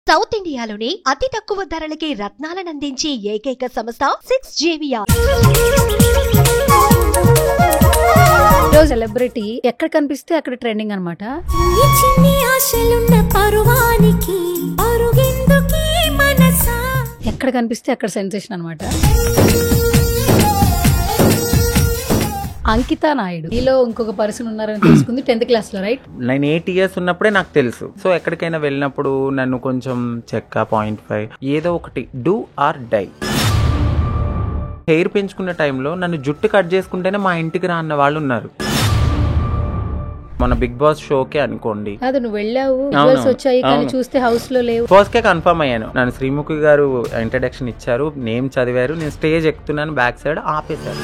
South ఇండియాలోని అతి తక్కువ ధరలకి రత్నాలనందించే ఏకైక సంస్థ 6JVR. సెలబ్రిటీ ఎక్కడ కనిపిస్తే అక్కడ ట్రెండింగ్ అనమాట. ఎక్కడ కనిపిస్తే అక్కడ సెన్సేషన్ అనమాట. అంకిత నాయుడు ఈలో ఇంకొక పర్సన్ ఉన్నారని తెలుసుకుంది 10th క్లాస్ లో, రైట్? నేను 8 years ఉన్నప్పుడే నాకు తెలుసు. సో ఎక్కడికైనా వెళ్ళినప్పుడు నన్ను కొంచెం చెక్క 0.5 ఏదో ఒకటి డూ ఆర్ డై. హెయిర్ పెంచుకున్న టైంలో నన్ను జుట్టు కట్ చేసుకుంటేనే మా ఇంటికి రా అన్న వాళ్ళు ఉన్నారు. మన బిగ్ బాస్ షోకే అనుకోండి, అది నువ్వు వెళ్ళావు, వచ్చాయి కానీ చూస్తే హౌస్ లో లేవు. ఫస్ట్ కే కన్ఫర్మ్ అయ్యాను. నన్ను శ్రీముఖి గారు ఇంట్రడక్షన్ ఇచ్చారు, నేమ్ చదివారు, నేను స్టేజ్ ఎక్కుతున్నాను, బ్యాక్ సైడ్ ఆపేశారు.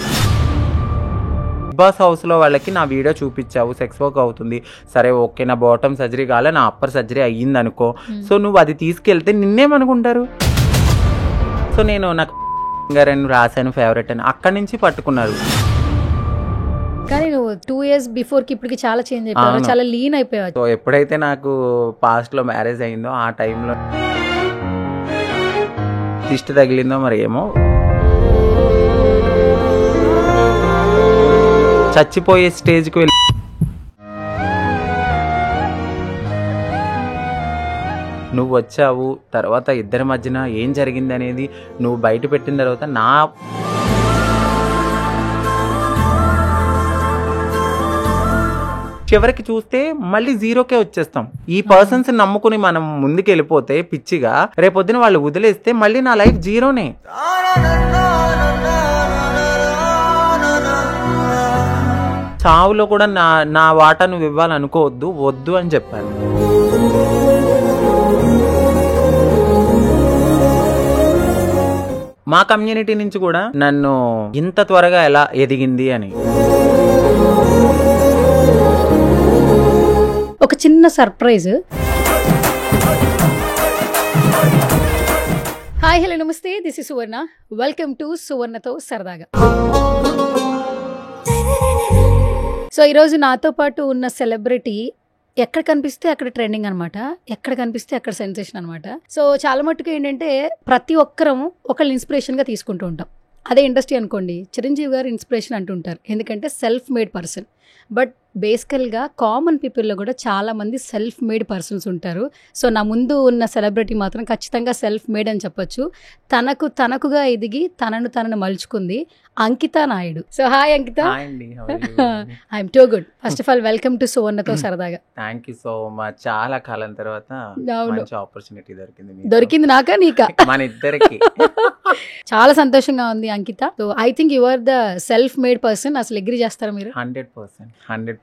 బిగ్ బాస్ హౌస్ లో వాళ్ళకి నా వీడియో చూపించావు, సెక్స్ వర్క్ అవుతుంది, సరే ఓకే, నా బాటమ్ సర్జరీ కాలే, నా అప్పర్ సర్జరీ అయ్యింది అనుకో. సో నువ్వు అది తీసుకెళ్తే నిన్నేమనుకుంటారు? సో నేను నాకు గారని రాశాను ఫేవరెట్ అని, అక్కడి నుంచి పట్టుకున్నారు. కానీ నువ్వు 2 years బిఫోర్ కి ఇప్పటికి చాలా చేంజ్ అయిపోయావు, చాలా లీన్ అయిపోయావు. సో ఎప్పుడైతే నాకు పాస్ట్ లో మ్యారేజ్ అయిందో ఆ టైంలో దిష్టి తగిలిందో మరి ఏమో, చచ్చిపోయే స్టేజ్కి వెళ్ళి నువ్వు వచ్చావు. తర్వాత ఇద్దరి మధ్యన ఏం జరిగింది అనేది నువ్వు బయట పెట్టిన తర్వాత నా చివరికి చూస్తే మళ్ళీ జీరోకే వచ్చేస్తాం. ఈ పర్సన్స్ నమ్ముకుని మనం ముందుకు వెళ్ళిపోతే పిచ్చిగా, రేపొద్దున వాళ్ళు వదిలేస్తే మళ్ళీ నా లైఫ్ జీరోనే. చావులో కూడా నా వాటా నువ్వు ఇవ్వాలనుకోవద్దు, వద్దు అని చెప్పాను. మా కమ్యూనిటీ నుంచి కూడా నన్ను ఇంత త్వరగా ఎలా ఎదిగింది అని. ఒక చిన్న సర్ప్రైజ్. హాయ్, హలో, నమస్తే, this is Suvarna. Welcome to సువర్ణతో సరదాగా. సో ఈరోజు నాతో పాటు ఉన్న సెలబ్రిటీ ఎక్కడ కనిపిస్తే అక్కడ ట్రెండింగ్ అనమాట, ఎక్కడ కనిపిస్తే అక్కడ సెన్సేషన్ అనమాట. సో చాలా మట్టుకు ఏంటంటే ప్రతి ఒక్కరం ఒకళ్ళు ఇన్స్పిరేషన్గా తీసుకుంటూ ఉంటాం. అదే ఇండస్ట్రీ అనుకోండి, చిరంజీవి గారు ఇన్స్పిరేషన్ అంటుంటారు, ఎందుకంటే సెల్ఫ్ మేడ్ పర్సన్. బట్ బేసికల్గా కామన్ పీపుల్లో కూడా చాలామంది సెల్ఫ్ మేడ్ పర్సన్స్ ఉంటారు. సో నా ముందు ఉన్న సెలబ్రిటీ మాత్రం ఖచ్చితంగా సెల్ఫ్ మేడ్ అని చెప్పొచ్చు. తనకుగా ఎదిగి తనను మలుచుకుంది Ankita Naidu. So hi Ankita. I'm too good. First of all welcome to సువర్ణతో సరదాగా. Thank you so much. చాలా కాలం తర్వాత మంచి ఆపర్చునిటీ దొరికింది నాకా నీకా? మన ఇద్దరికి. చాలా సంతోషంగా ఉంది Ankita. So I think you are the self made person. అసలు అగ్రీ చేస్తారా మీరు? 100%.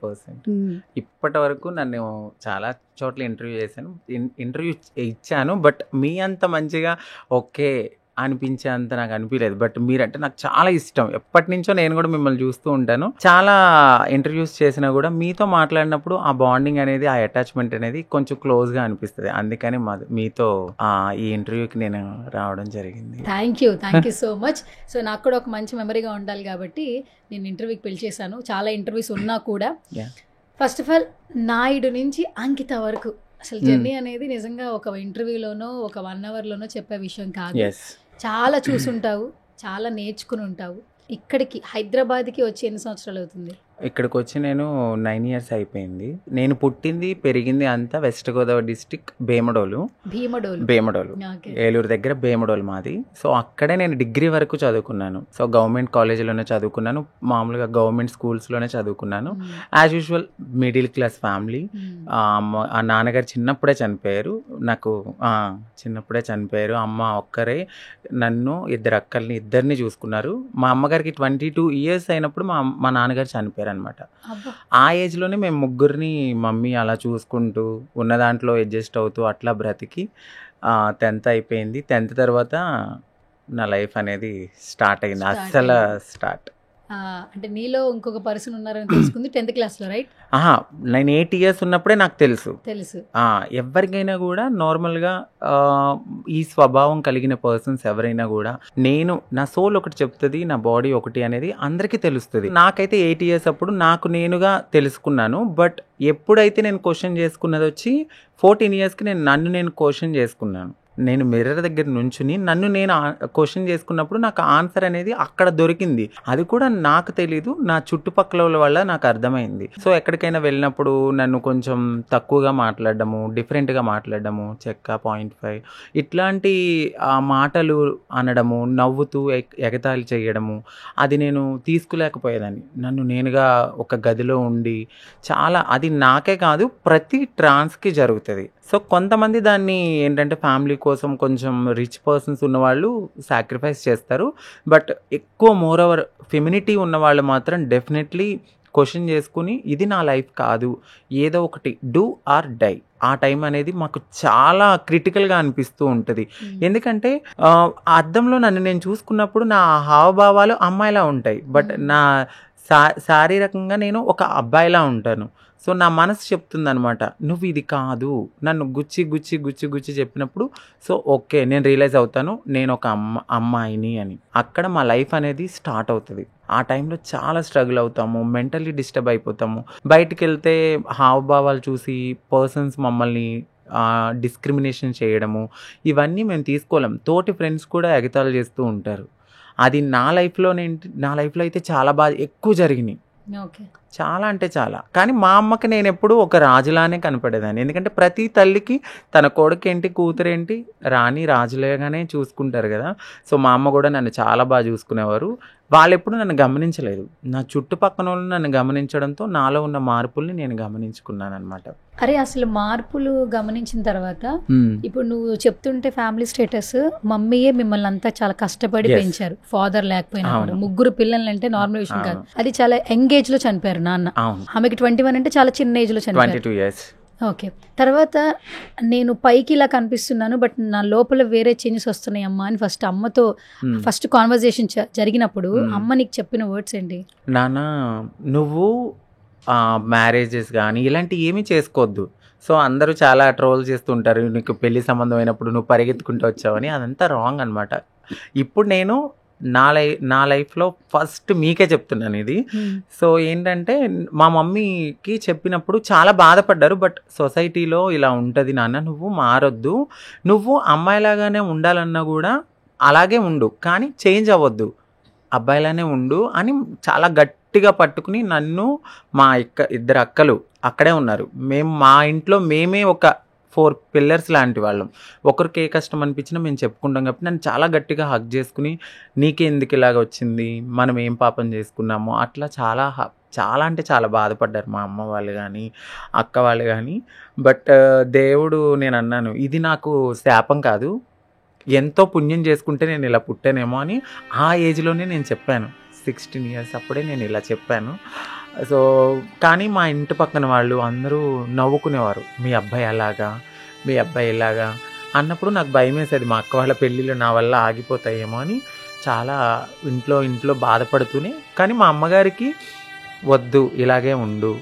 ఇప్పటి వరకు నన్ను చాలా చోట్ల ఇంటర్వ్యూ ఇచ్చాను, బట్ మీ అంత మంచిగా ఓకే అనిపించేంత నాకు అనిపించలేదు. బట్ మీరంటే నాకు చాలా ఇష్టం. ఎప్పటి నుంచో నేను కూడా మిమ్మల్ని చూస్తూ ఉంటాను. చాలా ఇంటర్వ్యూస్ చేసినా కూడా మీతో మాట్లాడినప్పుడు ఆ బాండింగ్ అనేది, ఆ అటాచ్మెంట్ అనేది కొంచెం క్లోజ్గా అనిపిస్తుంది. అందుకని మీతో ఈ ఇంటర్వ్యూకి నేను రావడం జరిగింది. Thank you so much. So నాకు కూడా ఒక మంచి మెమరీగా ఉండాలి కాబట్టి నేను ఇంటర్వ్యూకి పిలిచేశాను. చాలా ఇంటర్వ్యూస్ ఉన్నా కూడా ఫస్ట్ ఆఫ్ ఆల్ నాయుడు నుంచి అంకిత వరకు అసలు జర్నీ అనేది నిజంగా ఒక ఇంటర్వ్యూలోనో ఒక 1 hourలోనో చెప్పే విషయం కాదు. చాలా చూసుంటావు, చాలా నేర్చుకుని ఉంటావు. ఇక్కడికి హైదరాబాద్కి వచ్చి ఎన్ని సంవత్సరాలు అవుతుంది? ఇక్కడికి వచ్చి నేను 9 years అయిపోయింది. నేను పుట్టింది పెరిగింది అంతా వెస్ట్ గోదావరి డిస్ట్రిక్ట్ భీమడోలు, ఏలూరు దగ్గర భీమడోలు మాది. సో అక్కడే నేను డిగ్రీ వరకు చదువుకున్నాను. సో గవర్నమెంట్ కాలేజీలోనే చదువుకున్నాను, మామూలుగా గవర్నమెంట్ స్కూల్స్లోనే చదువుకున్నాను. As usual middle class family. ఆ నాన్నగారు చిన్నప్పుడే చనిపోయారు, నాకు చిన్నప్పుడే చనిపోయారు. అమ్మ ఒక్కరే నన్ను, 2 అక్కల్ని, ఇద్దరిని చూసుకున్నారు. మా అమ్మగారికి 22 years అయినప్పుడు మా నాన్నగారు చనిపోయారు అనమాట. ఆ ఏజ్లోనే మేము ముగ్గురిని మమ్మీ అలా చూసుకుంటూ ఉన్న దాంట్లో అడ్జస్ట్ అవుతూ అట్లా బ్రతికి 10th అయిపోయింది. 10th తర్వాత నా లైఫ్ అనేది స్టార్ట్ అయింది. అస్సలు స్టార్ట్. అంటే నీలో ఇంకొక పర్సన్ ఉన్నారని తెలుసుకుంది 10th క్లాస్లో, రైట్? నేను 8 years ఉన్నప్పుడే నాకు తెలుసు. ఎవరికైనా కూడా నార్మల్గా ఈ స్వభావం కలిగిన పర్సన్స్ ఎవరైనా కూడా, నేను నా సోల్ ఒకటి చెప్తుంది, నా బాడీ ఒకటి అనేది అందరికీ తెలుస్తుంది. నాకైతే 8 years అప్పుడు నాకు నేనుగా తెలుసుకున్నాను. బట్ ఎప్పుడైతే నేను క్వశ్చన్ చేసుకున్నది వచ్చి 14 yearsకి నన్ను నేను క్వశ్చన్ చేసుకున్నాను. నేను మిర్రర్ దగ్గర నుంచుని నన్ను నేను క్వశ్చన్ చేసుకున్నప్పుడు నాకు ఆన్సర్ అనేది అక్కడ దొరికింది. అది కూడా నాకు తెలీదు, నా చుట్టుపక్కల వల్ల నాకు అర్థమైంది. సో ఎక్కడికైనా వెళ్ళినప్పుడు నన్ను కొంచెం తక్కువగా మాట్లాడడము, డిఫరెంట్గా మాట్లాడడము, చెక్క 0.5 ఇట్లాంటి మాటలు అనడము, నవ్వుతూ ఎగతాళి చేయడము, అది నేను తీసుకోలేకపోయేదాన్ని. నన్ను నేనుగా ఒక గదిలో ఉండి చాలా, అది నాకే కాదు ప్రతి ట్రాన్స్కి జరుగుతుంది. సో కొంతమంది దాన్ని ఏంటంటే ఫ్యామిలీ కోసం కొంచెం రిచ్ పర్సన్స్ ఉన్నవాళ్ళు సాక్రిఫైస్ చేస్తారు. బట్ ఎక్కువ మోర్ ఓవర్ ఫెమినిటీ ఉన్నవాళ్ళు మాత్రం డెఫినెట్లీ క్వశ్చన్ చేసుకుని ఇది నా లైఫ్ కాదు, ఏదో ఒకటి డూ ఆర్ డై. ఆ టైం అనేది మాకు చాలా క్రిటికల్గా అనిపిస్తూ ఉంటుంది. ఎందుకంటే అద్దంలో నన్ను నేను చూసుకున్నప్పుడు నా హావభావాలు అమ్మాయిలా ఉంటాయి, బట్ నా శారీరకంగా నేను ఒక అబ్బాయిలా ఉంటాను. సో నా మనసు చెప్తుంది అనమాట, నువ్వు ఇది కాదు. నన్ను గుచ్చి గుచ్చి గుచ్చి గుచ్చి చెప్పినప్పుడు సో ఓకే నేను రియలైజ్ అవుతాను నేను ఒక అమ్మాయిని అని. అక్కడ మా లైఫ్ అనేది స్టార్ట్ అవుతుంది. ఆ టైంలో చాలా స్ట్రగుల్ అవుతాము, మెంటల్లీ డిస్టర్బ్ అయిపోతాము. బయటికి వెళ్తే హావభావాలు చూసి పర్సన్స్ మమ్మల్ని డిస్క్రిమినేషన్ చేయడము, ఇవన్నీ మేము తీసుకోలేం. తోటి ఫ్రెండ్స్ కూడా ఎగతాళి చేస్తూ ఉంటారు. అది నా లైఫ్లో అయితే చాలా బాగా ఎక్కువ జరిగినాయి. చాలా అంటే చాలా. కానీ మా అమ్మకి నేను ఎప్పుడు ఒక రాజులానే కనపడేదాన్ని. ఎందుకంటే ప్రతి తల్లికి తన కొడుకేంటి కూతురేంటి రాణి రాజులేగానే చూసుకుంటారు కదా. సో మా అమ్మ కూడా నన్ను చాలా బాగా చూసుకునేవారు. వాళ్ళు ఎప్పుడు నన్ను గమనించలేదు. నా చుట్టుపక్కల వాళ్ళు నన్ను గమనించడంతో నాలో ఉన్న మార్పుల్ని నేను గమనించుకున్నాను అనమాట. అరే అసలు మార్పులు గమనించిన తర్వాత ఇప్పుడు నువ్వు చెప్తుంటే ఫ్యామిలీ స్టేటస్, మమ్మీయే మిమ్మల్ని అంతా చాలా కష్టపడి పెంచారు, ఫాదర్ లేకపోయినా. 3 పిల్లలు అంటే నార్మల్ విషయం కాదు. అది చాలా యంగ్ ఏజ్ లో చనిపోయారు నాన్న. ఆమెకి 21 అంటే చాలా చిన్న ఏజ్ లో చనిపోయారు. 22 years. ఓకే. తర్వాత నేను పైకి ఇలా కనిపిస్తున్నాను బట్ నా లోపల వేరే చేంజెస్ వస్తున్నాయి అమ్మా అని అమ్మతో ఫస్ట్ కాన్వర్జేషన్ జరిగినప్పుడు అమ్మ నీకు చెప్పిన వర్డ్స్ ఏంటి? నాన్న నువ్వు మ్యారేజెస్ కానీ ఇలాంటి ఏమీ చేసుకోవద్దు. సో అందరూ చాలా ట్రోల్ చేస్తుంటారు, నీకు పెళ్లి సంబంధం అయినప్పుడు నువ్వు పరిగెత్తుకుంటూ వచ్చావని. అదంతా రాంగ్ అనమాట. ఇప్పుడు నేను నా లైఫ్లో ఫస్ట్ మీకే చెప్తున్నాను ఇది. సో ఏంటంటే మా మమ్మీకి చెప్పినప్పుడు చాలా బాధపడ్డారు. బట్ సొసైటీలో ఇలా ఉంటుంది నాన్న, నువ్వు మారొద్దు, నువ్వు అమ్మాయిలాగానే ఉండాలన్నా కూడా అలాగే ఉండు, కానీ చేంజ్ అవ్వద్దు, అబ్బాయిలానే ఉండు అని చాలా గట్టిగా పట్టుకుని నన్ను, మా 2 అక్కలు అక్కడే ఉన్నారు. మా ఇంట్లో మేమే ఒక 4 pillars లాంటి వాళ్ళం. ఒకరికి ఏ కష్టం అనిపించినా మేము చెప్పుకుంటాం కాబట్టి నన్ను చాలా గట్టిగా హగ్ చేసుకుని నీకే ఎందుకు ఇలాగ వచ్చింది, మనం ఏం పాపం చేసుకున్నామో అట్లా చాలా అంటే చాలా బాధపడ్డారు మా అమ్మ వాళ్ళు కానీ అక్క వాళ్ళు కానీ. బట్ దేవుడు, నేను అన్నాను ఇది నాకు శాపం కాదు, ఎంతో పుణ్యం చేసుకుంటే నేను ఇలా పుట్టానేమో అని ఆ ఏజ్లోనే నేను చెప్పాను. 16 years అప్పుడే నేను ఇలా చెప్పాను. సో కానీ మా ఇంటి పక్కన వాళ్ళు అందరూ నవ్వుకునేవారు, మీ అబ్బాయి అలాగా, మీ అబ్బాయి ఇలాగా అన్నప్పుడు నాకు భయం వేసేది. మా అక్క వాళ్ళ పెళ్ళిళ్ళు నా వల్ల ఆగిపోతాయేమో అని చాలా ఇంట్లో బాధపడుతూనే, కానీ మా అమ్మగారికి వద్దు ఇలాగే ఉండు,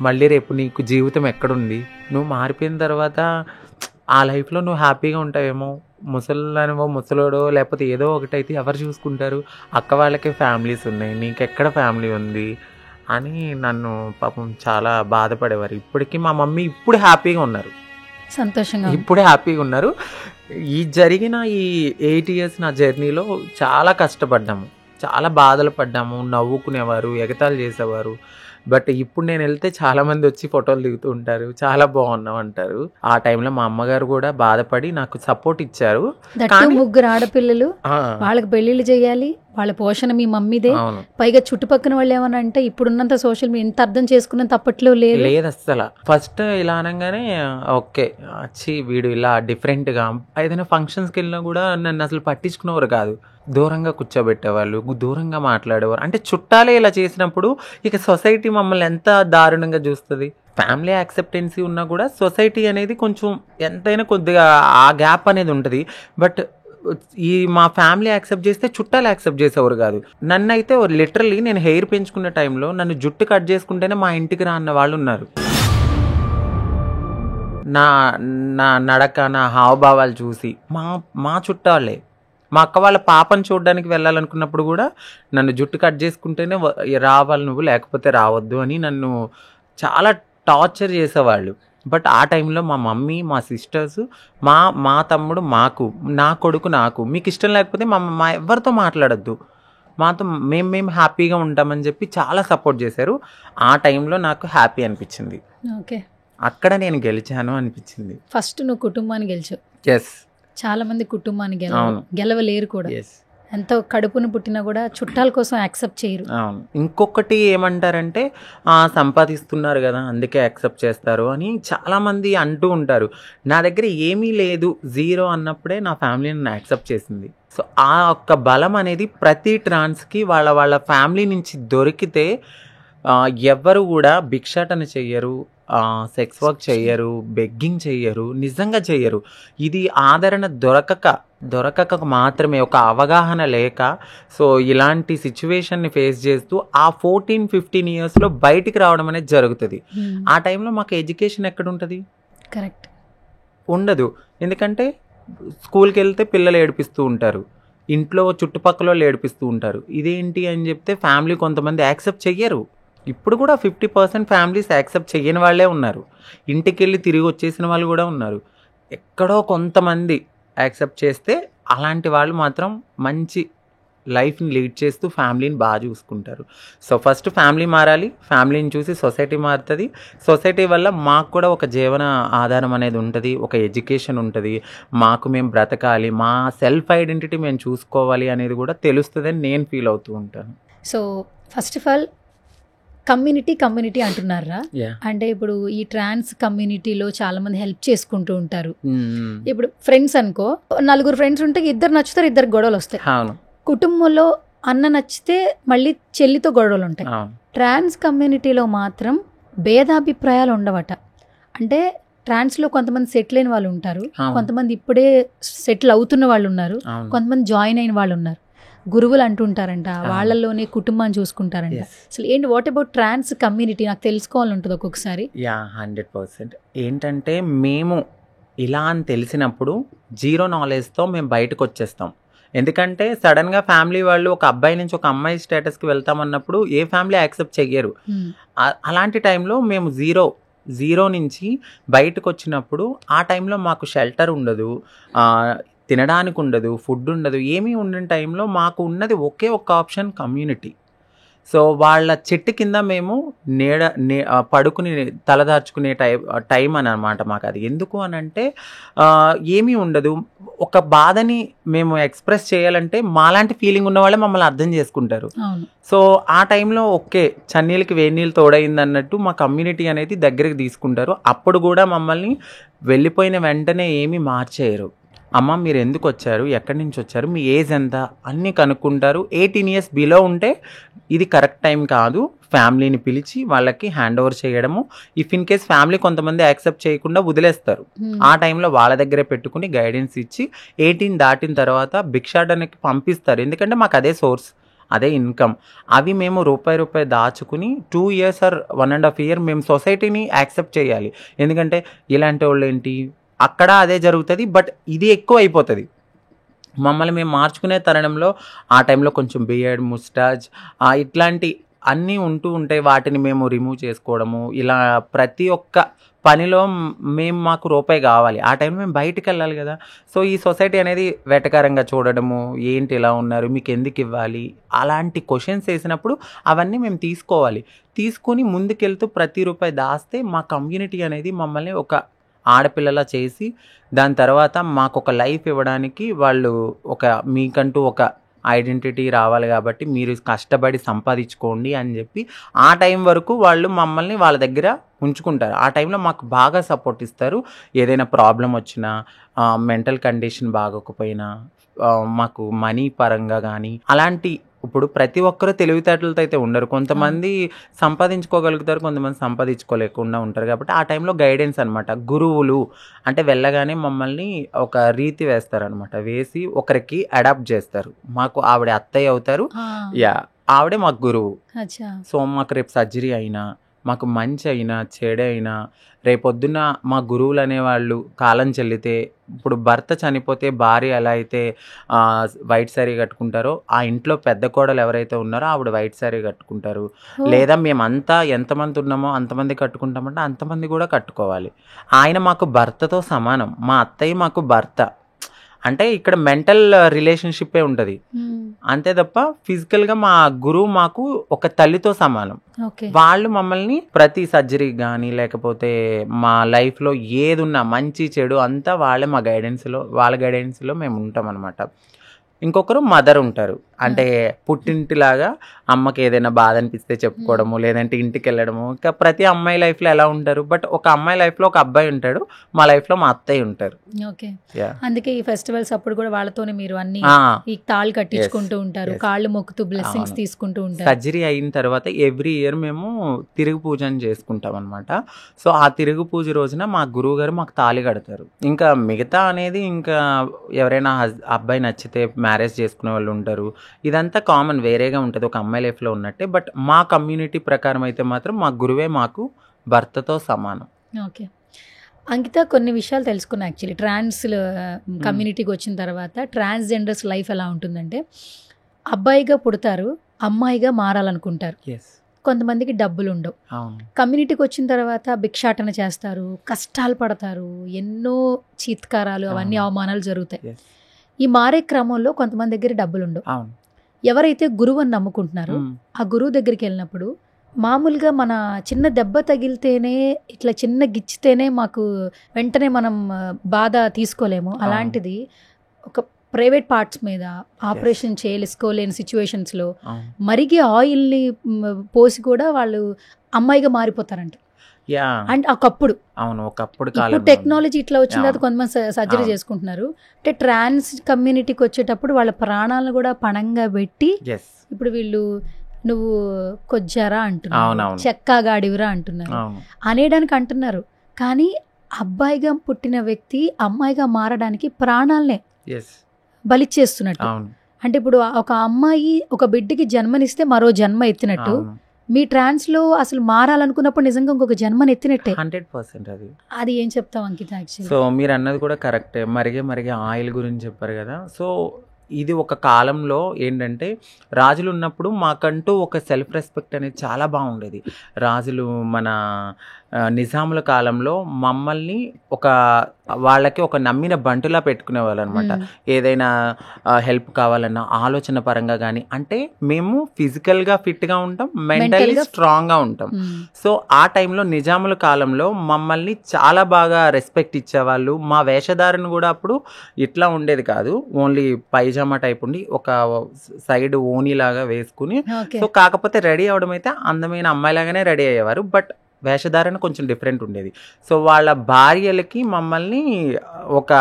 మళ్ళీ రేపు నీకు జీవితం ఎక్కడుంది, నువ్వు మారిపోయిన తర్వాత ఆ లైఫ్లో నువ్వు హ్యాపీగా ఉంటావేమో, ముసలోడో లేకపోతే ఏదో ఒకటైతే ఎవరు చూసుకుంటారు, అక్క వాళ్ళకే ఫ్యామిలీస్ ఉన్నాయి, నీకెక్కడ ఫ్యామిలీ ఉంది అని నన్ను పాపం చాలా బాధపడేవారు. ఇప్పటికీ మా మమ్మీ ఇప్పుడు హ్యాపీగా ఉన్నారు, సంతోషంగా ఇప్పుడే హ్యాపీగా ఉన్నారు. జరిగిన ఈ 8 years నా జర్నీలో చాలా కష్టపడ్డాము, చాలా బాధలు పడ్డాము, నవ్వుకునేవారు, ఎగతాళి చేసేవారు. బట్ ఇప్పుడు నేను వెళ్తే చాలా మంది వచ్చి ఫోటోలు దిగుతూ ఉంటారు, చాలా బాగున్నావు అంటారు. ఆ టైంలో మా అమ్మగారు కూడా బాధపడి నాకు సపోర్ట్ ఇచ్చారు. 3 ఆడపిల్లలు, వాళ్ళకి పెళ్లిళ్ళు చేయాలి, వాళ్ళ పోషణ మీ మమ్మీదే, పైగా చుట్టుపక్కల వాళ్ళు ఏమన్నా అంటే ఇప్పుడున్నంత సోషల్ మీడియా ఎంత అర్థం చేసుకున్నంత అప్పట్లో లేదు అసలు. ఫస్ట్ ఇలా అనగానే ఓకే వచ్చి వీడు ఇలా డిఫరెంట్గా, ఏదైనా ఫంక్షన్స్కి వెళ్ళినా కూడా నన్ను అసలు పట్టించుకునేవారు కాదు, దూరంగా కూర్చోబెట్టేవాళ్ళు, దూరంగా మాట్లాడేవారు. అంటే చుట్టాలే ఇలా చేసినప్పుడు ఇక సొసైటీ మమ్మల్ని ఎంత దారుణంగా చూస్తుంది. ఫ్యామిలీ యాక్సెప్టెన్సీ ఉన్నా కూడా సొసైటీ అనేది కొంచెం ఎంతైనా కొద్దిగా ఆ గ్యాప్ అనేది ఉంటుంది. బట్ ఈ మా ఫ్యామిలీ యాక్సెప్ట్ చేస్తే చుట్టాలు యాక్సెప్ట్ చేసేవారు కాదు. నన్ను అయితే లిటరల్లీ నేను హెయిర్ పెంచుకునే టైంలో నన్ను జుట్టు కట్ చేసుకుంటేనే మా ఇంటికి రా అన్న వాళ్ళు ఉన్నారు. నా నా నడక, నా హావభావాలు చూసి మా చుట్టాలే. మా అక్క వాళ్ళ పాపను చూడడానికి వెళ్ళాలనుకున్నప్పుడు కూడా నన్ను జుట్టు కట్ చేసుకుంటేనే రావాలి నువ్వు, లేకపోతే రావద్దు అని నన్ను చాలా టార్చర్ చేసేవాళ్ళు. బట్ ఆ టైంలో మా మమ్మీ, మా సిస్టర్స్, మా తమ్ముడు మాకు, నా కొడుకు నాకు, మీకు ఇష్టం లేకపోతే మా ఎవరితో మాట్లాడద్దు, మాతో మేము హ్యాపీగా ఉంటామని చెప్పి చాలా సపోర్ట్ చేశారు. ఆ టైంలో నాకు హ్యాపీ అనిపించింది. ఓకే, అక్కడ నేను గెలిచాను అనిపించింది. ఫస్ట్ నువ్వు కుటుంబాన్ని గెలిచావు. ఎస్, చాలా మంది కుటుంబాన్ని గెలవలేరు కూడా. ఎంతో కడుపును పుట్టినా కూడా చుట్టాల కోసం యాక్సెప్ట్ చేయరు. అవును. ఇంకొకటి ఏమంటారంటే సంపాదిస్తున్నారు కదా అందుకే యాక్సెప్ట్ చేస్తారు అని చాలా మంది అంటూ ఉంటారు. నా దగ్గర ఏమీ లేదు, జీరో అన్నప్పుడే నా ఫ్యామిలీ నన్ను యాక్సెప్ట్ చేసింది. సో ఆ ఒక్క బలం అనేది ప్రతి ట్రాన్స్కి వాళ్ళ ఫ్యామిలీ నుంచి దొరికితే ఎవ్వరు కూడా భిక్షాటన చెయ్యరు, సెక్స్ వర్క్ చెయ్యరు, బెగ్గింగ్ చెయ్యరు, నిజంగా చెయ్యరు. ఇది ఆదరణ దొరకక మాత్రమే, ఒక అవగాహన లేక, సో ఇలాంటి సిచ్యువేషన్ని ఫేస్ చేస్తూ ఆ 14-15 ఇయర్స్లో బయటికి రావడం అనేది జరుగుతుంది. ఆ టైంలో మాకు ఎడ్యుకేషన్ ఎక్కడ ఉంటుంది? కరెక్ట్, ఉండదు. ఎందుకంటే స్కూల్కి వెళ్తే పిల్లలు ఏడిపిస్తూ ఉంటారు, ఇంట్లో చుట్టుపక్కల వాళ్ళు ఏడిపిస్తూ ఉంటారు. ఇదేంటి అని చెప్తే ఫ్యామిలీ కొంతమంది యాక్సెప్ట్ చెయ్యరు. ఇప్పుడు కూడా 50% ఫ్యామిలీస్ యాక్సెప్ట్ చేయని వాళ్ళే ఉన్నారు. ఇంటికి వెళ్ళి తిరిగి వచ్చేసిన వాళ్ళు కూడా ఉన్నారు. ఎక్కడో కొంతమంది యాక్సెప్ట్ చేస్తే అలాంటి వాళ్ళు మాత్రం మంచి లైఫ్ని లీడ్ చేస్తూ ఫ్యామిలీని బాగా చూసుకుంటారు. సో ఫస్ట్ ఫ్యామిలీ మారాలి, ఫ్యామిలీని చూసి సొసైటీ మారుతుంది. సొసైటీ వల్ల మాకు కూడా ఒక జీవన ఆధారం అనేది ఉంటుంది, ఒక ఎడ్యుకేషన్ ఉంటుంది, మాకు మేము బ్రతకాలి, మా సెల్ఫ్ ఐడెంటిటీ మేము చూసుకోవాలి అనేది కూడా తెలుస్తుందని నేను ఫీల్ అవుతూ ఉంటాను. So first of all community అంటున్నారా? అంటే ఇప్పుడు ఈ ట్రాన్స్ కమ్యూనిటీలో చాలా మంది హెల్ప్ చేసుకుంటూ ఉంటారు. ఇప్పుడు ఫ్రెండ్స్ అనుకో, 4 ఫ్రెండ్స్ ఉంటే 2 నచ్చుతారు, 2 గొడవలు వస్తాయి. కుటుంబంలో అన్న నచ్చితే మళ్ళీ చెల్లితో గొడవలు ఉంటాయి. ట్రాన్స్ కమ్యూనిటీలో మాత్రం భేదాభిప్రాయాలు ఉండవట. అంటే ట్రాన్స్లో కొంతమంది సెటిల్ అయిన వాళ్ళు ఉంటారు, కొంతమంది ఇప్పుడే సెటిల్ అవుతున్న వాళ్ళు ఉన్నారు, కొంతమంది జాయిన్ అయిన వాళ్ళు ఉన్నారు. గురువులు అంటుంటారంట, వాళ్ళల్లోనే కుటుంబాన్ని చూసుకుంటారంట. అసలు ఏంటి, వాట్ అబౌట్ ట్రాన్స్ కమ్యూనిటీ? నాకు తెలుసుకోవాలని ఉంటుంది ఒక్కొక్కసారి. 100%. ఏంటంటే మేము ఇలా అని తెలిసినప్పుడు జీరో నాలెడ్జ్తో మేము బయటకు వచ్చేస్తాం. ఎందుకంటే సడన్గా ఫ్యామిలీ వాళ్ళు ఒక అబ్బాయి నుంచి ఒక అమ్మాయి స్టేటస్కి వెళ్తామన్నప్పుడు ఏ ఫ్యామిలీ యాక్సెప్ట్ చెయ్యరు. అలాంటి టైంలో మేము జీరో నుంచి బయటకు వచ్చినప్పుడు ఆ టైంలో మాకు షెల్టర్ ఉండదు, తినడానికి ఉండదు, ఫుడ్ ఉండదు, ఏమీ ఉండని టైంలో మాకు ఉన్నది ఒకే ఒక ఆప్షన్ కమ్యూనిటీ. సో వాళ్ళ చెట్టు కింద మేము పడుకుని తలదార్చుకునే టైం అని అనమాట మాకు అది. ఎందుకు అని అంటే ఏమీ ఉండదు, ఒక బాధని మేము ఎక్స్ప్రెస్ చేయాలంటే మాలాంటి ఫీలింగ్ ఉన్న వాళ్ళే మమ్మల్ని అర్థం చేసుకుంటారు. సో ఆ టైంలో ఓకే, చన్నీళ్ళకి వేడి నీళ్ళు తోడైంది అన్నట్టు మా కమ్యూనిటీ అనేది దగ్గరికి తీసుకుంటారు. అప్పుడు కూడా మమ్మల్ని వెళ్ళిపోయిన వెంటనే ఏమీ మార్చేయరు. అమ్మ మీరు ఎందుకు వచ్చారు, ఎక్కడి నుంచి వచ్చారు, మీ ఏజ్ ఎంత అన్నీ కనుక్కుంటారు. 18 years బిలో ఉంటే ఇది కరెక్ట్ టైం కాదు, ఫ్యామిలీని పిలిచి వాళ్ళకి హ్యాండ్ ఓవర్ చేయడము. ఇఫ్ ఇన్ కేస్ ఫ్యామిలీ కొంతమంది యాక్సెప్ట్ చేయకుండా వదిలేస్తారు, ఆ టైంలో వాళ్ళ దగ్గరే పెట్టుకుని గైడెన్స్ ఇచ్చి 18 దాటిన తర్వాత భిక్షాటనకి పంపిస్తారు. ఎందుకంటే మాకు అదే సోర్స్, అదే ఇన్కమ్. అవి మేము రూపాయి దాచుకుని 2 years or 1.5 year మేము సొసైటీని యాక్సెప్ట్ చేయాలి. ఎందుకంటే ఇలాంటి వాళ్ళు ఏంటి, అక్కడ అదే జరుగుతుంది, బట్ ఇది ఎక్కువ అయిపోతుంది. మమ్మల్ని మేము మార్చుకునే తరుణంలో ఆ టైంలో కొంచెం బియర్డ్, ముస్టాచ్ ఇట్లాంటి అన్నీ ఉంటూ ఉంటాయి. వాటిని మేము రిమూవ్ చేసుకోవడము, ఇలా ప్రతి ఒక్క పనిలో మాకు రూపాయి కావాలి. ఆ టైంలో మేము బయటికి వెళ్ళాలి కదా. సో ఈ సొసైటీ అనేది వెటకారంగా చూడడము, ఏంటి ఇలా ఉన్నారు, మీకు ఎందుకు ఇవ్వాలి, అలాంటి క్వశ్చన్స్ వేసినప్పుడు అవన్నీ మేము తీసుకోవాలి. తీసుకొని ముందుకెళ్తూ ప్రతి రూపాయి దాస్తే మా కమ్యూనిటీ అనేది మమ్మల్ని ఒక ఆడపిల్లలా చేసి దాని తర్వాత మాకు ఒక లైఫ్ ఇవ్వడానికి వాళ్ళు మీకంటూ ఒక ఐడెంటిటీ రావాలి కాబట్టి మీరు కష్టపడి సంపాదించుకోండి అని చెప్పి ఆ టైం వరకు వాళ్ళు మమ్మల్ని వాళ్ళ దగ్గర ఉంచుకుంటారు. ఆ టైంలో మాకు బాగా సపోర్ట్ ఇస్తారు. ఏదైనా ప్రాబ్లం వచ్చినా, మెంటల్ కండిషన్ బాగోకపోయినా, మాకు మనీ పరంగా కానీ అలాంటి ఇప్పుడు ప్రతి ఒక్కరు తెలివితేటలతో అయితే ఉండరు, కొంతమంది సంపాదించుకోగలుగుతారు, కొంతమంది సంపాదించుకోలేకుండా ఉంటారు. కాబట్టి ఆ టైంలో గైడెన్స్ అనమాట. గురువులు అంటే వెళ్ళగానే మమ్మల్ని ఒక రీతి వేస్తారనమాట, వేసి ఒకరికి అడాప్ట్ చేస్తారు. మాకు ఆవిడ అత్తయ్య అవుతారు, ఆవిడే మాకు గురువు. సో మాకు రేపు సర్జరీ అయినా, మాకు మంచి అయినా చెడే అయినా, రేపొద్దున్న మా గురువులు అనేవాళ్ళు కాలం చెల్లితే, ఇప్పుడు భర్త చనిపోతే భార్య ఎలా అయితే వైట్ శారీ కట్టుకుంటారో, ఆ ఇంట్లో పెద్ద కోడలు ఎవరైతే ఉన్నారో ఆవిడ వైట్ శారీ కట్టుకుంటారు. లేదా మేమంతా ఎంతమంది ఉన్నామో అంతమంది కట్టుకుంటామంటే అంతమంది కూడా కట్టుకోవాలి. ఆయన మాకు భర్తతో సమానం, మా అత్తయ్య మాకు భర్త. అంటే ఇక్కడ మెంటల్ రిలేషన్షిప్పే ఉంటుంది, అంతే తప్ప ఫిజికల్గా మా గురువు మాకు ఒక తల్లితో సమానం. వాళ్ళు మమ్మల్ని ప్రతి సర్జరీ కానీ లేకపోతే మా లైఫ్లో ఏది ఉన్నా మంచి చెడు అంతా వాళ్ళే మా గైడెన్స్లో, వాళ్ళ గైడెన్స్లో మేము ఉంటాం అనమాట. ఇంకొకరు మదర్ ఉంటారు, అంటే పుట్టింటిలాగా అమ్మకి ఏదైనా బాధ అనిపిస్తే చెప్పుకోవడము, లేదంటే ఇంటికి వెళ్ళడము. ఇంకా ప్రతి అమ్మాయి లైఫ్లో ఎలా ఉంటారు, బట్ ఒక అమ్మాయి లైఫ్లో ఒక అబ్బాయి ఉంటాడు, మా లైఫ్లో మా అత్తయ్య ఉంటారు. ఓకే, అందుకే ఈ ఫెస్టివల్స్ అప్పుడు కూడా వాళ్ళతోనే మీరు అన్ని ఈ తాళ్ళు కట్టించుకుంటూ ఉంటారు, కాళ్ళు మొక్కుతూ బ్లెస్సింగ్స్ తీసుకుంటూ ఉంటారు. సర్జరీ అయిన తర్వాత ఎవ్రీ ఇయర్ మేము తిరుగు పూజను చేసుకుంటాం అనమాట. సో ఆ తిరుగు పూజ రోజున మా గురువు గారు మాకు తాళి కడతారు. ఇంకా మిగతా అనేది ఇంకా ఎవరైనా అబ్బాయి నచ్చితే మ్యారేజ్ చేసుకునే వాళ్ళు ఉంటారు, ఇదంతా కామన్, వేరేగా ఉంటుంది ఒక అమ్మాయి లైఫ్లో ఉన్నట్టే. బట్ మా కమ్యూనిటీ ప్రకారం అయితే మాత్రం మా గురువే మాకు భర్తతో సమానం. ఓకే అంకిత, కొన్ని విషయాలు తెలుసుకున్నా. యాక్చువల్లీ ట్రాన్స్ కమ్యూనిటీకి వచ్చిన తర్వాత ట్రాన్స్జెండర్స్ లైఫ్ ఎలా ఉంటుందంటే, అబ్బాయిగా పుడతారు, అమ్మాయిగా మారాలనుకుంటారు. కొంతమందికి డబ్బులు ఉండవు. కమ్యూనిటీకి వచ్చిన తర్వాత భిక్షాటన చేస్తారు, కష్టాలు పడతారు, ఎన్నో చీత్కారాలు అవన్నీ అవమానాలు జరుగుతాయి. ఈ మారే క్రమంలో కొంతమంది దగ్గర డబ్బులు ఉండవు. ఎవరైతే గురువు అని నమ్ముకుంటున్నారో ఆ గురువు దగ్గరికి వెళ్ళినప్పుడు మామూలుగా మన చిన్న దెబ్బ తగిలితేనే, ఇట్లా చిన్న గిచ్చితేనే మాకు వెంటనే మనం బాధ తీసుకోలేము. అలాంటిది ఒక ప్రైవేట్ పార్ట్స్ మీద ఆపరేషన్ చేసుకోలేని సిచ్యువేషన్స్లో మరిగే ఆయిల్ని పోసి కూడా వాళ్ళు అమ్మాయిగా మారిపోతారంట. అండ్ ఒకప్పుడు, అవును, ఒకప్పుడు టెక్నాలజీ ఇట్లా వచ్చిన తర్వాత కొంతమంది సర్జరీ చేసుకుంటున్నారు. అంటే ట్రాన్స్ కమ్యూనిటీకి వచ్చేటప్పుడు వాళ్ళ ప్రాణాలను కూడా పణంగా పెట్టి, ఇప్పుడు వీళ్ళు నువ్వు కొజ్జారా అంటున్నారు, చెక్కాగాడివిరా అంటున్నారు, అనేయడానికి అంటున్నారు. కానీ అబ్బాయిగా పుట్టిన వ్యక్తి అమ్మాయిగా మారడానికి ప్రాణాలనే బలిచ్చేస్తున్నట్టు. అంటే ఇప్పుడు ఒక అమ్మాయి ఒక బిడ్డకి జన్మనిస్తే మరో జన్మ ఎత్తినట్టు, మీ ట్రాన్స్లో అసలు మారాలనుకున్నప్పుడు నిజంగా ఇంకొక జన్మని ఎత్తినట్టే. 100% అది ఏం చెప్తాం అంకిత? సో మీరు అన్నది కూడా కరెక్టే, మరిగే ఆయిల్ గురించి చెప్పారు కదా. సో ఇది ఒక కాలంలో ఏంటంటే రాజులు ఉన్నప్పుడు మాకంటూ ఒక సెల్ఫ్ రెస్పెక్ట్ అనేది చాలా బాగుండేది. రాజులు మన నిజాముల కాలంలో మమ్మల్ని వాళ్ళకి ఒక నమ్మిన బంటులా పెట్టుకునేవాళ్ళు అనమాట. ఏదైనా హెల్ప్ కావాలన్నా ఆలోచన పరంగా కానీ, అంటే మేము ఫిజికల్గా ఫిట్గా ఉంటాం, మెంటల్లీ స్ట్రాంగ్గా ఉంటాం. సో ఆ టైంలో నిజాముల కాలంలో మమ్మల్ని చాలా బాగా రెస్పెక్ట్ ఇచ్చేవాళ్ళు. మా వేషధారణ కూడా అప్పుడు ఇట్లా ఉండేది కాదు, ఓన్లీ పైజామా టైప్ ఉండి ఒక సైడ్ ఓనీ లాగా వేసుకుని, సో కాకపోతే రెడీ అవడం అయితే అందమైన అమ్మాయిలాగానే రెడీ అయ్యేవారు, బట్ వేషధారణ కొంచెం డిఫరెంట్ ఉండేది. సో వాళ్ళ భార్యలకి మమ్మల్ని ఒక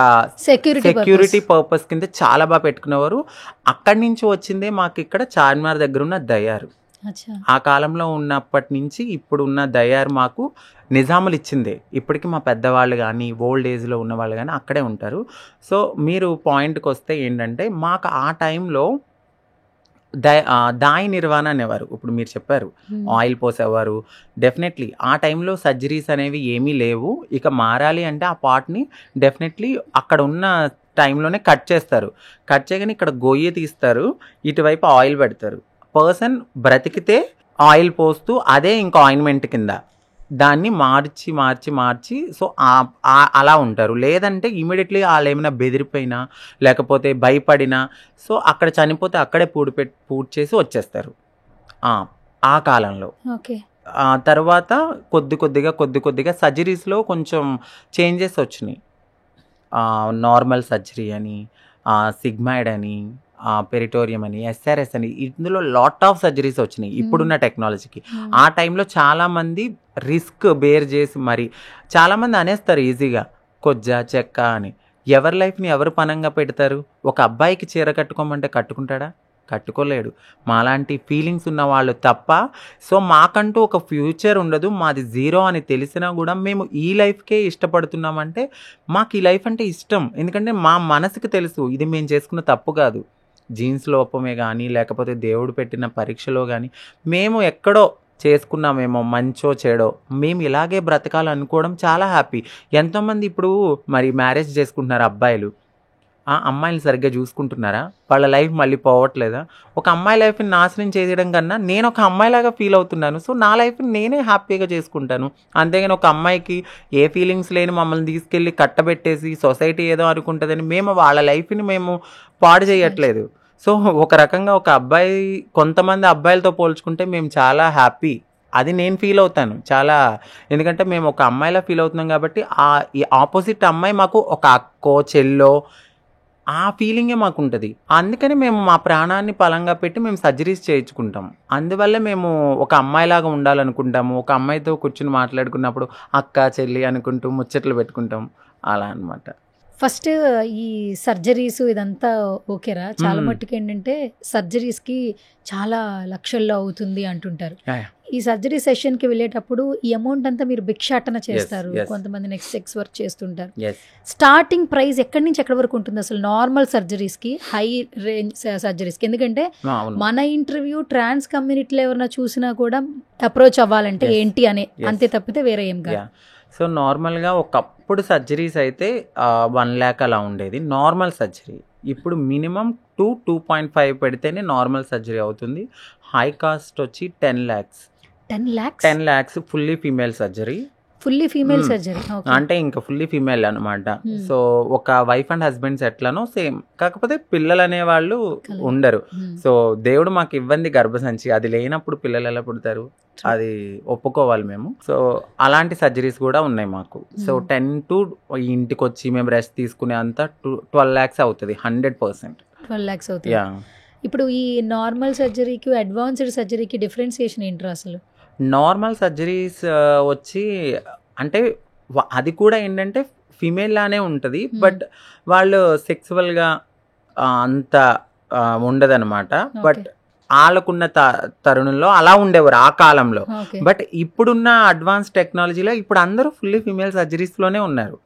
సెక్యూరిటీ పర్పస్ కింద చాలా బాగా పెట్టుకునేవారు. అక్కడి నుంచి వచ్చిందే మాకు ఇక్కడ చార్మినార్ దగ్గర ఉన్న దయారు. ఆ కాలంలో ఉన్నప్పటి నుంచి ఇప్పుడు ఉన్న దయారు మాకు నిజాములు ఇచ్చిందే. ఇప్పటికీ మా పెద్దవాళ్ళు కానీ ఓల్డ్ ఏజ్లో ఉన్న వాళ్ళు కానీ అక్కడే ఉంటారు. సో మీరు పాయింట్కి వస్తే ఏంటంటే, మాకు ఆ టైంలో దాయి నిర్వాణ అనేవారు. ఇప్పుడు మీరు చెప్పారు ఆయిల్ పోసేవారు, డెఫినెట్లీ ఆ టైంలో సర్జరీస్ అనేవి ఏమీ లేవు. ఇక మారాలి అంటే ఆ పార్ట్ని డెఫినెట్లీ అక్కడ ఉన్న టైంలోనే కట్ చేస్తారు. కట్ చేయగానే ఇక్కడ గొయ్యి తీస్తారు, ఇటువైపు ఆయిల్ పెడతారు. పర్సన్ బ్రతికితే ఆయిల్ పోస్తూ అదే ఇంకా ఆయింట్మెంట్ కింద దాన్ని మార్చి సో అలా ఉంటారు. లేదంటే ఇమీడియట్లీ వాళ్ళు ఏమైనా బెదిరిపోయినా లేకపోతే భయపడినా, సో అక్కడ చనిపోతే అక్కడే పూడ్ చేసి వచ్చేస్తారు ఆ కాలంలో. తర్వాత కొద్దిగా సర్జరీస్లో కొంచెం చేంజెస్ వచ్చినాయి. నార్మల్ సర్జరీ అని, సిగ్మాయిడ్ అని, పెరిటోరియం అని, SRS అని, ఇందులో లాట్ ఆఫ్ సర్జరీస్ వచ్చినాయి ఇప్పుడున్న టెక్నాలజీకి. ఆ టైంలో చాలామంది రిస్క్ బేర్ చేసి మరి చాలామంది అనేస్తారు ఈజీగా కొజ్జా చెక్క అని. ఎవరి లైఫ్ని ఎవరు పనంగా పెడతారు? ఒక అబ్బాయికి చీర కట్టుకోమంటే కట్టుకుంటాడా? కట్టుకోలేడు. మాలాంటి ఫీలింగ్స్ ఉన్న వాళ్ళు తప్ప. సో మాకంటూ ఒక ఫ్యూచర్ ఉండదు, మాది జీరో అని తెలిసినా కూడా మేము ఈ లైఫ్కే ఇష్టపడుతున్నామంటే మాకు ఈ లైఫ్ అంటే ఇష్టం. ఎందుకంటే మా మనసుకు తెలుసు ఇది మేము చేసుకున్న తప్పు కాదు. జీన్స్ లోపమే కానీ లేకపోతే దేవుడు పెట్టిన పరీక్షలో కానీ మేము ఎక్కడో చేసుకున్నామేమో, మంచో చెడో మేము ఇలాగే బ్రతకాలనుకోవడం చాలా హ్యాపీ. ఎంతోమంది ఇప్పుడు మరి మ్యారేజ్ చేసుకుంటున్నారు అబ్బాయిలు, అమ్మాయిలు సరిగ్గా చూసుకుంటున్నారా? వాళ్ళ లైఫ్ మళ్ళీ పోవట్లేదా? ఒక అమ్మాయి లైఫ్ని నాశనం చేయడం కన్నా నేను ఒక అమ్మాయిలాగా ఫీల్ అవుతున్నాను, సో నా లైఫ్ని నేనే హ్యాపీగా చేసుకుంటాను. అంతేగాని ఒక అమ్మాయికి ఏ ఫీలింగ్స్ లేని మమ్మల్ని తీసుకెళ్ళి కట్టబెట్టేసి సొసైటీ ఏదో అనుకుంటుందని మేము వాళ్ళ లైఫ్ని మేము పాడు చేయట్లేదు. సో ఒక రకంగా ఒక అబ్బాయి కొంతమంది అబ్బాయిలతో పోల్చుకుంటే మేము చాలా హ్యాపీ, అది నేను ఫీల్ అవుతాను చాలా. ఎందుకంటే మేము ఒక అమ్మాయిలా ఫీల్ అవుతున్నాం కాబట్టి ఈ ఆపోజిట్ అమ్మాయి మాకు ఒక అక్కో చెల్లో ఆ ఫీలింగే మాకు ఉంటుంది. అందుకని మేము మా ప్రాణాన్ని పలంగా పెట్టి మేము సర్జరీస్ చేయించుకుంటాం. అందువల్ల మేము ఒక అమ్మాయిలాగా ఉండాలనుకుంటాము. ఒక అమ్మాయితో కూర్చుని మాట్లాడుకున్నప్పుడు అక్క చెల్లి అనుకుంటూ ముచ్చట్లు పెట్టుకుంటాం, అలా అనమాట. ఫస్ట్ ఈ సర్జరీస్ ఇదంతా ఓకేరా? చాలా మట్టుకు ఏంటంటే సర్జరీస్కి చాలా లక్షల్లో అవుతుంది అంటుంటారు. ఈ సర్జరీ సెషన్కి వెళ్ళేటప్పుడు ఈ అమౌంట్ అంతా మీరు భిక్షాటన చేస్తారు, కొంతమంది నెక్స్ట్ సెక్స్ వర్క్ చేస్తుంటారు. స్టార్టింగ్ ప్రైస్ ఎక్కడి నుంచి ఎక్కడి వరకు ఉంటుంది అసలు నార్మల్ సర్జరీస్కి, హై రేంజ్ సర్జరీస్కి? ఎందుకంటే మన ఇంటర్వ్యూ ట్రాన్స్ కమ్యూనిటీలో ఎవరైనా చూసినా కూడా అప్రోచ్ అవ్వాలంటే ఏంటి అనే, అంతే తప్పితే వేరే ఏం కాదు. సో నార్మల్గా ఒకప్పుడు సర్జరీస్ అయితే 1 lakh అలా ఉండేది నార్మల్ సర్జరీ. ఇప్పుడు మినిమం 2.5 పెడితేనే నార్మల్ సర్జరీ అవుతుంది. హై కాస్ట్ వచ్చి 10 lakhs. 10 lakhs fully female surgery. Fully female surgery అంటే ఇంకా ఫుల్లీ ఫీమేల్ అనమాట. సో ఒక వైఫ్ అండ్ హస్బెండ్స్ ఎట్లానో సేమ్, కాకపోతే పిల్లలు అనేవాళ్ళు ఉండరు. సో దేవుడు మాకు ఇవ్వండి గర్భసంచి, అది లేనప్పుడు పిల్లలు ఎలా పుడతారు? అది ఒప్పుకోవాలి మేము. సో అలాంటి సర్జరీస్ కూడా ఉన్నాయి మాకు. సో 10 to ఇంటికి వచ్చి మేము రెస్ట్ తీసుకునే అంత 12 lakhs అవుతుంది 100%. 12 lakhs అవుతుంది. ఇప్పుడు ఈ నార్మల్ సర్జరీకి అడ్వాన్స్డ్ సర్జరీకి డిఫరెన్సియేషన్ ఏంటి అసలు? నార్మల్ సర్జరీస్ వచ్చి అంటే అది కూడా ఏంటంటే ఫీమేల్ లానే ఉంటుంది, బట్ వాళ్ళు సెక్సువల్గా అంత ఉండదన్నమాట. బట్ వాళ్ళకున్న తరుణంలో అలా ఉండేవారు ఆ కాలంలో. బట్ ఇప్పుడున్న అడ్వాన్స్ టెక్నాలజీలో ఇప్పుడు అందరూ ఫుల్లీ ఫీమేల్ సర్జరీస్లోనే ఉన్నారు.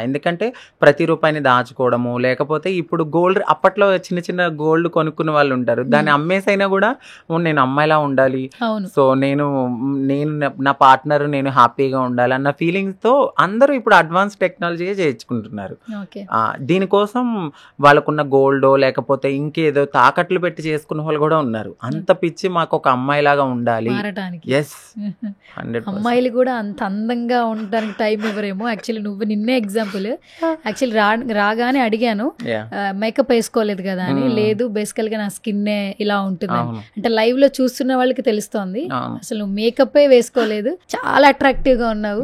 ఎందుకంటే ప్రతి రూపాయిని దాచుకోవడము, లేకపోతే ఇప్పుడు గోల్డ్, అప్పట్లో చిన్న చిన్న గోల్డ్ కొనుక్కున్న వాళ్ళు ఉంటారు, దాన్ని అమ్మేసైనా కూడా నేను అమ్మాయిలా ఉండాలి, సో నేను నా పార్ట్నర్ నేను హ్యాపీగా ఉండాలి అన్న ఫీలింగ్స్తో అందరూ ఇప్పుడు అడ్వాన్స్ టెక్నాలజీ చేయించుకుంటున్నారు. దీనికోసం వాళ్ళకున్న గోల్డో లేకపోతే ఇంకేదో తాకట్లు పెట్టి చేసుకున్న వాళ్ళు కూడా ఉన్నారు. అంత పిచ్చి మాకు ఒక అమ్మాయిలాగా ఉండాలి. ఎస్, అమ్మాయిలు కూడా అంత అందంగా ఉండడానికి టైం ఇవ్వరేమో. యాక్చువల్లీ నువ్వు నిన్నే ఎగ్జాంపుల్. యాక్చువల్లీ రాగానే అడిగాను మేకప్ వేసుకోలేదు కదా అని. లేదు, బేసికల్ గా నా స్కిన్ ఇలా ఉంటుంది అంటే లైవ్ లో చూస్తున్న వాళ్ళకి తెలుస్తోంది. అసలు నువ్వు మేకప్ వేసుకోలేదు, చాలా అట్రాక్టివ్ గా ఉన్నావు.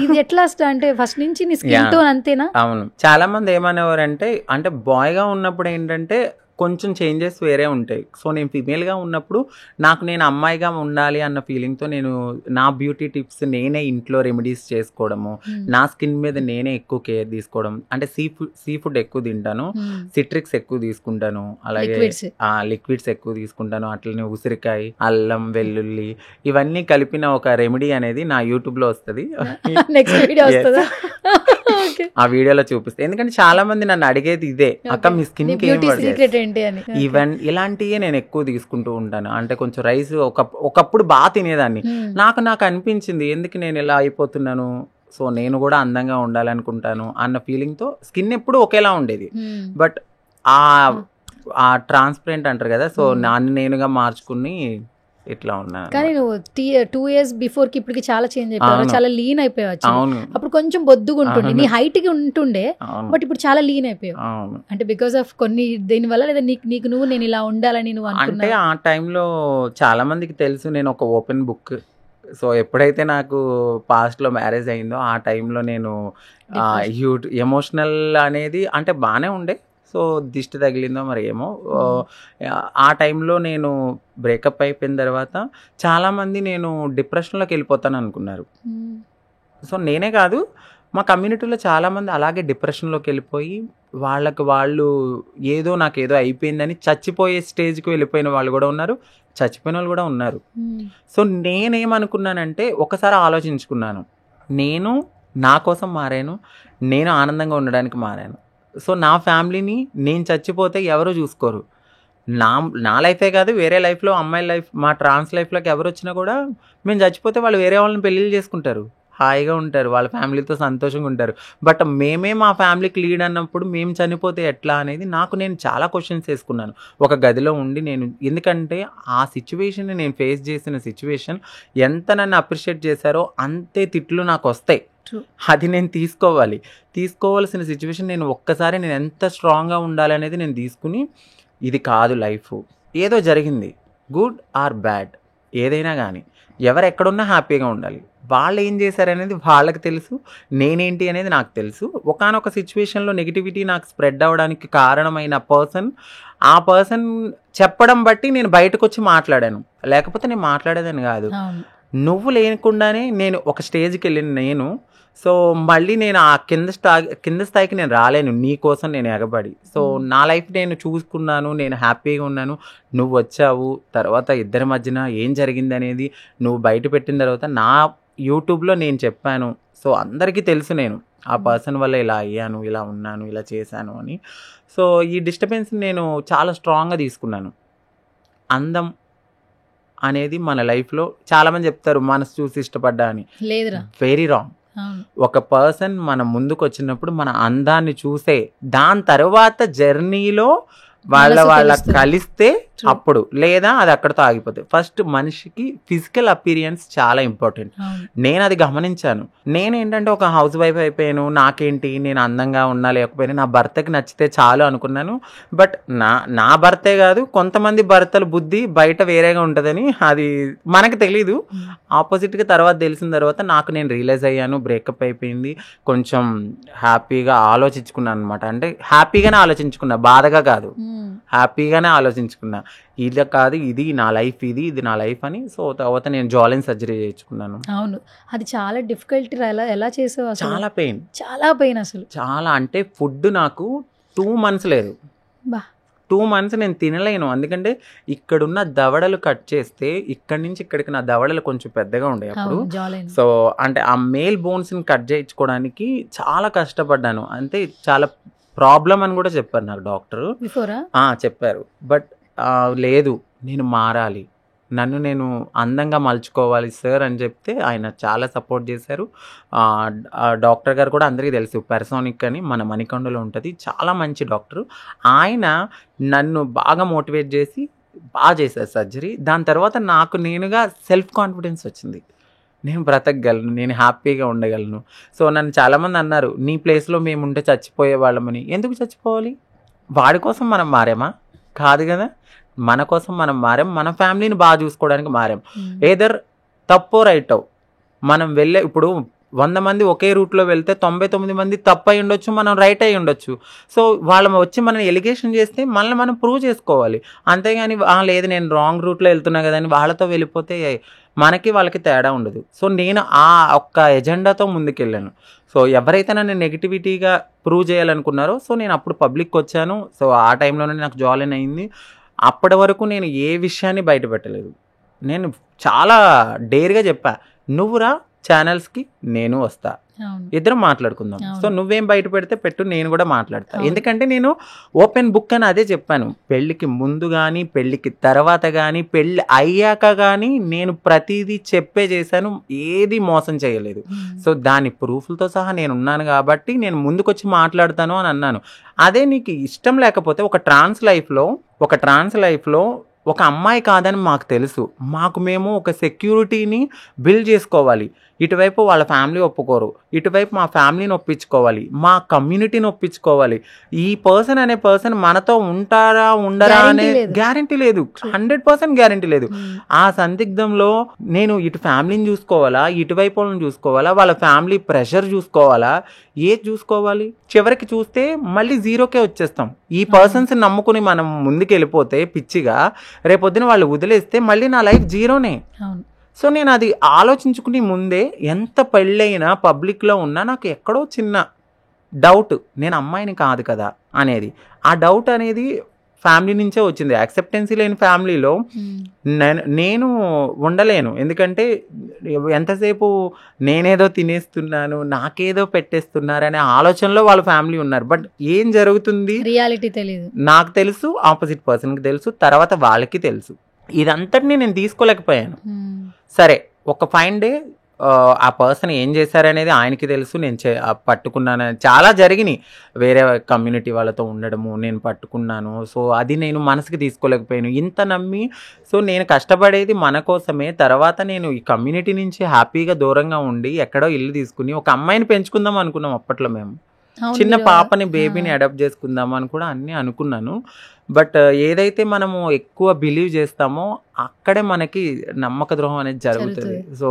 ఇది ఎట్లా అంటే ఫస్ట్ నుంచి నీ స్కిన్ టోన్ అంతేనా? అవును, చాలా మంది ఏమనేవారంటే, అంటే బాయ్ గా ఉన్నప్పుడు ఏంటంటే కొంచెం చేంజెస్ వేరే ఉంటాయి. సో నేను ఫీమేల్గా ఉన్నప్పుడు నేను అమ్మాయిగా ఉండాలి అన్న ఫీలింగ్తో నేను నా బ్యూటీ టిప్స్ నేనే ఇంట్లో రెమెడీస్ చేసుకోవడము, నా స్కిన్ మీద నేనే ఎక్కువ కేర్ తీసుకోవడం. అంటే సీ ఫుడ్ ఎక్కువ తింటాను, సిట్రిక్స్ ఎక్కువ తీసుకుంటాను, అలాగే లిక్విడ్స్ ఎక్కువ తీసుకుంటాను. అట్లనే ఉసిరికాయ, అల్లం, వెల్లుల్లి ఇవన్నీ కలిపిన ఒక రెమెడీ అనేది నా యూట్యూబ్లో వస్తుంది. ఆ వీడియోలో చూపిస్తే, ఎందుకంటే చాలా మంది నన్ను అడిగేది ఇదే, అక్క మీ స్కిన్ ఈవెన్ ఇలాంటివే నేను ఎక్కువ తీసుకుంటూ ఉంటాను. అంటే కొంచెం రైస్ ఒకప్పుడు బాగా తినేదాన్ని, నాకు అనిపించింది ఎందుకు నేను ఇలా అయిపోతున్నాను, సో నేను కూడా అందంగా ఉండాలనుకుంటాను అన్న ఫీలింగ్తో స్కిన్ ఎప్పుడు ఒకేలా ఉండేది. బట్ ఆ ట్రాన్స్పరెంట్ అంటారు కదా, సో నన్ను నేనుగా మార్చుకుని ఇట్లా ఉన్నాను. కానీ నువ్వు 2 years బిఫోర్ కి ఇప్పటికి చాలా చేంజ్ అయిపోయావు, చాలా లీన్ అయిపోయావు. అప్పుడు కొంచెం బొద్దుగా ఉంటుండే, నీ హైట్ కి ఉంటుండే, బట్ ఇప్పుడు చాలా లీన్ అయిపోయావు. అంటే బికాస్ ఆఫ్ కొన్ని దీని వల్ల, లేదా నీకు నువ్వు నేను ఇలా ఉండాలని నువ్వు అంటే ఆ టైంలో చాలా మందికి తెలుసు నేను ఒక ఓపెన్ బుక్. సో ఎప్పుడైతే నాకు పాస్ట్లో మ్యారేజ్ అయిందో ఆ టైంలో నేను ఎమోషనల్ అనేది అంటే బాగానే ఉండే. సో దిష్టి తగిలిందో మరి ఏమో, ఆ టైంలో నేను బ్రేకప్ అయిపోయిన తర్వాత చాలామంది నేను డిప్రెషన్లోకి వెళ్ళిపోతాను అనుకున్నారు. సో నేనే కాదు, మా కమ్యూనిటీలో చాలామంది అలాగే డిప్రెషన్లోకి వెళ్ళిపోయి వాళ్ళు నాకేదో అయిపోయిందని చచ్చిపోయే స్టేజ్కి వెళ్ళిపోయిన వాళ్ళు కూడా ఉన్నారు, చచ్చిపోయిన వాళ్ళు కూడా ఉన్నారు. సో నేనేమనుకున్నానంటే ఒకసారి ఆలోచించుకున్నాను, నేను నా కోసం మారాను, నేను ఆనందంగా ఉండడానికి మారాను. సో నా ఫ్యామిలీని నేను చచ్చిపోతే ఎవరు చూసుకోరు. నా లైఫే కాదు, వేరే లైఫ్లో అమ్మాయి లైఫ్, మా ట్రాన్స్ లైఫ్లోకి ఎవరు వచ్చినా కూడా మేము చచ్చిపోతే వాళ్ళు వేరే వాళ్ళని పెళ్ళిళ్ళు చేసుకుంటారు, హాయిగా ఉంటారు, వాళ్ళ ఫ్యామిలీతో సంతోషంగా ఉంటారు. బట్ మేమే మా ఫ్యామిలీకి లీడ్ అన్నప్పుడు మేము చనిపోతే ఎట్లా అనేది నేను చాలా క్వశ్చన్స్ వేసుకున్నాను ఒక గదిలో ఉండి. ఎందుకంటే ఆ సిచ్యువేషన్, నేను ఫేస్ చేసిన సిచ్యువేషన్ ఎంత నన్ను అప్రిషియేట్ చేశారో అంతే తిట్లు నాకు వస్తాయి. అది నేను తీసుకోవాల్సిన సిచ్యువేషన్. ఒక్కసారి నేను ఎంత స్ట్రాంగ్గా ఉండాలనేది నేను తీసుకుని, ఇది కాదు లైఫ్, ఏదో జరిగింది, గుడ్ ఆర్ బ్యాడ్ ఏదైనా కానీ ఎవరు ఎక్కడున్నా హ్యాపీగా ఉండాలి. వాళ్ళు ఏం చేశారనేది వాళ్ళకి తెలుసు, నేనేంటి అనేది నాకు తెలుసు. ఒకానొక సిచ్యువేషన్లో నెగిటివిటీ నాకు స్ప్రెడ్ అవ్వడానికి కారణమైన ఆ పర్సన్ చెప్పడం బట్టి నేను బయటకు వచ్చి మాట్లాడాను, లేకపోతే నేను మాట్లాడేదని కాదు. నువ్వు లేకుండానే నేను ఒక స్టేజ్కి వెళ్ళిన సో మళ్ళీ నేను ఆ కింద స్థాయికి నేను రాలేను, నీ కోసం నేను ఎగబడి. సో నా లైఫ్ నేను చూసుకున్నాను, నేను హ్యాపీగా ఉన్నాను. నువ్వు వచ్చావు, తర్వాత ఇద్దరి మధ్యన ఏం జరిగింది అనేది నువ్వు బయట పెట్టిన తర్వాత నా యూట్యూబ్లో నేను చెప్పాను. సో అందరికీ తెలుసు నేను ఆ పర్సన్ వల్ల ఇలా అయ్యాను, ఇలా ఉన్నాను, ఇలా చేశాను అని. సో ఈ డిస్టర్బెన్స్ నేను చాలా స్ట్రాంగ్గా తీసుకున్నాను. అందం అనేది మన లైఫ్లో చాలామంది చెప్తారు మనసు చూసి ఇష్టపడ్డా అని, లేదురా, వెరీ రాంగ్. ఒక పర్సన్ మన ముందుకు వచ్చినప్పుడు మన అందాన్ని చూసే, దాని తర్వాత జర్నీలో వాళ్ళ కలిస్తే అప్పుడు, లేదా అది అక్కడితో ఆగిపోతుంది. ఫస్ట్ మనిషికి ఫిజికల్ అపీరియన్స్ చాలా ఇంపార్టెంట్. నేను అది గమనించాను. నేనేంటంటే ఒక హౌస్ వైఫ్ అయిపోయాను, నాకేంటి నేను అందంగా ఉన్నా లేకపోయినా నా భర్తకి నచ్చితే చాలు అనుకున్నాను. బట్ నా భర్తే కాదు, కొంతమంది భర్తల బుద్ధి బయట వేరేగా ఉంటుందని అది మనకు తెలీదు. ఆపోజిట్గా తర్వాత తెలిసిన తర్వాత నేను రియలైజ్ అయ్యాను, బ్రేకప్ అయిపోయింది, కొంచెం హ్యాపీగా ఆలోచించుకున్నాను అనమాట. అంటే హ్యాపీగానే ఆలోచించుకున్నా, బాధగా కాదు, హ్యాపీగానే ఆలోచించుకున్నా. ఇలా కాదు, ఇది నా లైఫ్, ఇది నా లైఫ్ అని. సో తర్వాత నేను జాలిన్ సర్జరీ చేయించుకున్నాను. అవును, అది చాలా డిఫికల్ట్. ఎలా చేసావు? చాలా పెయిన్ అసలు, చాలా. అంటే ఫుడ్ నాకు 2 months లేదు, 2 months నేను తినలేను. ఎందుకంటే ఇక్కడున్న దవడలు కట్ చేస్తే ఇక్కడి నుంచి ఇక్కడికి నా దవడలు కొంచెం పెద్దగా ఉండే అప్పుడు. సో అంటే ఆ మేల్ బోన్స్ని కట్ చేయించుకోవడానికి చాలా కష్టపడ్డాను. అంటే చాలా ప్రాబ్లం అని కూడా చెప్పారు నాకు డాక్టర్, చెప్పారు. బట్ లేదు, నేను మారాలి, నేను అందంగా మలుచుకోవాలి సార్ అని చెప్తే ఆయన చాలా సపోర్ట్ చేశారు. డాక్టర్ గారు కూడా అందరికీ తెలుసు, పెర్సోనిక్ అని మన మణికొండలో ఉంటుంది, చాలా మంచి డాక్టర్. ఆయన నన్ను బాగా మోటివేట్ చేసి బాగా చేశారు సర్జరీ. దాని తర్వాత నేనుగా సెల్ఫ్ కాన్ఫిడెన్స్ వచ్చింది, నేను బ్రతకగలను, నేను హ్యాపీగా ఉండగలను. సో నన్ను చాలామంది అన్నారు, నీ ప్లేస్లో మేము ఉంటే చచ్చిపోయే వాళ్ళమని. ఎందుకు చచ్చిపోవాలి? వాడి కోసం మనం మారామా? కాదు కదా, మన కోసం మనం మారాం, మన ఫ్యామిలీని బాగా చూసుకోవడానికి మారాం. ఏదర్ తప్పో రైటో మనం ఇప్పుడు 100 మంది ఒకే రూట్లో వెళ్తే 99 మంది తప్పు అయి ఉండొచ్చు, మనం రైట్ అయి ఉండొచ్చు. సో వాళ్ళు వచ్చి మనం ఎలిగేషన్ చేస్తే మనల్ని మనం ప్రూవ్ చేసుకోవాలి. అంతేగాని లేదు నేను రాంగ్ రూట్లో వెళ్తున్నా కదా అని వాళ్ళతో వెళ్ళిపోతే వాళ్ళకి తేడా ఉండదు. సో నేను ఆ ఒక్క ఎజెండాతో ముందుకెళ్ళాను. సో ఎవరైతే నన్ను నెగిటివిటీగా ప్రూవ్ చేయాలనుకున్నారో, సో నేను అప్పుడు పబ్లిక్కి వచ్చాను. సో ఆ టైంలోనే నాకు జాలిన్ అయింది. అప్పటి వరకు నేను ఏ విషయాన్ని బయట పెట్టలేదు. నేను చాలా డేర్గా చెప్పా, నువ్వురా ఛానల్స్కి, నేను వస్తా, ఇద్దరం మాట్లాడుకుందాం. సో నువ్వేం బయట పెడితే పెట్టు, నేను కూడా మాట్లాడతా. ఎందుకంటే నేను ఓపెన్ బుక్ అని అదే చెప్పాను. పెళ్ళికి ముందు కానీ, పెళ్ళికి తర్వాత కానీ, పెళ్ళి అయ్యాక కానీ నేను ప్రతిదీ చేశాను, ఏది మోసం చేయలేదు. సో దాని ప్రూఫ్లతో సహా నేను ఉన్నాను కాబట్టి నేను ముందుకొచ్చి మాట్లాడతాను అని అన్నాను. అదే నీకు ఇష్టం లేకపోతే ఒక ట్రాన్స్ లైఫ్లో ఒక అమ్మాయి కాదని మాకు తెలుసు, మేము ఒక సెక్యూరిటీని బిల్డ్ చేసుకోవాలి. ఇటువైపు వాళ్ళ ఫ్యామిలీ ఒప్పుకోరు, ఇటువైపు మా ఫ్యామిలీని ఒప్పించుకోవాలి, మా కమ్యూనిటీని ఒప్పించుకోవాలి. ఈ పర్సన్ అనే పర్సన్ మనతో ఉంటారా ఉండరా అనే గ్యారంటీ లేదు, 100% గ్యారంటీ లేదు. ఆ సందిగ్ధంలో నేను ఇటు ఫ్యామిలీని చూసుకోవాలా, ఇటువైపు వాళ్ళని చూసుకోవాలా, వాళ్ళ ఫ్యామిలీ ప్రెషర్ చూసుకోవాలా, ఏది చూసుకోవాలి? చివరికి చూస్తే మళ్ళీ 0కే వచ్చేస్తాం. ఈ పర్సన్స్ నమ్ముకుని మనం ముందుకు వెళ్ళిపోతే పిచ్చిగా, రేపొద్దున వాళ్ళు వదిలేస్తే మళ్ళీ నా లైఫ్ 0నే. సో నేను అది ఆలోచించుకుని ముందే ఎంత పెళ్ళైనా పబ్లిక్లో ఉన్నా నాకు ఎక్కడో చిన్న డౌట్, నేను అమ్మాయిని కాదు కదా అనేది. ఆ డౌట్ అనేది ఫ్యామిలీ నుంచే వచ్చింది. యాక్సెప్టెన్సీ లేని ఫ్యామిలీలో నేను ఉండలేను. ఎందుకంటే ఎంతసేపు నేనేదో తినేస్తున్నాను, నాకేదో పెట్టేస్తున్నారు అనే ఆలోచనలో వాళ్ళ ఫ్యామిలీ ఉన్నారు. బట్ ఏం జరుగుతుంది రియాలిటీ తెలియదు. నాకు తెలుసు, ఆపోజిట్ పర్సన్కి తెలుసు, తర్వాత వాళ్ళకి తెలుసు. ఇదంతటినీ నేను తీసుకోలేకపోయాను. సరే, ఒక ఫైన్ డే ఆ పర్సన్ ఏం చేశారనేది ఆయనకి తెలుసు, నేను పట్టుకున్నాను. చాలా జరిగినాయి, వేరే కమ్యూనిటీ వాళ్ళతో ఉండడము, నేను పట్టుకున్నాను. సో అది నేను మనసుకి తీసుకోలేకపోయాను. ఇంత నమ్మి, సో నేను కష్టపడేది మన కోసమే. తర్వాత నేను ఈ కమ్యూనిటీ నుంచి హ్యాపీగా దూరంగా ఉండి ఎక్కడో ఇల్లు తీసుకుని ఒక అమ్మాయిని పెంచుకుందాం అనుకున్నాం అప్పట్లో. మేము చిన్న పాపని, బేబీని అడాప్ట్ చేసుకుందాం అని కూడా అన్నీ అనుకున్నాను. బట్ ఏదైతే మనము ఎక్కువ బిలీవ్ చేస్తామో అక్కడే మనకి నమ్మక ద్రోహం అనేది జరుగుతుంది. సో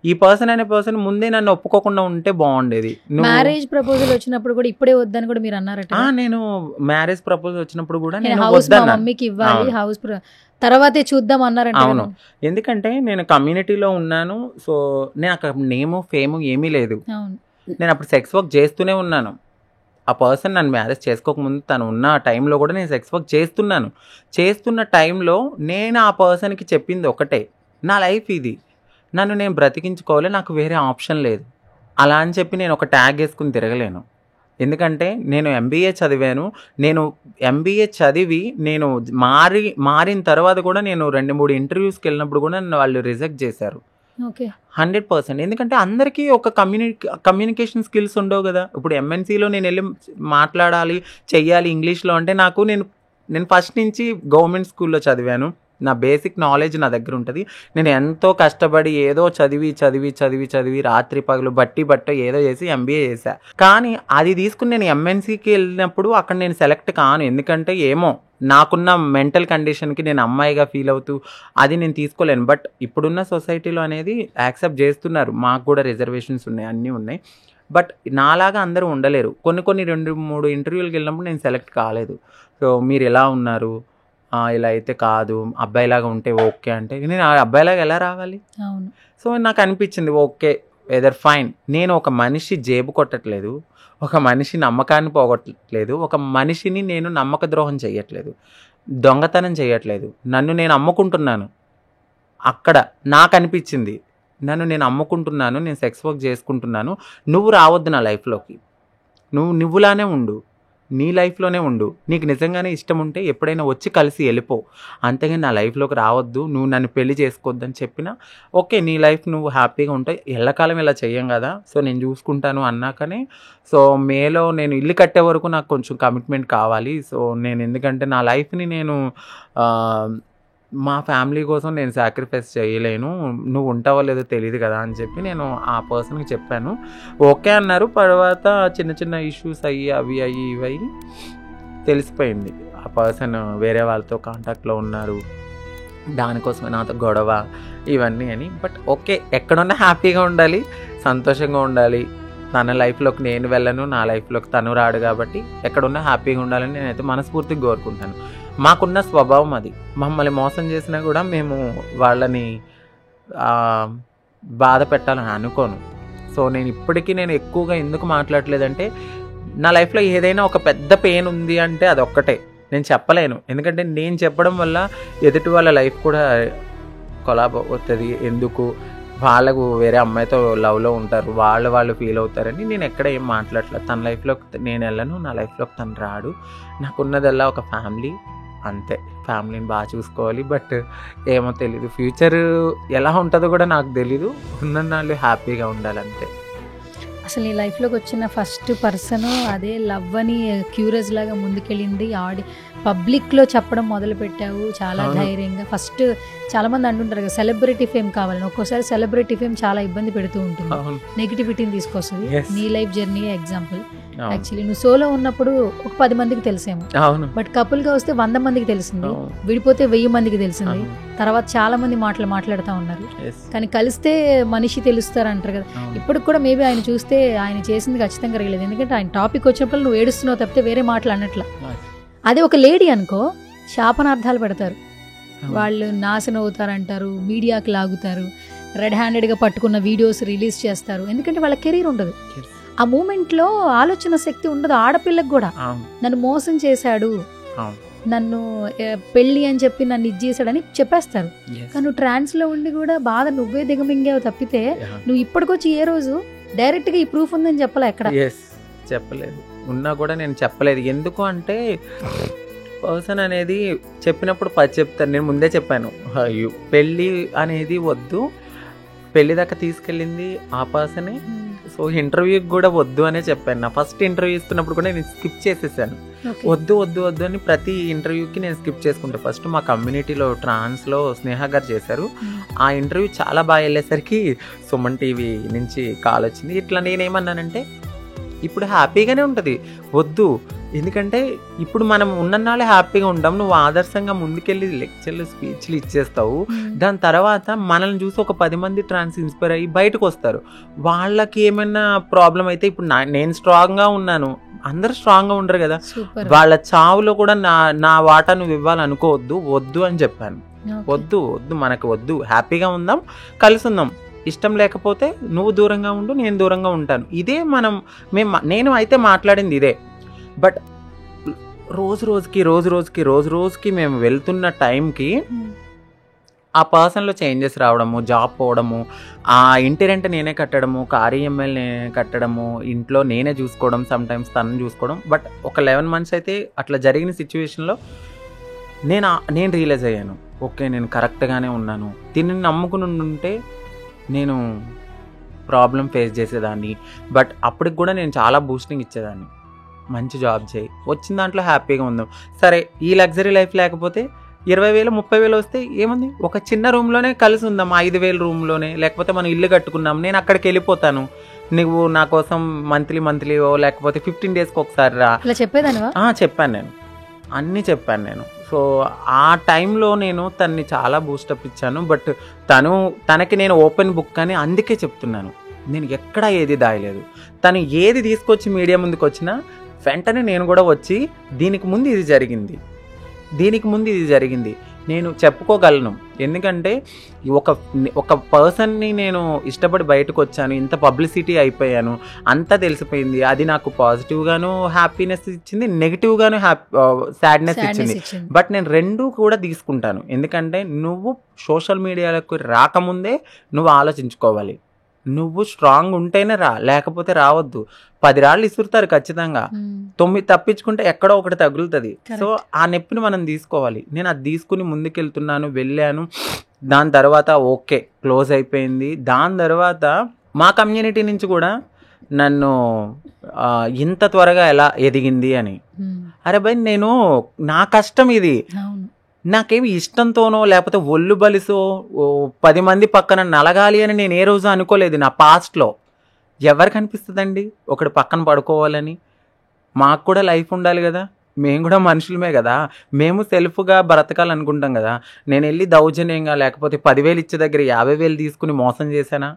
ఈ పర్సన్ అనే పర్సన్ ముందే నన్ను ఒప్పుకోకుండా ఉంటే బాగుండేది. మ్యారేజ్ ప్రపోజల్ వచ్చినప్పుడు కూడా ఇప్పుడే వద్దని కూడా మీరు అన్నారట. నేను మ్యారేజ్ ప్రపోజల్ వచ్చినప్పుడు కూడా నేను హౌస్ మా మమ్మీకి ఇవ్వాలి, హౌస్ తర్వాతే చూద్దాం అన్నారంట. అవును, ఎందుకంటే నేను కమ్యూనిటీలో ఉన్నాను. సో నేను అక్కడ నేము ఫేము ఏమీ లేదు. నేను అప్పుడు సెక్స్ వర్క్ చేస్తూనే ఉన్నాను. ఆ పర్సన్ నన్ను మ్యారేజ్ చేసుకోకముందు తను ఉన్న టైంలో కూడా నేను సెక్స్ వర్క్ చేస్తున్నాను. చేస్తున్న టైంలో నేను ఆ పర్సన్కి చెప్పింది ఒకటే, నా లైఫ్ ఇది, నన్ను నేను బ్రతికించుకోవాలి, నాకు వేరే ఆప్షన్ లేదు. అలా అని చెప్పి నేను ఒక ట్యాగ్ వేసుకుని తిరగలేను. ఎందుకంటే నేను ఎంబీఏ చదివాను. నేను ఎంబీఏ చదివి నేను మారిన తర్వాత కూడా నేను 2-3 ఇంటర్వ్యూస్కి వెళ్ళినప్పుడు కూడా నన్ను వాళ్ళు రిజెక్ట్ చేశారు. 100%. ఎందుకంటే అందరికీ ఒక కమ్యూనికేషన్ స్కిల్స్ ఉండవు కదా. ఇప్పుడు ఎంఎన్సీలో నేను వెళ్ళి మాట్లాడాలి, చెయ్యాలి ఇంగ్లీష్లో అంటే నేను ఫస్ట్ నుంచి గవర్నమెంట్ స్కూల్లో చదివాను. నా బేసిక్ నాలెడ్జ్ నా దగ్గర ఉంటుంది. నేను ఎంతో కష్టపడి ఏదో చదివి రాత్రి పగలు బట్ట ఏదో చేసి ఎంబీఏ చేశా. కానీ అది తీసుకుని నేను ఎంఎన్సీకి వెళ్ళినప్పుడు అక్కడ నేను సెలెక్ట్ కాను. ఎందుకంటే ఏమో నాకున్న మెంటల్ కండిషన్కి నేను అమ్మాయిగా ఫీల్ అవుతూ అది నేను తీసుకోలేను. బట్ ఇప్పుడున్న సొసైటీలో అనేది యాక్సెప్ట్ చేస్తున్నారు. మాకు కూడా రిజర్వేషన్స్ ఉన్నాయి, అన్నీ ఉన్నాయి. బట్ నాలాగా అందరూ ఉండలేరు. కొన్ని 2-3 ఇంటర్వ్యూలకు వెళ్ళినప్పుడు నేను సెలెక్ట్ కాలేదు. సో మీరు ఎలా ఉన్నారు, ఇలా అయితే కాదు, అబ్బాయిలాగా ఉంటే ఓకే అంటే నేను ఆ అబ్బాయిలాగా ఎలా రావాలి? సో నాకు అనిపించింది ఓకే, వెదర్ ఫైన్. నేను ఒక మనిషి జేబు కొట్టట్లేదు, ఒక మనిషి నమ్మకాన్ని పోగొట్టట్లేదు, ఒక మనిషిని నేను నమ్మక ద్రోహం చేయట్లేదు, దొంగతనం చేయట్లేదు, నన్ను నేను అమ్ముకుంటున్నాను. అక్కడ నాకు అనిపించింది, నన్ను నేను అమ్ముకుంటున్నాను, నేను సెక్స్ వర్క్ చేసుకుంటున్నాను, నువ్వు రావద్దు నా లైఫ్లోకి, నువ్వులానే ఉండు, నీ లైఫ్లోనే ఉండు, నీకు నిజంగానే ఇష్టం ఉంటే ఎప్పుడైనా వచ్చి కలిసి వెళ్ళిపో, అంతేగాని నా లైఫ్లోకి రావద్దు, నువ్వు నన్ను పెళ్లి చేసుకోవద్దని చెప్పినా ఓకే, నీ లైఫ్ నువ్వు హ్యాపీగా ఉంటాయి, ఎల్లకాలం ఇలా చెయ్యం కదా, సో నేను చూసుకుంటాను అన్నాకనే. సో మేలో నేను ఇల్లు కట్టే వరకు నాకు కొంచెం కమిట్మెంట్ కావాలి. సో నేను ఎందుకంటే నా లైఫ్ని నేను మా ఫ్యామిలీ కోసం నేను సాక్రిఫైస్ చేయలేను, నువ్వు ఉంటావో లేదో తెలియదు కదా అని చెప్పి నేను ఆ పర్సన్కి చెప్పాను. ఓకే అన్నారు. తర్వాత చిన్న ఇష్యూస్ అవి ఇవి తెలిసిపోయింది ఆ పర్సన్ వేరే వాళ్ళతో కాంటాక్ట్లో ఉన్నారు, దానికోసమే నాతో గొడవ ఇవన్నీ అని. బట్ ఓకే, ఎక్కడున్నా హ్యాపీగా ఉండాలి, సంతోషంగా ఉండాలి. తన లైఫ్లోకి నేను వెళ్ళను, నా లైఫ్లోకి తను రాడు, కాబట్టి ఎక్కడున్నా హ్యాపీగా ఉండాలని నేనైతే మనస్ఫూర్తిగా కోరుకుంటాను. మాకున్న స్వభావం అది. మమ్మల్ని మోసం చేసినా కూడా మేము వాళ్ళని బాధ పెట్టాలని అనుకోను. సో నేను ఇప్పటికీ ఎక్కువగా ఎందుకు మాట్లాడలేదంటే, నా లైఫ్లో ఏదైనా ఒక పెద్ద పెయిన్ ఉంది అంటే అదొక్కటే, నేను చెప్పలేను. ఎందుకంటే నేను చెప్పడం వల్ల ఎదుటి వాళ్ళ లైఫ్ కూడా కొలాబ్ అవుతుంది. ఎందుకు, వాళ్ళకు వేరే అమ్మాయితో లవ్లో ఉంటారు, వాళ్ళు ఫీల్ అవుతారని నేను ఎక్కడ ఏం మాట్లాడలేదు. తన లైఫ్లోకి నేను వెళ్ళను, నా లైఫ్లోకి తను రాడు. నాకున్నదల్లా ఒక ఫ్యామిలీ, అంతే. ఫ్యామిలీని బాగా చూసుకోవాలి. బట్ ఏమో తెలీదు, ఫ్యూచర్ ఎలా ఉంటుందో కూడా నాకు తెలీదు. ఉన్న వాళ్ళు హ్యాపీగా ఉండాలంతే. అసలు నీ లైఫ్లోకి వచ్చిన ఫస్ట్ పర్సన్ అదే లవ్ అని క్యూరియస్ లాగా ముందుకెళ్ళింది, పబ్లిక్లో చెప్పడం మొదలు పెట్టావు చాలా ధైర్యంగా. ఫస్ట్ చాలామంది అంటుంటారు కదా సెలబ్రిటీ ఫేమ్ కావాలని. ఒక్కోసారి సెలబ్రిటీ ఫేమ్ చాలా ఇబ్బంది పెడుతూ ఉంటుంది, నెగిటివిటీని తీసుకొస్తుంది. నీ లైఫ్ జర్నీ ఎగ్జాంపుల్. యాక్చువల్లీ నువ్వు సోలో ఉన్నప్పుడు ఒక 10 మందికి తెలిసేమో, బట్ కపుల్గా వస్తే 100 మందికి తెలిసింది, విడిపోతే 1000 మందికి తెలిసింది. తర్వాత చాలా మంది మాట్లాడుతూ ఉన్నారు. కానీ కలిస్తే మనిషి తెలుస్తారు అంటారు కదా. ఇప్పటికి కూడా మేబీ ఆయన చూస్తే ఆయన చేసింది ఖచ్చితంగా రగలేదు. ఎందుకంటే ఆయన టాపిక్ వచ్చినప్పుడు నువ్వు ఏడుస్తున్నావు తప్పితే వేరే మాటలు అన్నట్లా. అదే ఒక లేడీ అనుకో, శాపనార్థాలు పెడతారు, వాళ్ళు నాశనం అవుతారంటారు, మీడియాకి లాగుతారు. రెడ్ హ్యాండెడ్గా పట్టుకున్న వీడియోస్ రిలీజ్ చేస్తారు, ఎందుకంటే వాళ్ళ కెరీర్ ఉండదు. ఆ మూమెంట్లో ఆలోచన శక్తి ఉండదు ఆడపిల్లకు కూడా. నన్ను మోసం చేశాడు, నన్ను పెళ్ళి అని చెప్పి నన్ను ఇది చేశాడని చెప్పేస్తారు. కానీ నువ్వు ట్రాన్స్లో ఉండి కూడా బాధ నువ్వే దిగమింగావు తప్పితే నువ్వు ఇప్పటికొచ్చి ఏ రోజు డైరెక్ట్గా ఈ ప్రూఫ్ ఉందని చెప్పలే ఎక్కడ. చెప్పలేదు, ఉన్నా కూడా నేను చెప్పలేదు. ఎందుకు అంటే పర్సన్ అనేది చెప్పినప్పుడు 10 చెప్తాను. నేను ముందే చెప్పాను పెళ్ళి అనేది వద్దు, పెళ్ళి దాకా తీసుకెళ్ళింది ఆ పర్సనే. సో ఇంటర్వ్యూకి కూడా వద్దు అనే చెప్పాను. నా ఫస్ట్ ఇంటర్వ్యూ ఇస్తున్నప్పుడు కూడా నేను స్కిప్ చేసేసాను. వద్దు వద్దు వద్దు అని ప్రతి ఇంటర్వ్యూకి నేను స్కిప్ చేసుకుంటాను. ఫస్ట్ మా కమ్యూనిటీలో ట్రాన్స్లో స్నేహ గారు చేశారు. ఆ ఇంటర్వ్యూ చాలా బాగా వెళ్ళేసరికి సుమన్ టీవీ నుంచి కాల్ వచ్చింది. ఇట్లా నేనేమన్నానంటే ఇప్పుడు హ్యాపీగానే ఉంటుంది, వద్దు, ఎందుకంటే ఇప్పుడు మనం ఉన్ననాళ్ళే హ్యాపీగా ఉంటాం. నువ్వు ఆదర్శంగా ముందుకెళ్ళి లెక్చర్లు స్పీచ్లు ఇచ్చేస్తావు, దాని తర్వాత మనల్ని చూసి ఒక 10 మంది ట్రాన్స్ ఇన్స్పైర్ అయ్యి బయటకు వస్తారు. వాళ్ళకి ఏమైనా ప్రాబ్లం అయితే ఇప్పుడు నేను స్ట్రాంగ్గా ఉన్నాను, అందరూ స్ట్రాంగ్గా ఉండరు కదా, వాళ్ళ చావులో కూడా నా వాటా నువ్వు ఇవ్వాలనుకోవద్దు, వద్దు అని చెప్పాను. వద్దు వద్దు మనకు వద్దు, హ్యాపీగా ఉందాం, కలిసి ఉందాం, ఇష్టం లేకపోతే నువ్వు దూరంగా ఉండు, నేను దూరంగా ఉంటాను. ఇదే నేను అయితే మాట్లాడింది ఇదే. బట్ రోజు రోజుకి మేము వెళ్తున్న టైంకి ఆ పర్సన్లో చేంజెస్ రావడము, జాబ్ పోవడము, ఆ ఇంటి రెంట్ నేనే కట్టడము, కార్ ఈఎంఐ నేనే కట్టడము, ఇంట్లో నేనే చూసుకోవడం, సమ్టైమ్స్ తనని చూసుకోవడం. బట్ ఒక 11 months అయితే అట్లా జరిగిన సిచ్యువేషన్లో నేను రియలైజ్ అయ్యాను, ఓకే నేను కరెక్ట్గానే ఉన్నాను. దీన్ని నమ్ముకుని ఉంటే నేను ప్రాబ్లం ఫేస్ చేసేదాన్ని. బట్ అప్పటికి కూడా నేను చాలా బూస్టింగ్ ఇచ్చేదాన్ని, మంచి జాబ్ చేయి, వచ్చిన దాంట్లో హ్యాపీగా ఉందాం. సరే ఈ లగ్జరీ లైఫ్ లేకపోతే 20,000 30,000 వస్తే ఏముంది, ఒక చిన్న రూమ్లోనే కలిసి ఉందాం, 5,000 రూమ్లోనే. లేకపోతే మనం ఇల్లు కట్టుకున్నాం, నేను అక్కడికి వెళ్ళిపోతాను, నువ్వు నా కోసం మంత్లీయో లేకపోతే 15 daysకి ఒకసారి రా. చెప్పాను, నేను అన్నీ చెప్పాను నేను. సో ఆ టైంలో నేను తనని చాలా బూస్టప్ ఇచ్చాను. బట్ తనకి నేను ఓపెన్ బుక్ అని అందుకే చెప్తున్నాను, నేను ఎక్కడా ఏది దాయలేదు. తను ఏది తీసుకొచ్చి మీడియా ముందుకు వచ్చినా వెంటనే నేను కూడా వచ్చి దీనికి ముందు ఇది జరిగింది నేను చెప్పుకోగలను. ఎందుకంటే ఒక పర్సన్ని నేను ఇష్టపడి బయటకు వచ్చాను, ఇంత పబ్లిసిటీ అయిపోయాను, అంతా తెలిసిపోయింది. అది నాకు పాజిటివ్గాను హ్యాపీనెస్ ఇచ్చింది, నెగిటివ్గాను సాడ్నెస్ ఇచ్చింది. బట్ నేను రెండూ కూడా తీసుకుంటాను. ఎందుకంటే నువ్వు సోషల్ మీడియాలకు రాకముందే నువ్వు ఆలోచించుకోవాలి. నువ్వు స్ట్రాంగ్ ఉంటేనే రా, లేకపోతే రావద్దు. 10 రాళ్ళు ఇసురుతారు ఖచ్చితంగా, 9 తప్పించుకుంటే ఎక్కడో ఒకటి తగులుతుంది. సో ఆ నొప్పిని మనం తీసుకోవాలి. నేను అది తీసుకుని ముందుకెళ్తున్నాను, వెళ్ళాను. దాని తర్వాత ఓకే క్లోజ్ అయిపోయింది. దాని తర్వాత మా కమ్యూనిటీ నుంచి కూడా నన్ను ఇంత త్వరగా ఎలా ఎదిగింది అని, అరే భయ్ నేను నా కష్టం ఇది, నాకేమి ఇష్టంతోనో లేకపోతే ఒళ్ళు బలిసో 10 మంది పక్కన నలగాలి అని నేను ఏ రోజు అనుకోలేదు. నా పాస్ట్లో ఎవరికి అనిపిస్తుందండి ఒకటి పక్కన పడుకోవాలని? మాకు కూడా లైఫ్ ఉండాలి కదా, మేము కూడా మనుషులమే కదా, మేము సెల్ఫ్గా బ్రతకాలనుకుంటాం కదా. నేను వెళ్ళి దౌర్జన్యంగా లేకపోతే 10,000 ఇచ్చే దగ్గర 50,000 తీసుకుని మోసం చేశానా?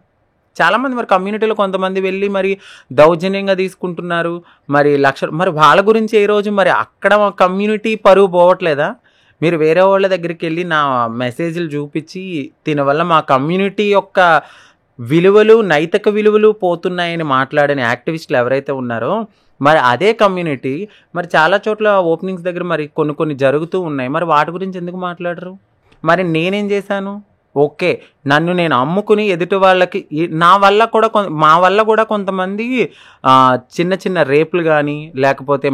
చాలామంది మరి కమ్యూనిటీలో కొంతమంది వెళ్ళి మరి దౌర్జన్యంగా తీసుకుంటున్నారు, మరి మరి వాళ్ళ గురించి ఏ రోజు మరి అక్కడ కమ్యూనిటీ పరువు పోవట్లేదా? మీరు వేరే వాళ్ళ దగ్గరికి వెళ్ళి నా మెసేజ్లు చూపించి దీనివల్ల మా కమ్యూనిటీ యొక్క విలువలు, నైతిక విలువలు పోతున్నాయని మాట్లాడిన యాక్టివిస్టులు ఎవరైతే ఉన్నారో, మరి అదే కమ్యూనిటీ మరి చాలా చోట్ల ఓపెనింగ్స్ దగ్గర మరి కొన్ని జరుగుతూ ఉన్నాయి. మరి వాటి గురించి ఎందుకు మాట్లాడరు? మరి నేనేం చేశాను? ఓకే నన్ను నేను అమ్ముకుని ఎదుటి వాళ్ళకి మా వల్ల కూడా కొంతమంది చిన్న రేపులు కానీ లేకపోతే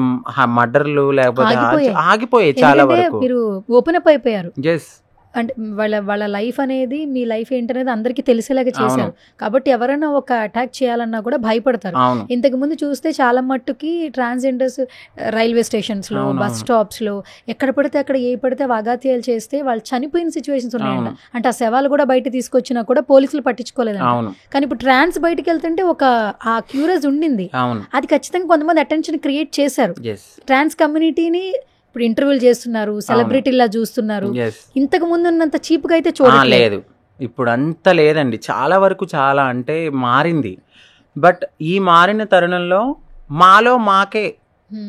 మర్డర్లు లేకపోతే ఆగిపోయాయి చాలా వరకు. మీరు ఓపెన్ అప్ అయిపోయారు. ఎస్, అంటే వాళ్ళ లైఫ్ అనేది మీ లైఫ్ ఏంటనేది అందరికీ తెలిసేలాగా చేశారు కాబట్టి ఎవరైనా ఒక అటాక్ చేయాలన్నా కూడా భయపడతారు. ఇంతకు ముందు చూస్తే చాలా మట్టుకి ట్రాన్స్జెండర్స్ రైల్వే స్టేషన్స్ లో, బస్ స్టాప్స్ లో ఎక్కడ పడితే అక్కడ ఏ పడితే అఘాత్యాలు చేస్తే వాళ్ళు చనిపోయిన సిచ్యువేషన్స్ ఉన్నాయంట. అంటే ఆ శవాలు కూడా బయట తీసుకొచ్చినా కూడా పోలీసులు పట్టించుకోలేదంట. కానీ ఇప్పుడు ట్రాన్స్ బయటకు వెళ్తుంటే ఆ క్యూరియస్ ఉండింది, అది ఖచ్చితంగా కొంతమంది అటెన్షన్ క్రియేట్ చేశారు. ట్రాన్స్ కమ్యూనిటీని ఇప్పుడు ఇంటర్వ్యూలు చేస్తున్నారు, సెలబ్రిటీలా చూస్తున్నారు. ఇంతకు ముందు ఉన్నంత చీప్గా అయితే చూడలేదు. ఇప్పుడు అంత లేదండి, చాలా వరకు చాలా అంటే మారింది. బట్ ఈ మారిన తరుణంలో మాకే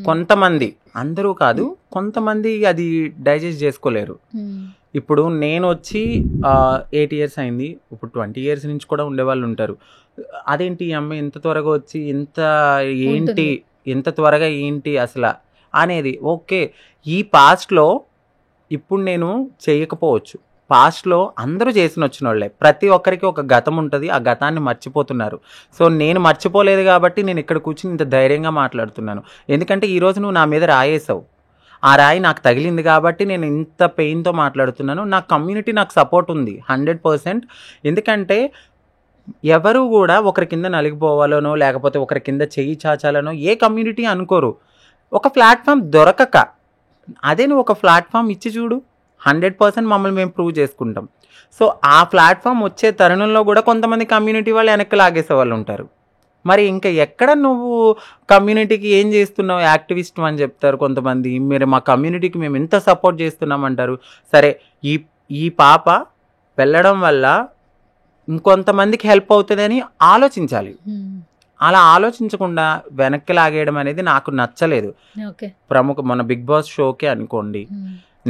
కొంతమంది అందరూ కాదు, కొంతమంది అది డైజెస్ట్ చేసుకోలేరు. ఇప్పుడు నేను వచ్చి 8 years అయింది, ఇప్పుడు 20 years నుంచి కూడా ఉండేవాళ్ళు ఉంటారు. అదేంటి ఈ అమ్మాయి ఇంత త్వరగా వచ్చి ఏంటి ఎంత త్వరగా ఏంటి అసలు అనేది. ఓకే, ఈ పాస్ట్లో ఇప్పుడు నేను చేయకపోవచ్చు, పాస్ట్లో అందరూ చేసిన వచ్చిన వాళ్ళే. ప్రతి ఒక్కరికి ఒక గతం ఉంటుంది, ఆ గతాన్ని మర్చిపోతున్నారు. సో నేను మర్చిపోలేదు కాబట్టి నేను ఇక్కడ కూర్చుని ఇంత ధైర్యంగా మాట్లాడుతున్నాను. ఎందుకంటే ఈరోజు నువ్వు నా మీద రాయేసావు, ఆ రాయి నాకు తగిలింది కాబట్టి నేను ఇంత పెయిన్తో మాట్లాడుతున్నాను. నా కమ్యూనిటీ నాకు సపోర్ట్ ఉంది 100%. ఎందుకంటే ఎవరు కూడా ఒకరి కింద నలిగిపోవాలనో లేకపోతే ఒకరి కింద చెయ్యి చాచాలనో ఏ కమ్యూనిటీ అనుకోరు. ఒక ప్లాట్ఫామ్ దొరకక అదే నువ్వు ఒక ప్లాట్ఫామ్ ఇచ్చి చూడు, 100% మమ్మల్ని మేము ప్రూవ్ చేసుకుంటాం. సో ఆ ప్లాట్ఫామ్ వచ్చే తరుణంలో కూడా కొంతమంది కమ్యూనిటీ వాళ్ళు వెనక్కి లాగేసే వాళ్ళు ఉంటారు. మరి ఇంకా ఎక్కడ నువ్వు కమ్యూనిటీకి ఏం చేస్తున్నావు, యాక్టివిస్ట్ అని చెప్తారు కొంతమంది. మీరు మా కమ్యూనిటీకి మేము ఎంత సపోర్ట్ చేస్తున్నామంటారు. సరే, ఈ పాప వెళ్ళడం వల్ల ఇంకొంతమందికి హెల్ప్ అవుతుందని ఆలోచించాలి. అలా ఆలోచించకుండా వెనక్కి లాగేయడం అనేది నాకు నచ్చలేదు. మన బిగ్ బాస్ షోకే అనుకోండి,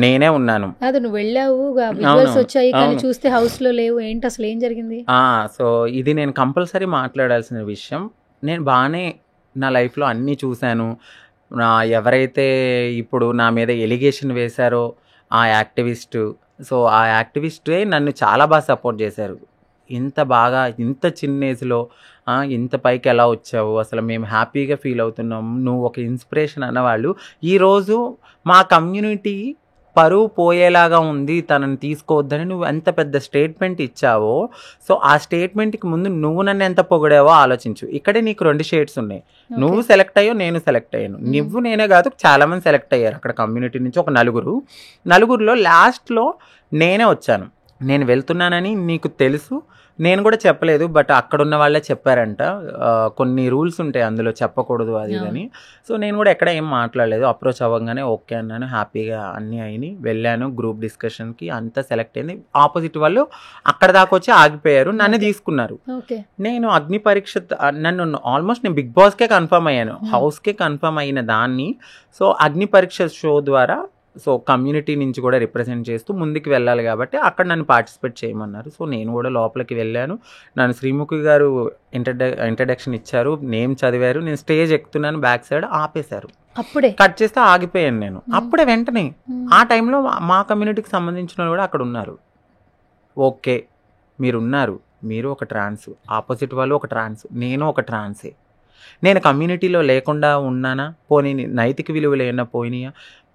నేనే ఉన్నాను. అది నువ్వు వెళ్ళావు, విజువల్స్ వచ్చాయి కానీ చూస్తే హౌస్ లో లేవు, ఏంటి అసలు ఏం జరిగింది? సో ఇది నేను కంపల్సరీ మాట్లాడాల్సిన విషయం. నేను బాగానే నా లైఫ్లో అన్నీ చూశాను. ఎవరైతే ఇప్పుడు నా మీద ఎలిగేషన్ వేశారో ఆ యాక్టివిస్టు, సో ఆ యాక్టివిస్టే నన్ను చాలా బాగా సపోర్ట్ చేశారు. ఇంత బాగా ఇంత చిన్న ఏజ్లో ఇంత పైకి ఎలా వచ్చావు, అసలు మేము హ్యాపీగా ఫీల్ అవుతున్నాం, నువ్వు ఒక ఇన్స్పిరేషన్ అన్నవాళ్ళు. ఈరోజు మా కమ్యూనిటీ పరువు పోయేలాగా ఉంది, తనని తీసుకోవద్దని నువ్వు ఎంత పెద్ద స్టేట్మెంట్ ఇచ్చావో, సో ఆ స్టేట్మెంట్కి ముందు నువ్వు నన్ను ఎంత పొగిడావో ఆలోచించు. ఇక్కడే నీకు 2 షేడ్స్ ఉన్నాయి. నువ్వు సెలెక్ట్ అయ్యో, నేను సెలెక్ట్ అయ్యాను. నువ్వు నేనే కాదు, చాలామంది సెలెక్ట్ అయ్యారు అక్కడ కమ్యూనిటీ నుంచి. ఒక నలుగురులో లాస్ట్లో నేనే వచ్చాను. నేను వెళ్తున్నానని నీకు తెలుసు, నేను కూడా చెప్పలేదు, బట్ అక్కడ ఉన్న వాళ్ళే చెప్పారంట. కొన్ని రూల్స్ ఉంటాయి అందులో, చెప్పకూడదు అది అని. సో నేను కూడా ఎక్కడ ఏం మాట్లాడలేదు. అప్రోచ్ అవ్వగానే ఓకే అన్నాను, హ్యాపీగా అన్నీ అయినాయి. వెళ్ళాను గ్రూప్ డిస్కషన్కి, అంతా సెలెక్ట్ అయింది. ఆపోజిట్ వాళ్ళు అక్కడ దాకా వచ్చి ఆగిపోయారు, నన్ను తీసుకున్నారు. నేను అగ్ని పరీక్ష, నన్ను ఆల్మోస్ట్ నేను బిగ్ బాస్కే కన్ఫర్మ్ అయ్యాను, హౌస్కే కన్ఫర్మ్ అయిన దాన్ని. సో అగ్ని పరీక్ష షో ద్వారా సో కమ్యూనిటీ నుంచి కూడా రిప్రజెంట్ చేస్తూ ముందుకు వెళ్ళాలి కాబట్టి అక్కడ నన్ను పార్టిసిపేట్ చేయమన్నారు. సో నేను కూడా లోపలికి వెళ్ళాను. నన్ను శ్రీముఖి గారు ఇంట్రడక్షన్ ఇచ్చారు, నేమ్ చదివారు. నేను స్టేజ్ ఎక్కుతున్నాను, బ్యాక్ సైడ్ ఆపేశారు. అప్పుడే కట్ చేస్తే ఆగిపోయాను నేను. అప్పుడే వెంటనే ఆ టైంలో మా కమ్యూనిటీకి సంబంధించిన వాళ్ళు కూడా అక్కడ ఉన్నారు. ఓకే, మీరున్నారు, మీరు ఒక ట్రాన్స్, ఆపోజిట్ వాళ్ళు ఒక ట్రాన్స్, నేను ఒక ట్రాన్సే. నేను కమ్యూనిటీలో లేకుండా ఉన్నానా, పోనీ నైతిక విలువలు ఏమైనా పోయినాయా?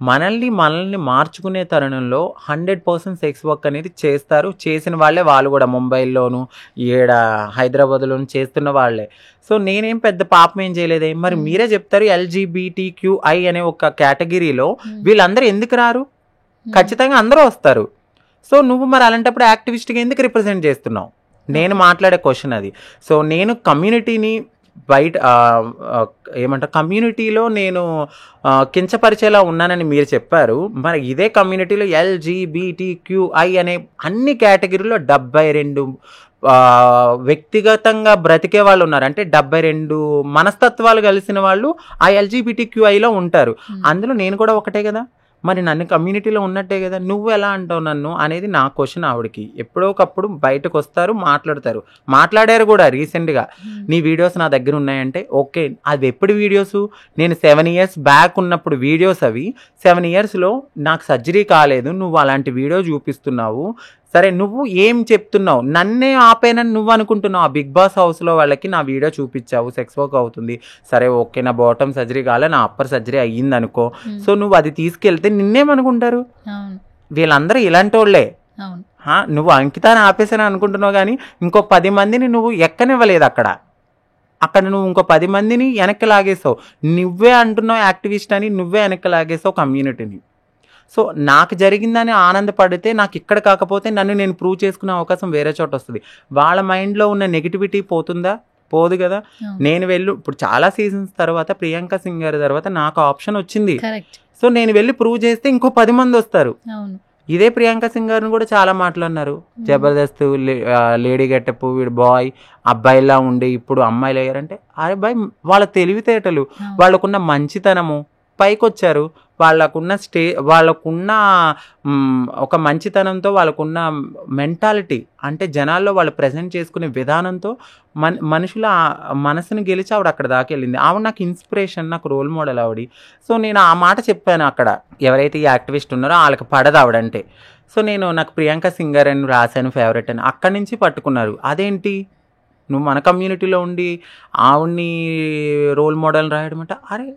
మనల్ని మార్చుకునే తరుణంలో 100% సెక్స్ వర్క్ అనేది చేస్తారు. చేసిన వాళ్ళే వాళ్ళు కూడా ముంబైలోను హైదరాబాద్లోను చేస్తున్న వాళ్ళే. సో నేనేం పెద్ద పాపం ఏం చేయలేదే. మరి మీరే చెప్తారు LGBTQI అనే ఒక కేటగిరీలో వీళ్ళందరూ ఎందుకు రారు? ఖచ్చితంగా అందరూ వస్తారు. సో నువ్వు మరి అలాంటప్పుడు యాక్టివిస్ట్గా ఎందుకు రిప్రజెంట్ చేస్తున్నావు? నేను మాట్లాడే క్వశ్చన్ అది. సో నేను కమ్యూనిటీని బయట ఏమంటారు, కమ్యూనిటీలో నేను కించపరిచేలా ఉన్నానని మీరు చెప్పారు. మరి ఇదే కమ్యూనిటీలో LGBTQI అనే అన్ని కేటగిరీలో 72 వ్యక్తిగతంగా బ్రతికే వాళ్ళు ఉన్నారు. అంటే 72 మనస్తత్వాలు కలిసిన వాళ్ళు ఆ LGBTQIలో ఉంటారు. అందులో నేను కూడా ఒకటే కదా. మరి నన్ను కమ్యూనిటీలో ఉన్నట్టే కదా, నువ్వు ఎలా అంటావు నన్ను అనేది నా క్వశ్చన్ ఆవిడకి. ఎప్పుడోకప్పుడు బయటకు వస్తారు, మాట్లాడారు కూడా రీసెంట్గా. నీ వీడియోస్ నా దగ్గర ఉన్నాయంటే ఓకే, అది ఎప్పుడు వీడియోస్? నేను 7 years బ్యాక్ ఉన్నప్పుడు వీడియోస్ అవి. 7 yearsలో నాకు సర్జరీ కాలేదు, నువ్వు అలాంటి వీడియో చూపిస్తున్నావు. సరే, నువ్వు ఏం చెప్తున్నావు? నన్నే ఆపేనని నువ్వు అనుకుంటున్నావు. ఆ బిగ్ బాస్ హౌస్లో వాళ్ళకి నా వీడియో చూపించావు, సెక్స్ వర్క్ అవుతుంది. సరే ఓకే, నా బాటమ్ సర్జరీ కాలే, నా అప్పర్ సర్జరీ అయ్యింది అనుకో. సో నువ్వు అది తీసుకెళ్తే నిన్నేమనుకుంటారు? వీళ్ళందరూ ఇలాంటి వాళ్ళే. నువ్వు అంకితాన్ని ఆపేసాను అనుకుంటున్నావు, కానీ ఇంకో 10 మందిని నువ్వు ఎక్కనివ్వలేదు. అక్కడ నువ్వు ఇంకో 10 మందిని వెనక్కి లాగేసావు. నువ్వే అంటున్నావు యాక్టివిస్ట్ అని, నువ్వే వెనక్కి లాగేసావు కమ్యూనిటీని. సో నాకు జరిగిందని ఆనందపడితే, నాకు ఇక్కడ కాకపోతే నన్ను నేను ప్రూవ్ చేసుకునే అవకాశం వేరే చోట వస్తుంది. వాళ్ళ మైండ్లో ఉన్న నెగిటివిటీ పోతుందా? పోదు కదా. నేను ఇప్పుడు చాలా సీజన్స్ తర్వాత ప్రియాంక సింగ్ గారి తర్వాత నాకు ఆప్షన్ వచ్చింది. సో నేను వెళ్ళి ప్రూవ్ చేస్తే ఇంకో 10 మంది వస్తారు. ఇదే ప్రియాంక సింగ్ గారిని కూడా చాలా మాట్లాడినారు. జబర్దస్త్ లేడీ గెటప్, వీడు బాయ్ అబ్బాయిలా ఉండి ఇప్పుడు అమ్మాయిలు అయ్యారంటే, అరే బాయ్, వాళ్ళ తెలివితేటలు, వాళ్ళకున్న మంచితనము, పైకి వచ్చారు. వాళ్ళకున్న ఒక మంచితనంతో, వాళ్ళకున్న మెంటాలిటీ, అంటే జనాల్లో వాళ్ళు ప్రజెంట్ చేసుకునే విధానంతో మనుషుల మనసుని గెలిచి ఆవిడ అక్కడ దాకా వెళ్ళింది. ఆవిడ నాకు ఇన్స్పిరేషన్, నాకు రోల్ మోడల్ ఆవిడ. సో నేను ఆ మాట చెప్పాను అక్కడ, ఎవరైతే ఈ యాక్టివిస్ట్ ఉన్నారో వాళ్ళకి పడదు ఆవిడంటే. సో నాకు ప్రియాంక సింగర్ అని రాశాను ఫేవరెట్ అని, అక్కడి నుంచి పట్టుకున్నారు. అదేంటి నువ్వు మన కమ్యూనిటీలో ఉండి ఆవిడ్ని రోల్ మోడల్ రాయడం అంటే, అరే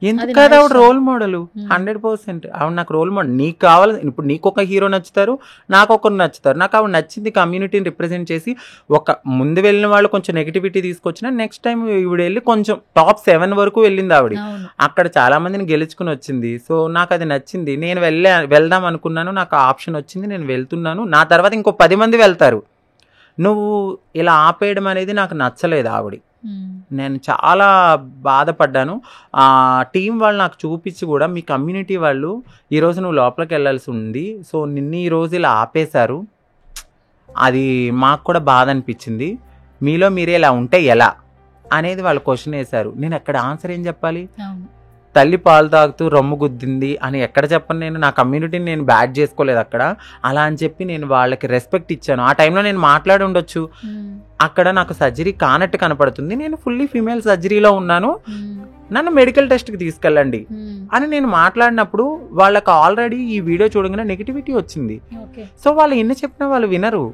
ఎందుకు కాదు ఆవిడ రోల్ మోడల్, 100%. ఆవిడ నాకు రోల్ మోడల్. నీకు కావాలి, ఇప్పుడు నీకు ఒక హీరో నచ్చుతారు, నాకు ఒకరు నచ్చుతారు. నాకు ఆవిడ నచ్చింది కమ్యూనిటీని రిప్రజెంట్ చేసి, ఒక ముందు వెళ్ళిన వాళ్ళు కొంచెం నెగిటివిటీ తీసుకొచ్చినా నెక్స్ట్ టైం ఈవిడ వెళ్ళి కొంచెం టాప్ 7 వరకు వెళ్ళింది ఆవిడ. అక్కడ చాలా మందిని గెలుచుకుని వచ్చింది. సో నాకు అది నచ్చింది. నేను వెళ్దాం అనుకున్నాను, నాకు ఆప్షన్ వచ్చింది, నేను వెళ్తున్నాను. నా తర్వాత ఇంకో 10 మంది వెళ్తారు. నువ్వు ఇలా ఆపేయడం అనేది నాకు నచ్చలేదు ఆవిడ. నేను చాలా బాధపడ్డాను. ఆ టీం వాళ్ళు నాకు చూపించి కూడా, మీ కమ్యూనిటీ వాళ్ళు ఈరోజు నువ్వు లోపలికి వెళ్ళాల్సి ఉంది, సో నిన్ను ఈరోజు ఇలా ఆపేశారు, అది మాకు కూడా బాధ అనిపించింది. మీలో మీరే ఇలా ఉంటే ఎలా అనేది వాళ్ళు క్వశ్చన్ వేశారు. నేను అక్కడ ఆన్సర్ ఏం చెప్పాలి? తల్లి పాలు తాగుతూ రొమ్ము గుద్దింది అని ఎక్కడ చెప్పను. నేను నా కమ్యూనిటీని నేను బ్యాడ్ చేసుకోలేదు అక్కడ. అలా అని చెప్పి నేను వాళ్ళకి రెస్పెక్ట్ ఇచ్చాను. ఆ టైంలో నేను మాట్లాడి ఉండొచ్చు. అక్కడ నాకు సర్జరీ కానట్టు కనపడుతుంది, నేను ఫుల్లీ ఫీమేల్ సర్జరీలో ఉన్నాను, నన్ను మెడికల్ టెస్ట్కి తీసుకెళ్ళండి అని నేను మాట్లాడినప్పుడు వాళ్ళకి ఆల్రెడీ ఈ వీడియో చూడగానే నెగిటివిటీ వచ్చింది. సో వాళ్ళు ఎన్ని చెప్పినా వాళ్ళు వినరు.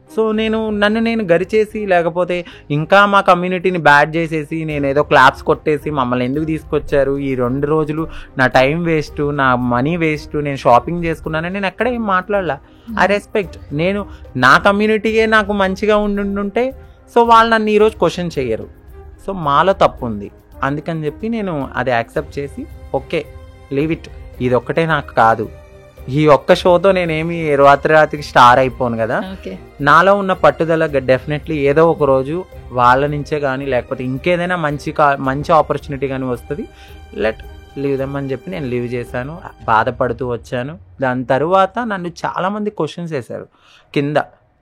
సో నన్ను నేను గరిచేసి, లేకపోతే ఇంకా మా కమ్యూనిటీని బ్యాడ్ చేసేసి, నేను ఏదో క్లాప్స్ కొట్టేసి మమ్మల్ని ఎందుకు తీసుకొచ్చారు, ఈ 2 రోజులు నా టైం వేస్ట్, నా మనీ వేస్ట్, నేను షాపింగ్ చేసుకున్నానని నేను ఎక్కడ ఏం మాట్లాడలా. I respect. నేను నా కమ్యూనిటీయే నాకు మంచిగా ఉండుంటే సో వాళ్ళు నన్ను ఈరోజు క్వశ్చన్ చేయరు. సో మాలో తప్పు ఉంది, అందుకని చెప్పి నేను అది యాక్సెప్ట్ చేసి ఓకే లీవ్ ఇట్, ఇది ఒక్కటే నాకు కాదు, ఈ ఒక్క షోతో నేనేమి రాత్రికి స్టార్ అయిపోను కదా. నాలో ఉన్న పట్టుదల డెఫినెట్లీ ఏదో ఒక రోజు వాళ్ళ నుంచే కానీ, లేకపోతే ఇంకేదైనా మంచి ఆపర్చునిటీ కానీ వస్తుంది. లీవ్ దెమ్ అని చెప్పి నేను లీవ్ చేశాను. బాధపడుతూ వచ్చాను. దాని తర్వాత నన్ను చాలామంది క్వశ్చన్స్ వేశారు కింద,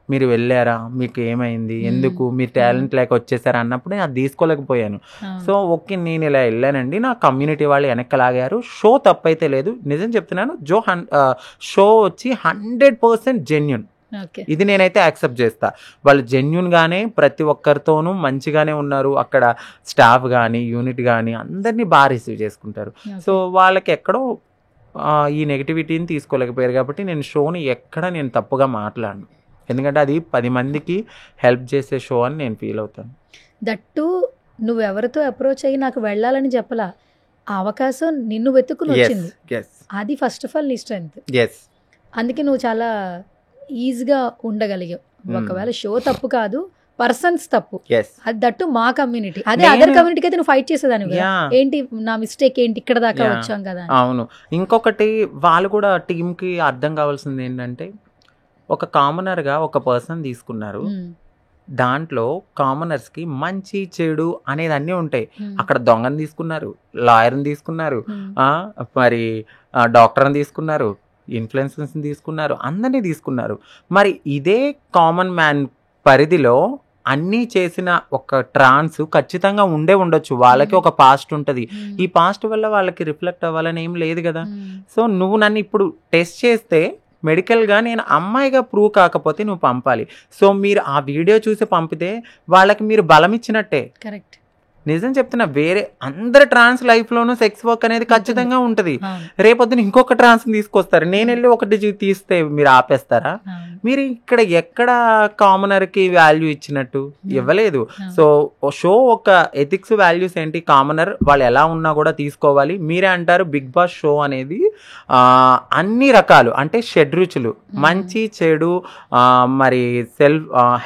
మీరు వెళ్ళారా, మీకు ఏమైంది, ఎందుకు మీరు టాలెంట్ లేక వచ్చేసారా అన్నప్పుడు నేను అది తీసుకోలేకపోయాను. సో ఓకే నేను ఇలా వెళ్ళానండి, నా కమ్యూనిటీ వాళ్ళు వెనక్కలాగారు, షో తప్పైతే లేదు, నిజం చెప్తున్నాను. షో వచ్చి 100% జెన్యూన్, ఇది నేనైతే యాక్సెప్ట్ చేస్తా. వాళ్ళు జెన్యూన్గానే ప్రతి ఒక్కరితోనూ మంచిగానే ఉన్నారు. అక్కడ స్టాఫ్ కానీ యూనిట్ కానీ అందరినీ బాగా రిసీవ్ చేసుకుంటారు. సో వాళ్ళకి ఎక్కడో ఈ నెగిటివిటీని తీసుకోలేకపోయారు. కాబట్టి నేను షోని ఎక్కడ నేను తప్పుగా మాట్లాడను, ఎందుకంటే అది 10 మందికి హెల్ప్ చేసే షో అని నేను ఫీల్ అవుతాను. దట్టు నువ్వెవరితో అప్రోచ్ అయ్యి నాకు వెళ్ళాలని చెప్పలా, ఆ అవకాశం నిన్ను వెతుక్కుని వచ్చింది. అది ఫస్ట్ ఆఫ్ ఆల్ నీ స్ట్రెంగ్త్. అందుకే నువ్వు చాలా ఈజీగా ఉండగలిగావు. ఒకవేళ షో తప్పు కాదు, పర్సన్స్ తప్పు, అది దట్టు మా కమ్యూనిటీ. అదే అదర్ కమ్యూనిటీకి అయితే నువ్వు ఫైట్ చేసేదాన్ని, ఏంటి నా మిస్టేక్ ఏంటి, ఇక్కడ దాకా వచ్చాం కదా. అవును. ఇంకొకటి వాళ్ళు కూడా టీంకి అర్థం కావాల్సింది ఏంటంటే, ఒక కామనర్గా ఒక పర్సన్ తీసుకున్నారు, దాంట్లో కామనర్స్కి మంచి చెడు అనేది అన్నీ ఉంటాయి. అక్కడ దొంగని తీసుకున్నారు, లాయర్ని తీసుకున్నారు, మరి డాక్టర్ని తీసుకున్నారు, ఇన్ఫ్లుయెన్సర్స్ని తీసుకున్నారు, అందరినీ తీసుకున్నారు. మరి ఇదే కామన్ మ్యాన్ పరిధిలో అన్నీ చేసిన ఒక ట్రాన్స్ ఖచ్చితంగా ఉండొచ్చు. వాళ్ళకి ఒక పాస్ట్ ఉంటుంది. ఈ పాస్ట్ వల్ల వాళ్ళకి రిఫ్లెక్ట్ అవ్వాలని ఏం లేదు కదా. సో నువ్వు నన్ను ఇప్పుడు టెస్ట్ చేస్తే మెడికల్గా నేను అమ్మాయిగా ప్రూవ్ కాకపోతే నువ్వు పంపాలి. సో మీరు ఆ వీడియో చూసి పంపితే వాళ్ళకి మీరు బలం ఇచ్చినట్టే. కరెక్ట్. నిజం చెప్తున్నా, వేరే అందరి ట్రాన్స్ లైఫ్లోనూ సెక్స్ వర్క్ అనేది ఖచ్చితంగా ఉంటుంది. రేపొద్దున ఇంకొక ట్రాన్స్ తీసుకొస్తారు, నేను వెళ్ళి ఒకటి తీస్తే మీరు ఆపేస్తారా? మీరు ఇక్కడ ఎక్కడ కామనర్కి వాల్యూ ఇచ్చినట్టు ఇవ్వలేదు. సో షో ఒక ఎథిక్స్ వాల్యూస్ ఏంటి, కామనర్ వాళ్ళు ఎలా ఉన్నా కూడా తీసుకోవాలి. మీరే అంటారు బిగ్ బాస్ షో అనేది అన్ని రకాలు, అంటే షడ్రుచులు, మంచి చెడు, మరి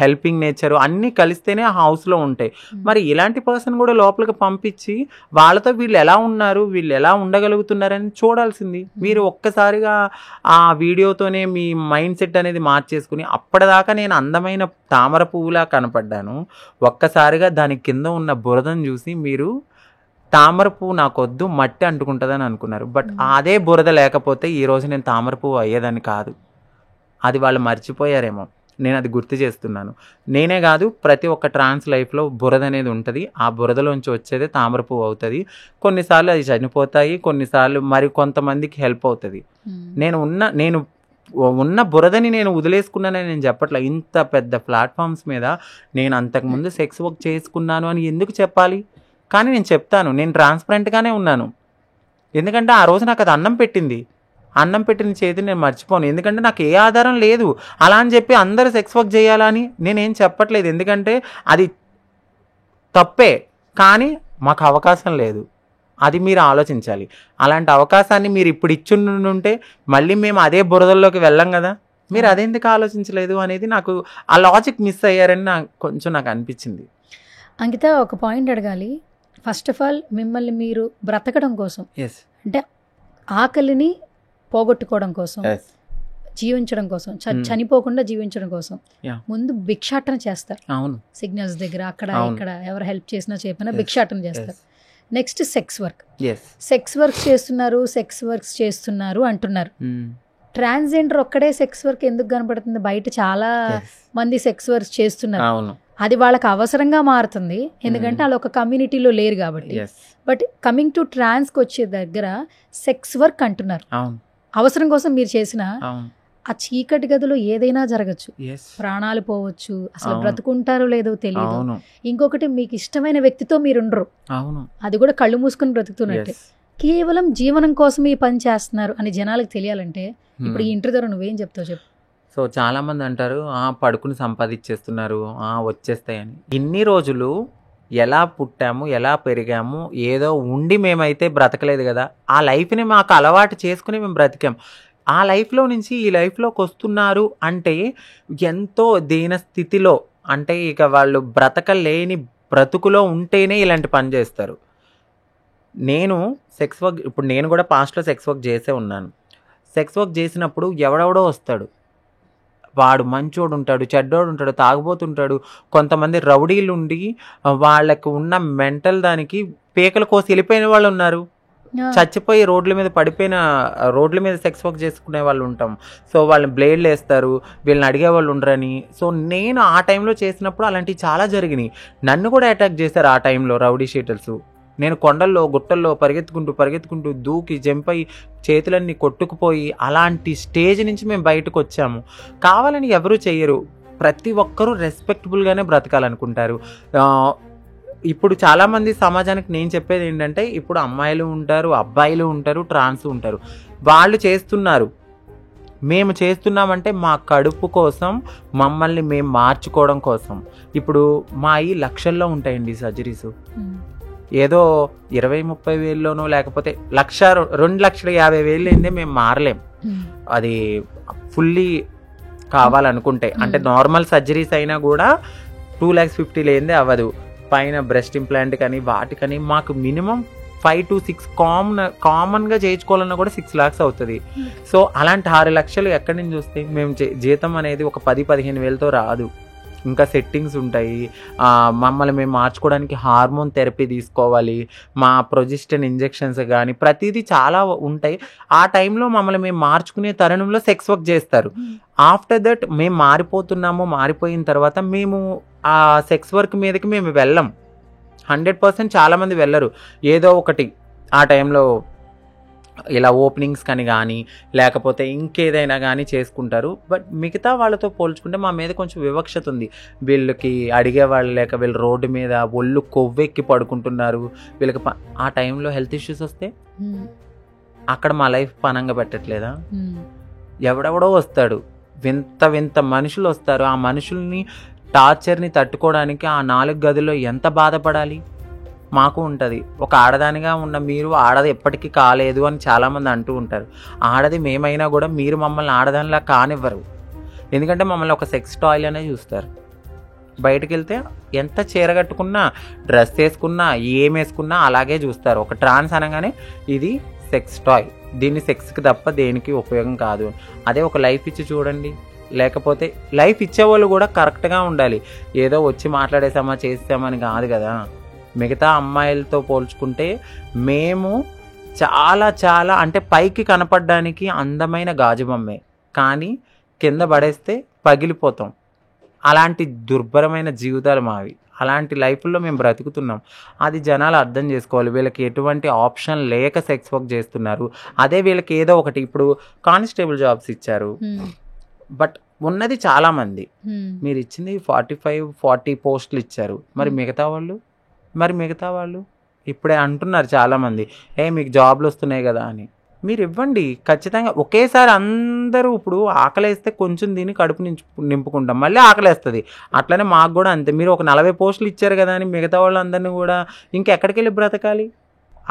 హెల్పింగ్ నేచరు అన్నీ కలిస్తేనే ఆ హౌస్లో ఉంటాయి. మరి ఇలాంటి పర్సన్ కూడా లోపలికి పంపించి వాళ్ళతో వీళ్ళు ఎలా ఉన్నారు, వీళ్ళు ఎలా ఉండగలుగుతున్నారని చూడాల్సింది. మీరు ఒక్కసారిగా ఆ వీడియోతోనే మీ మైండ్ సెట్ అనేది మార్చేసుకుని, అప్పటిదాకా నేను అందమైన తామర పువ్వులా కనపడ్డాను, ఒక్కసారిగా దాని కింద ఉన్న బురదను చూసి మీరు తామర పువ్వు నాకొద్దు మట్టి అంటుకుంటుందని అనుకున్నారు. బట్ అదే బురద లేకపోతే ఈరోజు నేను తామర పువ్వు అయ్యేదని కాదు. అది వాళ్ళు మర్చిపోయారేమో. నేను అది గుర్తు చేస్తున్నాను. నేనే కాదు, ప్రతి ఒక్క ట్రాన్స్ లైఫ్లో బురద అనేది ఉంటుంది. ఆ బురదలోంచి వచ్చేదే తామర పువ్వు అవుతుంది. కొన్నిసార్లు అది చనిపోతాయి, కొన్నిసార్లు మరి కొంతమందికి హెల్ప్ అవుతుంది. నేను ఉన్న బురదని నేను వదిలేసుకున్నానని నేను చెప్పట్లే. ఇంత పెద్ద ప్లాట్ఫామ్స్ మీద నేను అంతకుముందు సెక్స్ వర్క్ చేసుకున్నాను అని ఎందుకు చెప్పాలి? కానీ నేను చెప్తాను, నేను ట్రాన్స్పరెంట్గానే ఉన్నాను. ఎందుకంటే ఆ రోజు నాకు అది అన్నం పెట్టిన చేతిని నేను మర్చిపోను. ఎందుకంటే నాకు ఏ ఆధారం లేదు. అలా అని చెప్పి అందరూ సెక్స్ వర్క్ చేయాలని నేనేం చెప్పట్లేదు. ఎందుకంటే అది తప్పే, కానీ మాకు అవకాశం లేదు. అది మీరు ఆలోచించాలి. అలాంటి అవకాశాన్ని మీరు ఇప్పుడు ఇచ్చుంటే మళ్ళీ మేము అదే బురదల్లోకి వెళ్ళం కదా. మీరు అదెందుకు ఆలోచించలేదు అనేది నాకు ఆ లాజిక్ మిస్ అయ్యారని నాకు అనిపించింది. అంకిత, ఒక పాయింట్ అడగాలి. ఫస్ట్ ఆఫ్ ఆల్, మిమ్మల్ని మీరు బ్రతకడం కోసం, అంటే ఆకలిని పోగొట్టుకోవడం కోసం, జీవించడం కోసం, చనిపోకుండా జీవించడం కోసం ముందు భిక్షాటన చేస్తారు. అవును, సిగ్నల్స్ దగ్గర అక్కడ ఇక్కడ ఎవరు హెల్ప్ చేసినా చెప్పినా భిక్షాటన చేస్తారు. నెక్స్ట్ సెక్స్ వర్క్స్ చేస్తున్నారు అంటున్నారు. ట్రాన్స్జెండర్ ఒక్కడే సెక్స్ వర్క్ ఎందుకు కనపడుతుంది? బయట చాలా మంది సెక్స్ వర్క్ చేస్తున్నారు. అది వాళ్ళకి అవసరంగా మారుతుంది, ఎందుకంటే వాళ్ళు ఒక కమ్యూనిటీలో లేరు కాబట్టి. బట్ కమింగ్ టు ట్రాన్స్కి వచ్చే దగ్గర సెక్స్ వర్క్ అంటున్నారు. అవసరం కోసం మీరు చేసిన ఆ చీకటి గదిలో ఏదైనా జరగచ్చు, ప్రాణాలు పోవచ్చు, అసలు బ్రతుకుంటారో లేదో తెలియదు. ఇంకొకటి, మీకు ఇష్టమైన వ్యక్తితో మీరుండరు, అది కూడా కళ్ళు మూసుకొని బ్రతుకుతున్నట్టే. కేవలం జీవనం కోసం ఈ పని చేస్తున్నారు అని జనాలకు తెలియాలంటే ఇప్పుడు ఈ ఇంటర్ ద్వారా నువ్వేం చెప్తావు చెప్పు. సో చాలా మంది అంటారు, పడుకుని సంపాదించేస్తున్నారు, వచ్చేస్తాయని. ఇన్ని రోజులు ఎలా పుట్టాము, ఎలా పెరిగాము, ఏదో ఉండి మేమైతే బ్రతకలేదు కదా. ఆ లైఫ్ని మాకు అలవాటు చేసుకుని మేము బ్రతికాం. ఆ లైఫ్లో నుంచి ఈ లైఫ్లోకి వస్తున్నారు అంటే ఎంతో దీన స్థితిలో, అంటే ఇక వాళ్ళు బ్రతకలేని బ్రతుకులో ఉంటేనే ఇలాంటి పని చేస్తారు. నేను సెక్స్ వర్క్, ఇప్పుడు నేను కూడా పాస్ట్లో సెక్స్ వర్క్ చేసే ఉన్నాను. సెక్స్ వర్క్ చేసినప్పుడు ఎవడెవడో వస్తాడు. వాడు మంచోడు ఉంటాడు, చెడ్డోడు ఉంటాడు, తాగుబోతుంటాడు. కొంతమంది రౌడీలు ఉండి వాళ్ళకు ఉన్న మెంటల్ దానికి పేకల కోసి వెళ్ళిపోయిన వాళ్ళు ఉన్నారు. చచ్చిపోయి రోడ్ల మీద సెక్స్ వర్క్ చేసుకునే వాళ్ళు ఉంటాం. సో వాళ్ళని బ్లేడ్లు వేస్తారు, వీళ్ళని అడిగే వాళ్ళు ఉండరని. సో నేను ఆ టైంలో చేసినప్పుడు అలాంటివి చాలా జరిగినాయి. నన్ను కూడా అటాక్ చేశారు ఆ టైంలో రౌడీ షీటర్స్. నేను కొండల్లో గుట్టల్లో పరిగెత్తుకుంటూ దూకి జంపై చేతులన్నీ కొట్టుకుపోయి అలాంటి స్టేజ్ నుంచి మేము బయటకు వచ్చాము. కావాలని ఎవరూ చెయ్యరు, ప్రతి ఒక్కరూ రెస్పెక్టబుల్గానే బ్రతకాలనుకుంటారు. ఇప్పుడు చాలామంది సమాజానికి నేను చెప్పేది ఏంటంటే, ఇప్పుడు అమ్మాయిలు ఉంటారు, అబ్బాయిలు ఉంటారు, ట్రాన్స్ ఉంటారు. వాళ్ళు చేస్తున్నారు, మేము చేస్తున్నామంటే మా కడుపు కోసం, మమ్మల్ని మేము మార్చుకోవడం కోసం. ఇప్పుడు మా ఈ లక్షల్లో ఉంటాయండి సర్జరీస్. ఏదో 20-30 వేల్లోనో లేకపోతే 1,00,000-2,50,000 ఏందే మేము మారలేం. అది ఫుల్లీ కావాలనుకుంటే, అంటే నార్మల్ సర్జరీస్ అయినా కూడా 2,50,000 లేనిదే అవ్వదు. పైన బ్రెస్ట్ ఇంప్లాంట్ కానీ వాటికని మాకు మినిమం 5 to 6 కామన్గా చేయించుకోవాలన్నా కూడా 6 lakhs అవుతుంది. సో అలాంటి 6 లక్షలు ఎక్కడి నుంచి వస్తాయి? మేము జీతం అనేది ఒక 10-15 వేలతో రాదు. ఇంకా సెట్టింగ్స్ ఉంటాయి, మమ్మల్ని మేము మార్చుకోవడానికి హార్మోన్ థెరపీ తీసుకోవాలి, మా ప్రొజెస్టెరాన్ ఇంజెక్షన్స్ కానీ ప్రతిదీ చాలా ఉంటాయి. ఆ టైంలో మమ్మల్ని మేము మార్చుకునే తరుణంలో సెక్స్ వర్క్ చేస్తారు. ఆఫ్టర్ దట్ మేము మారిపోయిన తర్వాత మేము ఆ సెక్స్ వర్క్ మీదకి మేము వెళ్ళం. 100% చాలామంది వెళ్ళరు. ఏదో ఒకటి ఆ టైంలో ఇలా ఓపెనింగ్స్ కానీ లేకపోతే ఇంకేదైనా కానీ చేసుకుంటారు. బట్ మిగతా వాళ్ళతో పోల్చుకుంటే మా మీద కొంచెం వివక్షత ఉంది. వీళ్ళకి అడిగేవాళ్ళు లేక, వీళ్ళు రోడ్డు మీద ఒళ్ళు కొవ్వెక్కి పడుకుంటున్నారు, వీళ్ళకి ఆ టైంలో హెల్త్ ఇష్యూస్ వస్తే అక్కడ మా లైఫ్ పనంగా పెట్టట్లేదా? ఎవడెవడో వస్తాడు, వింత మనుషులు వస్తారు. ఆ మనుషుల్ని టార్చర్ని తట్టుకోవడానికి ఆ 4 గదుల్లో ఎంత బాధపడాలి? మాకు ఉంటుంది. ఒక ఆడదానిగా ఉన్న మీరు ఆడది ఎప్పటికీ కాలేదు అని చాలామంది అంటూ ఉంటారు. ఆడది మేమైనా కూడా మీరు మమ్మల్ని ఆడదానిలా కానివ్వరు. ఎందుకంటే మమ్మల్ని ఒక సెక్స్ టాయ్ అనే చూస్తారు. బయటకు వెళ్తే ఎంత చీర కట్టుకున్నా, డ్రెస్ వేసుకున్నా, ఏం వేసుకున్నా అలాగే చూస్తారు. ఒక ట్రాన్స్ అనగానే ఇది సెక్స్ టాయ్, దీన్ని సెక్స్కి తప్ప దేనికి ఉపయోగం కాదు. అదే ఒక లైఫ్ ఇచ్చి చూడండి. లేకపోతే లైఫ్ ఇచ్చేవాళ్ళు కూడా కరెక్ట్గా ఉండాలి. ఏదో వచ్చి మాట్లాడేసామా చేసామని కాదు కదా. మిగతా అమ్మాయిలతో పోల్చుకుంటే మేము చాలా అంటే పైకి కనపడడానికి అందమైన గాజు బొమ్మే, కానీ కింద పడేస్తే పగిలిపోతాం. అలాంటి దుర్భరమైన జీవితాలు మావి, అలాంటి లైఫ్లో మేము బ్రతుకుతున్నాం. అది జనాలు అర్థం చేసుకోవాలి. వీళ్ళకి ఎటువంటి ఆప్షన్ లేక సెక్స్ వర్క్ చేస్తున్నారు. అదే వీళ్ళకి ఏదో ఒకటి, ఇప్పుడు కానిస్టేబుల్ జాబ్స్ ఇచ్చారు, బట్ ఉన్నది చాలామంది, మీరు ఇచ్చింది 45-40 పోస్టులు ఇచ్చారు. మరి మిగతా వాళ్ళు ఇప్పుడే అంటున్నారు చాలామంది, మీకు జాబ్లు వస్తున్నాయి కదా అని. మీరు ఇవ్వండి ఖచ్చితంగా. ఒకేసారి అందరూ ఇప్పుడు ఆకలేస్తే కొంచెం దీన్ని కడుపు నింపుకుంటాం, మళ్ళీ ఆకలేస్తుంది. అట్లనే మాకు కూడా అంతే. మీరు ఒక 40 పోస్టులు ఇచ్చారు కదా అని మిగతా వాళ్ళందరినీ కూడా ఇంకెక్కడికి వెళ్ళి బ్రతకాలి?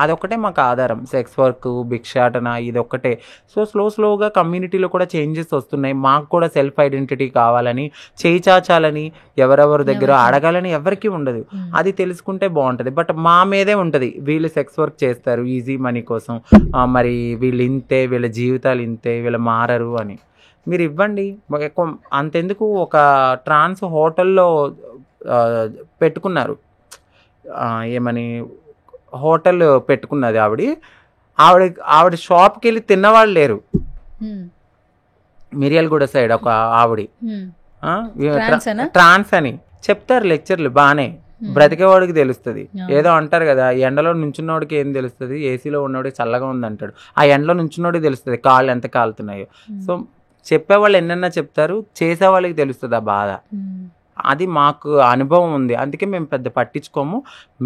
అదొక్కటే మాకు ఆధారం. సెక్స్ వర్క్, భిక్షాటన, ఇది ఒక్కటే. సో స్లోగా కమ్యూనిటీలో కూడా చేంజెస్ వస్తున్నాయి. మాకు కూడా సెల్ఫ్ ఐడెంటిటీ కావాలని, చేయి చాచాలని, ఎవరెవరి దగ్గర అడగాలని ఎవరికీ ఉండదు. అది తెలుసుకుంటే బాగుంటుంది. బట్ మా మీదే ఉంటుంది, వీళ్ళు సెక్స్ వర్క్ చేస్తారు ఈజీ మనీ కోసం, మరి వీళ్ళు ఇంతే, వీళ్ళ జీవితాలు ఇంతే, వీళ్ళు మారరు అని. మీరు ఇవ్వండి. అంతెందుకు, ఒక ట్రాన్స్ హోటల్లో పెట్టుకున్నారు, ఏమని హోటల్ పెట్టుకున్నది ఆవిడ షాప్కి వెళ్ళి తిన్నవాళ్ళు లేరు. మిర్యాలగూడ సైడ్ ఒక ఆవిడ ట్రాన్స్ అని చెప్తారు లెక్చర్లు, బాగానే. బ్రతికేవాడికి తెలుస్తుంది. ఏదో అంటారు కదా, ఎండలో నుంచున్నోడికి ఏం తెలుస్తుంది, ఏసీలో ఉన్నోడికి చల్లగా ఉందంటాడు. ఆ ఎండలో నుంచున్నోడికి తెలుస్తుంది కాళ్ళు ఎంత కాలుతున్నాయో. సో చెప్పేవాళ్ళు ఎన్నెన్నా చెప్తారు, చేసేవాళ్ళకి తెలుస్తుంది ఆ బాధ. అది మాకు అనుభవం ఉంది, అందుకే మేము పెద్ద పట్టించుకోము.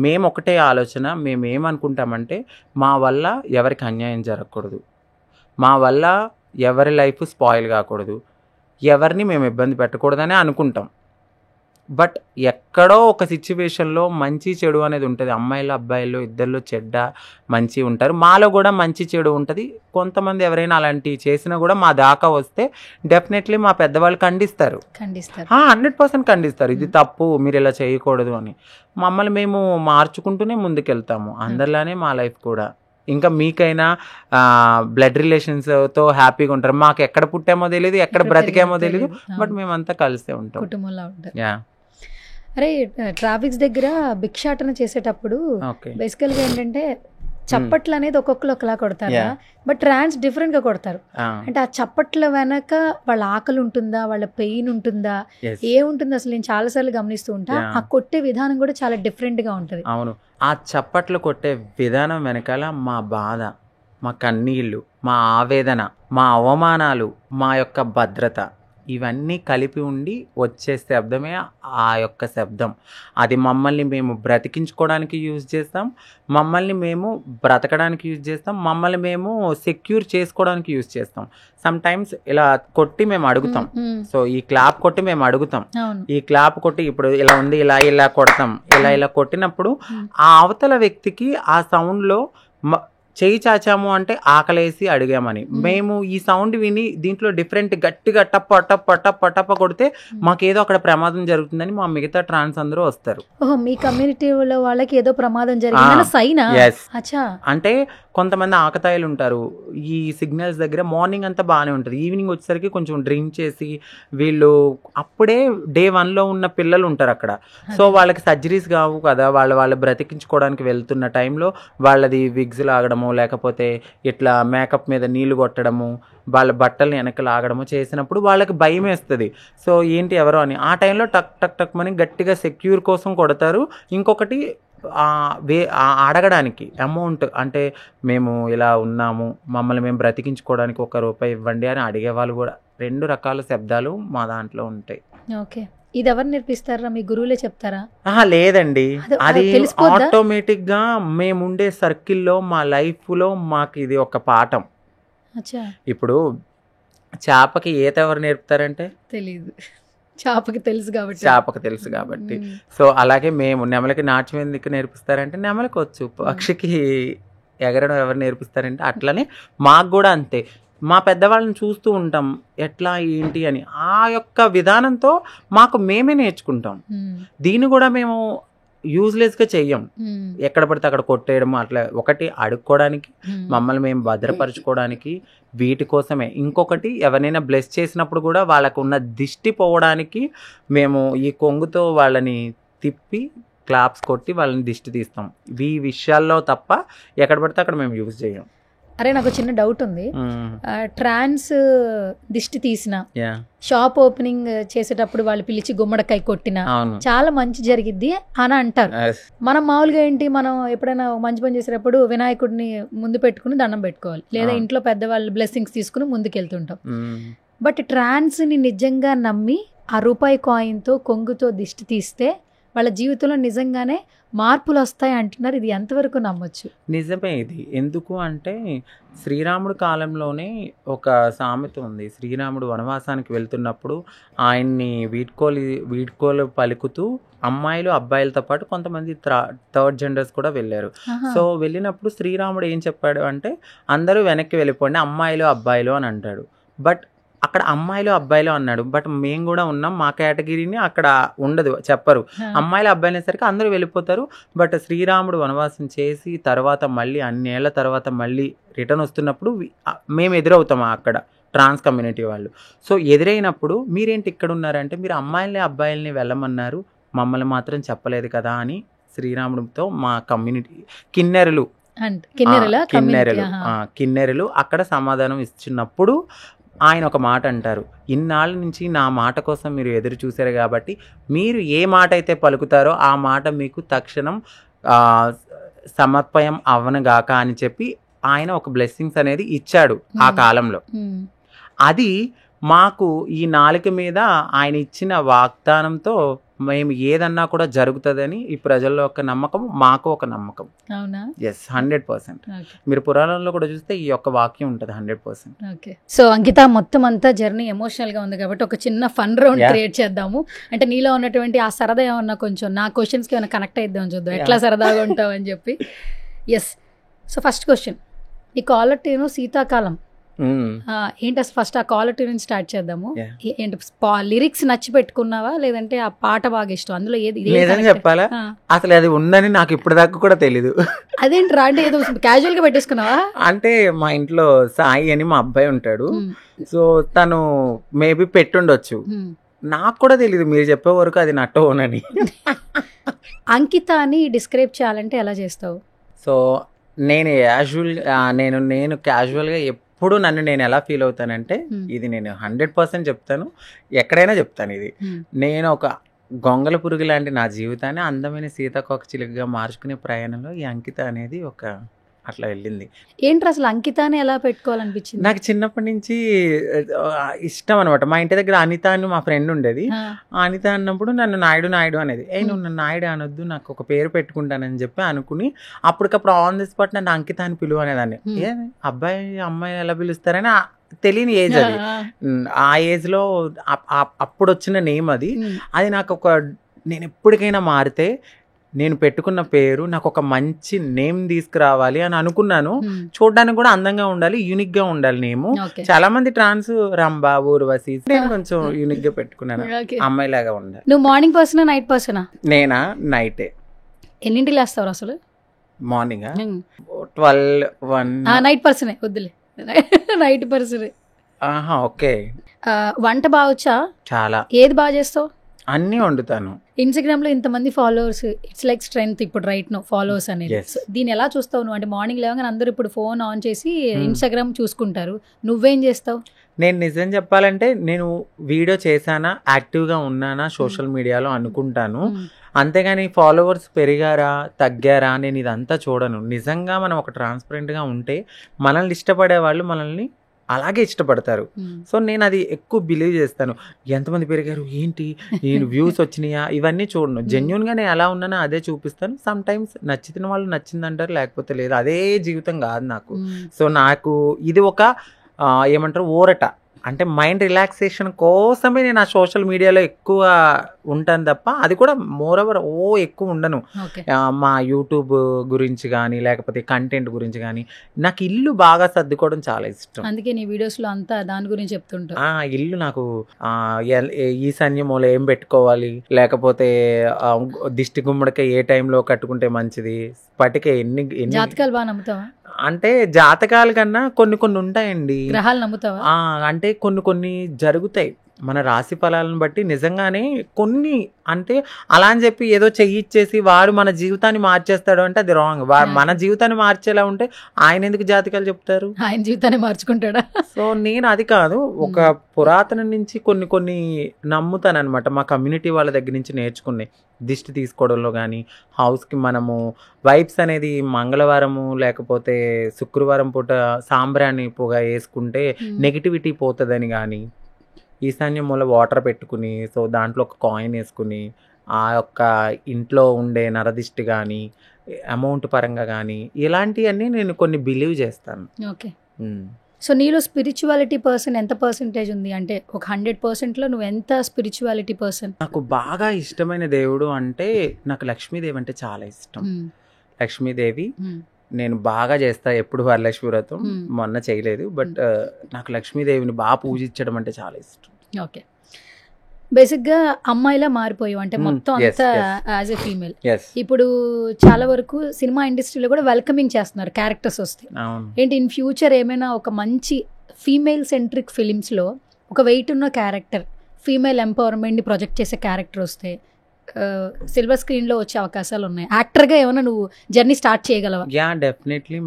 మేము ఒకటే ఆలోచన, మేము ఏమనుకుంటామంటే మా వల్ల ఎవరికి అన్యాయం జరగకూడదు, మా వల్ల ఎవరి లైఫ్ స్పాయిల్ కాకూడదు, ఎవరిని మేము ఇబ్బంది పెట్టకూడదని అనుకుంటాం. బట్ ఎక్కడో ఒక సిచ్యువేషన్లో మంచి చెడు అనేది ఉంటుంది. అమ్మాయిలు అబ్బాయిలు ఇద్దరిలో చెడ్డ మంచి ఉంటారు, మాలో కూడా మంచి చెడు ఉంటుంది. కొంతమంది ఎవరైనా అలాంటివి చేసినా కూడా మా దాకా వస్తే డెఫినెట్లీ మా పెద్దవాళ్ళు ఖండిస్తారు, 100% ఖండిస్తారు. ఇది తప్పు, మీరు ఇలా చేయకూడదు అని. మమ్మల్ని మేము మార్చుకుంటూనే ముందుకెళ్తాము. అందరిలానే మా లైఫ్ కూడా. ఇంకా మీకైనా బ్లడ్ రిలేషన్స్తో హ్యాపీగా ఉంటారు. మాకు ఎక్కడ పుట్టామో తెలియదు, ఎక్కడ బ్రతికామో తెలియదు, బట్ మేమంతా కలిసే ఉంటాం. అరే, ట్రాఫిక్స్ దగ్గర భిక్షాటన చేసేటప్పుడు బేసికల్గా ఏంటంటే చప్పట్లు అనేది ఒక్కొక్కరు ఒకలా కొడతారు, బట్ ట్రాన్స్ డిఫరెంట్ గా కొడతారు. అంటే ఆ చప్పట్ల వెనక వాళ్ళ ఆకలి ఉంటుందా, వాళ్ళ పెయిన్ ఉంటుందా, ఏముంటుంది అసలు నేను చాలా సార్లు గమనిస్తూ ఉంటా. ఆ కొట్టే విధానం కూడా చాలా డిఫరెంట్ గా ఉంటది. అవును, ఆ చప్పట్లు కొట్టే విధానం వెనకాల మా బాధ, మా కన్నీళ్ళు, మా ఆవేదన, మా అవమానాలు, మా యొక్క భద్రత, ఇవన్నీ కలిపి ఉండి వచ్చే శబ్దమే ఆ యొక్క శబ్దం. అది మమ్మల్ని మేము బ్రతికించుకోవడానికి యూజ్ చేస్తాం, మమ్మల్ని మేము బ్రతకడానికి యూజ్ చేస్తాం, మమ్మల్ని మేము సెక్యూర్ చేసుకోవడానికి యూజ్ చేస్తాం. సమ్ టైమ్స్ ఇలా కొట్టి మేము అడుగుతాం. సో ఈ క్లాప్ కొట్టి మేము అడుగుతాం, ఈ క్లాప్ కొట్టి ఇప్పుడు ఇలా ఉంది, ఇలా కొడతాం. ఇలా కొట్టినప్పుడు ఆ అవతల వ్యక్తికి ఆ సౌండ్లో చేయి చాచాము అంటే ఆకలేసి అడిగామని. మేము ఈ సౌండ్ విని దీంట్లో డిఫరెంట్ గట్టిగా టప్ప టప్ప టప్ప టప్ప కొడితే మాకేదో అక్కడ ప్రమాదం జరుగుతుందని మా మిగతా ట్రాన్స్ అందరూ వస్తారు. మీ కమ్యూనిటీలో వాళ్ళకి ఏదో ప్రమాదం జరిగింది సైనా? అంటే కొంతమంది ఆకతాయిలు ఉంటారు ఈ సిగ్నల్స్ దగ్గర. మార్నింగ్ అంతా బాగానే ఉంటుంది, ఈవినింగ్ వచ్చేసరికి కొంచెం డ్రింక్ చేసి వీళ్ళు అప్పుడే డే 1లో ఉన్న పిల్లలు ఉంటారు అక్కడ. సో వాళ్ళకి సర్జరీస్ కావు కదా, వాళ్ళు బ్రతికించుకోవడానికి వెళ్తున్న టైంలో వాళ్ళది విగ్స్ లాగడము, లేకపోతే ఇట్లా మేకప్ మీద నీళ్లు కొట్టడము, వాళ్ళ బట్టల్ని వెనక లాగడము చేసినప్పుడు వాళ్ళకి భయం వేస్తుంది. సో ఏంటి ఎవరో అని ఆ టైంలో టక్ టక్ టక్ అని గట్టిగా సెక్యూర్ కోసం కొడతారు. ఇంకొకటి అడగడానికి అమౌంట్, అంటే మేము ఇలా ఉన్నాము, మమ్మల్ని మేము బ్రతికించుకోవడానికి ₹1 ఇవ్వండి అని అడిగేవాళ్ళు కూడా. 2 రకాల శబ్దాలు మా దాంట్లో ఉంటాయి. ఓకే, ఇది ఎవరు నేర్పిస్తారా? మీ గురువులే చెప్తారా? లేదండి, అది ఆటోమేటిక్ గా మేముండే సర్కిల్లో మా లైఫ్ లో మాకు ఇది ఒక పాఠం. ఇప్పుడు చేపకి ఈత ఎవరు నేర్పుతారంటే తెలీదు, చేపకి తెలుసు కాబట్టి. సో అలాగే మేము నెమలికి నాట్యం ఎందుకు నేర్పిస్తారంటే నెమలికి వచ్చు, పక్షికి ఎగరడం ఎవరు నేర్పిస్తారంటే అట్లనే మాకు కూడా అంతే. మా పెద్దవాళ్ళని చూస్తూ ఉంటాం ఎట్లా ఏంటి అని, ఆ యొక్క విధానంతో మాకు మేమే నేర్చుకుంటాం. దీన్ని కూడా మేము యూజ్లెస్గా చెయ్యం, ఎక్కడ పడితే అక్కడ కొట్టేయడం అట్లా. ఒకటి అడుక్కోవడానికి, మమ్మల్ని మేము భద్రపరచుకోవడానికి, వీటి కోసమే. ఇంకొకటి ఎవరైనా బ్లెస్ చేసినప్పుడు కూడా వాళ్ళకు ఉన్న దిష్టి పోవడానికి మేము ఈ కొంగుతో వాళ్ళని తిప్పి క్లాప్స్ కొట్టి వాళ్ళని దిష్టి తీస్తాం. ఈ విషయాల్లో తప్ప ఎక్కడ పడితే అక్కడ మేము యూజ్ చేయం. అరే నాకు చిన్న డౌట్ ఉంది. ట్రాన్స్ దిష్టి తీసిన, యా షాప్ ఓపెనింగ్ చేసేటప్పుడు వాళ్ళు పిలిచి గుమ్మడికాయ కొట్టిన అవును చాలా మంచి జరిగిద్ది అని అంటారు. Yes. మనం మామూలుగా ఏంటి, మనం ఎప్పుడైనా మంచి పని చేసేటప్పుడు వినాయకుడిని ముందు పెట్టుకుని దండం పెట్టుకోవాలి, లేదా అవును. ఇంట్లో పెద్దవాళ్ళు బ్లెస్సింగ్స్ తీసుకుని ముందుకెళ్తుంటాం. మ్మ్. బట్ ట్రాన్స్ ని నిజంగా నమ్మి ఆ రూపాయి కాయిన్తో కొంగుతో దిష్టి తీస్తే వాళ్ళ జీవితంలో నిజంగానే మార్పులు వస్తాయి అంటున్నారు. ఇది ఎంతవరకు నమ్మొచ్చు? నిజమే ఇది. ఎందుకు అంటే శ్రీరాముడు కాలంలోనే ఒక సామెత ఉంది. శ్రీరాముడు వనవాసానికి వెళ్తున్నప్పుడు ఆయన్ని వీడ్కోలు పలుకుతూ అమ్మాయిలు అబ్బాయిలతో పాటు కొంతమంది థర్డ్ జెండర్స్ కూడా వెళ్ళారు. సో వెళ్ళినప్పుడు శ్రీరాముడు ఏం చెప్పాడు అంటే అందరూ వెనక్కి వెళ్ళిపోండి, అమ్మాయిలు అబ్బాయిలు అని అంటాడు. బట్ అక్కడ అమ్మాయిలు అబ్బాయిలు అన్నాడు, బట్ మేము కూడా ఉన్నాం, మా కేటగిరీని అక్కడ ఉండదు, చెప్పరు. అమ్మాయిలు అబ్బాయిలు అనేసరికి అందరూ వెళ్ళిపోతారు. బట్ శ్రీరాముడు వనవాసం చేసి తర్వాత మళ్ళీ అన్నేళ్ల తర్వాత మళ్ళీ రిటర్న్ వస్తున్నప్పుడు మేము ఎదురవుతాం అక్కడ ట్రాన్స్ కమ్యూనిటీ వాళ్ళు. సో ఎదురైనప్పుడు మీరేంటి ఇక్కడ ఉన్నారంటే మీరు అమ్మాయిల్ని అబ్బాయిల్ని వెళ్ళమన్నారు, మమ్మల్ని మాత్రం చెప్పలేదు కదా అని శ్రీరాముడితో మా కమ్యూనిటీ కిన్నెరలు అక్కడ సమాధానం ఇచ్చినప్పుడు ఆయన ఒక మాట అంటారు, ఇన్నాళ్ళ నుంచి నా మాట కోసం మీరు ఎదురు చూశారు కాబట్టి మీరు ఏ మాట అయితే పలుకుతారో ఆ మాట మీకు తక్షణం సమర్పయం అవనగాక అని చెప్పి ఆయన ఒక బ్లెస్సింగ్స్ అనేది ఇచ్చాడు ఆ కాలంలో. అది మాకు ఈ నాలుక మీద ఆయన ఇచ్చిన వాగ్దానంతో మేము ఏదన్నా కూడా జరుగుతుందని ఈ ప్రజల్లో ఒక నమ్మకం, మాకు ఒక నమ్మకం. అవునా? ఎస్, 100%. మీరు పురాణంలో కూడా చూస్తే ఈ యొక్క వాక్యం ఉంటుంది 100%. ఓకే. సో అంకిత, మొత్తం అంతా జర్నీ ఎమోషనల్ గా ఉంది కాబట్టి ఒక చిన్న ఫన్ రౌండ్ క్రియేట్ చేద్దాము. అంటే నీలో ఉన్నటువంటి ఆ సరదా ఏమన్నా కొంచెం నా క్వశ్చన్స్ కి ఏమైనా కనెక్ట్ అయిద్దాం, చూద్దాం ఎట్లా సరదాగా ఉంటావు అని చెప్పి. ఎస్. సో ఫస్ట్ క్వశ్చన్, ఈ కాలర్ ట్యూన్ శీతాకాలం ఏంటి అసలు? ఫస్ట్ ఆ కాలర్ ట్యూన్ స్టార్ట్ చేద్దాము. ఏంటి లిరిక్స్ నచ్చి పెట్టుకున్నావా లేదంటే ఆ పాట బాగా ఇష్టం? అందులో ఏది చెప్పాలా? అసలు అది ఉందని నాకు ఇప్పటిదాకా కూడా తెలీదు. అదేంటి రా, అంటే ఏదో క్యాజువల్ గా పెట్టేసుకున్నావా? అంటే మా ఇంట్లో సాయి అని మా అబ్బాయి ఉంటాడు, సో తను మేబీ పెట్టుండొచ్చు, నాకు కూడా తెలీదు. మీరు చెప్పే వరకు అది నా టోన్ అని. అంకిత అని డిస్క్రైబ్ చేయాలంటే ఎలా చేస్తావు? సో నేను నేను క్యాజువల్గా ఎప్పుడు నన్ను నేను ఎలా ఫీల్ అవుతానంటే, ఇది నేను 100% చెప్తాను, ఎక్కడైనా చెప్తాను ఇది. నేను ఒక గొంగల పురుగు లాంటి నా జీవితాన్ని అందమైన సీతాకోక చిలుకగా మార్చుకునే ప్రయాణంలో ఈ అంకిత అనేది ఒక అట్లా వెళ్ళింది. ఏంటి అసలు అంకిత అని ఎలా పెట్టుకోవాలనిపించింది? నాకు చిన్నప్పటి నుంచి ఇష్టం అనమాట. మా ఇంటి దగ్గర అనిత అని మా ఫ్రెండ్ ఉండేది. అనిత అన్నప్పుడు నన్ను నాయుడు అనేది, నువ్వు నన్ను నాయుడు అనొద్దు, నాకు ఒక పేరు పెట్టుకుంటానని చెప్పి అనుకుని అప్పటికప్పుడు ఆన్ ది స్పాట్ నన్ను అంకిత అని పిలువ అనేదాన్ని. అబ్బాయి అమ్మాయి ఎలా పిలుస్తారని తెలియని ఏజ్ అది. ఆ ఏజ్ లో అప్పుడు వచ్చిన నేమ్ అది. అది నాకు ఒక, నేను ఎప్పటికైనా మారితే నేను పెట్టుకున్న పేరు నాకు ఒక మంచి నేమ్ తీసుకురావాలి అని అనుకున్నాను. చూడడానికి కూడా అందంగా ఉండాలి, యూనిక్ గా ఉండాలి నేమ్. చాలా మంది ట్రాన్స్ రంభా, ఊర్వశి, నేను కొంచెం యూనిక్ గా పెట్టుకున్నాను, అమ్మాయి లాగా ఉండాలి. నువ్వు మార్నింగ్ పర్సనా నైట్ పర్సనా? నేనా నైటే. ఎన్నింటికి లేస్తావు అసలు? మార్నింగ్ 12-1. నైట్ పర్సనే, వద్దులే నైట్ పర్సనే. ఓకే. వంట బాగొచ్చా? చాలా. ఏది బాగా చేస్తావు? అన్ని వండుతాను. ఇన్స్టాగ్రామ్ లో ఇంతమంది ఫాలోవర్స్, ఇట్స్ లైక్ స్ట్రెంగ్త్ ఇప్పుడు రైట్ నో ఫాలోవర్స్ అనేది. దీన్ని ఎలా చూస్తావు నువ్వు? అంటే మార్నింగ్ లేవగానే అందరూ ఇప్పుడు ఫోన్ ఆన్ చేసి ఇన్స్టాగ్రామ్ చూసుకుంటారు, నువ్వేం చేస్తావు? నేను నిజం చెప్పాలంటే నేను వీడియో చేశానా, యాక్టివ్గా ఉన్నానా సోషల్ మీడియాలో అనుకుంటాను. అంతేగాని ఫాలోవర్స్ పెరిగారా తగ్గారా నేను ఇదంతా చూడను. నిజంగా మనం ఒక ట్రాన్స్పరెంట్గా ఉంటే మనల్ని ఇష్టపడే వాళ్ళు మనల్ని అలాగే ఇష్టపడతారు. సో నేను అది ఎక్కువ బిలీవ్ చేస్తాను. ఎంతమంది పెరిగారు ఏంటి, నేను వ్యూస్ వచ్చినాయా ఇవన్నీ చూడను. జెన్యున్గా నేను ఎలా ఉన్నానో అదే చూపిస్తాను. సమ్ టైమ్స్ నచ్చిన వాళ్ళు నచ్చిందంటారు, లేకపోతే లేదు. అదే జీవితం కాదు నాకు. సో నాకు ఇది ఒక ఏమంటారు ఊరట, అంటే మైండ్ రిలాక్సేషన్ కోసమే నేను ఆ సోషల్ మీడియాలో ఎక్కువ ఉంటాను తప్ప అది కూడా మోరోవర్ ఎక్కువ ఉండను. మా యూట్యూబ్ గురించి కానీ లేకపోతే కంటెంట్ గురించి కానీ. నాకు ఇల్లు బాగా సర్దుకోవడం చాలా ఇష్టం, అందుకే నీ వీడియోస్ లో అంతా దాని గురించి చెప్తుంటా. ఇల్లు నాకు ఈశాన్యమూల ఏం పెట్టుకోవాలి, లేకపోతే దిష్టి గుమ్మడికాయ ఏ టైంలో కట్టుకుంటే మంచిది, పటిక ఎన్ని జాతకాలు బాగా నమ్ముతావా? అంటే జాతకాల కన్నా కొన్ని ఉంటాయండి. గ్రహాలు నమ్ముతావా? అంటే కొన్ని జరుగుతాయి. మన రాశి ఫలాలను బట్టి నిజంగానే కొన్ని అంటే అలా అని చెప్పి ఏదో చెయ్యి ఇచ్చేసి వాడు మన జీవితాన్ని మార్చేస్తాడు అంటే అది రాంగ్. మన జీవితాన్ని మార్చేలా ఉంటే ఆయన ఎందుకు జాతకాలు చెప్తారు? ఆయన జీవితాన్ని మార్చుకుంటాడా? సో నేను అది కాదు, ఒక పురాతన నుంచి కొన్ని నమ్ముతాను అనమాట. మా కమ్యూనిటీ వాళ్ళ దగ్గర నుంచి నేర్చుకున్నాయి. దిష్టి తీసుకోవడంలో కానీ, హౌస్కి మనము వైబ్స్ అనేది మంగళవారము లేకపోతే శుక్రవారం పూట సాంబ్రాణి పొగ వేసుకుంటే నెగిటివిటీ పోతుందని కానీ, ఈశాన్య మూల వాటర్ పెట్టుకుని సో దాంట్లో ఒక కాయిన్ వేసుకుని ఆ యొక్క ఇంట్లో ఉండే నరదిష్టి కానీ అమౌంట్ పరంగా కానీ ఇలాంటివన్నీ నేను కొన్ని బిలీవ్ చేస్తాను. ఓకే. సో నీలో స్పిరిచువాలిటీ పర్సన్ ఎంత పర్సెంటేజ్ ఉంది? అంటే ఒక 100%లో నువ్వు ఎంత స్పిరిచువాలిటీ పర్సన్? నాకు బాగా ఇష్టమైన దేవుడు అంటే నాకు లక్ష్మీదేవి అంటే చాలా ఇష్టం. లక్ష్మీదేవి నేను బాగా చేస్తా ఎప్పుడు వరలక్ష్మి వ్రతం, మొన్న చేయలేదు. బట్ నాకు లక్ష్మీదేవిని బాగా పూజించడం అంటే చాలా ఇష్టం. ఓకే. బేసిక్గా అమ్మాయిలా మారిపోయావు అంటే మొత్తం అంతా యాజ్ ఎ ఫీమేల్. ఇప్పుడు చాలా వరకు సినిమా ఇండస్ట్రీలో కూడా వెల్కమింగ్ చేస్తున్నారు క్యారెక్టర్స్ వస్తే. ఏంటి ఇన్ ఫ్యూచర్ ఏమైనా ఒక మంచి ఫీమేల్ సెంట్రిక్ ఫిలిమ్స్లో ఒక వెయిట్ ఉన్న క్యారెక్టర్, ఫీమేల్ ఎంపవర్మెంట్ని ప్రొజెక్ట్ చేసే క్యారెక్టర్ వస్తే సిల్వర్ స్క్రీన్లో వచ్చే అవకాశాలు ఉన్నాయి? యాక్టర్గా ఏమైనా నువ్వు జర్నీ స్టార్ట్ చేయగలవా? Yeah definitely.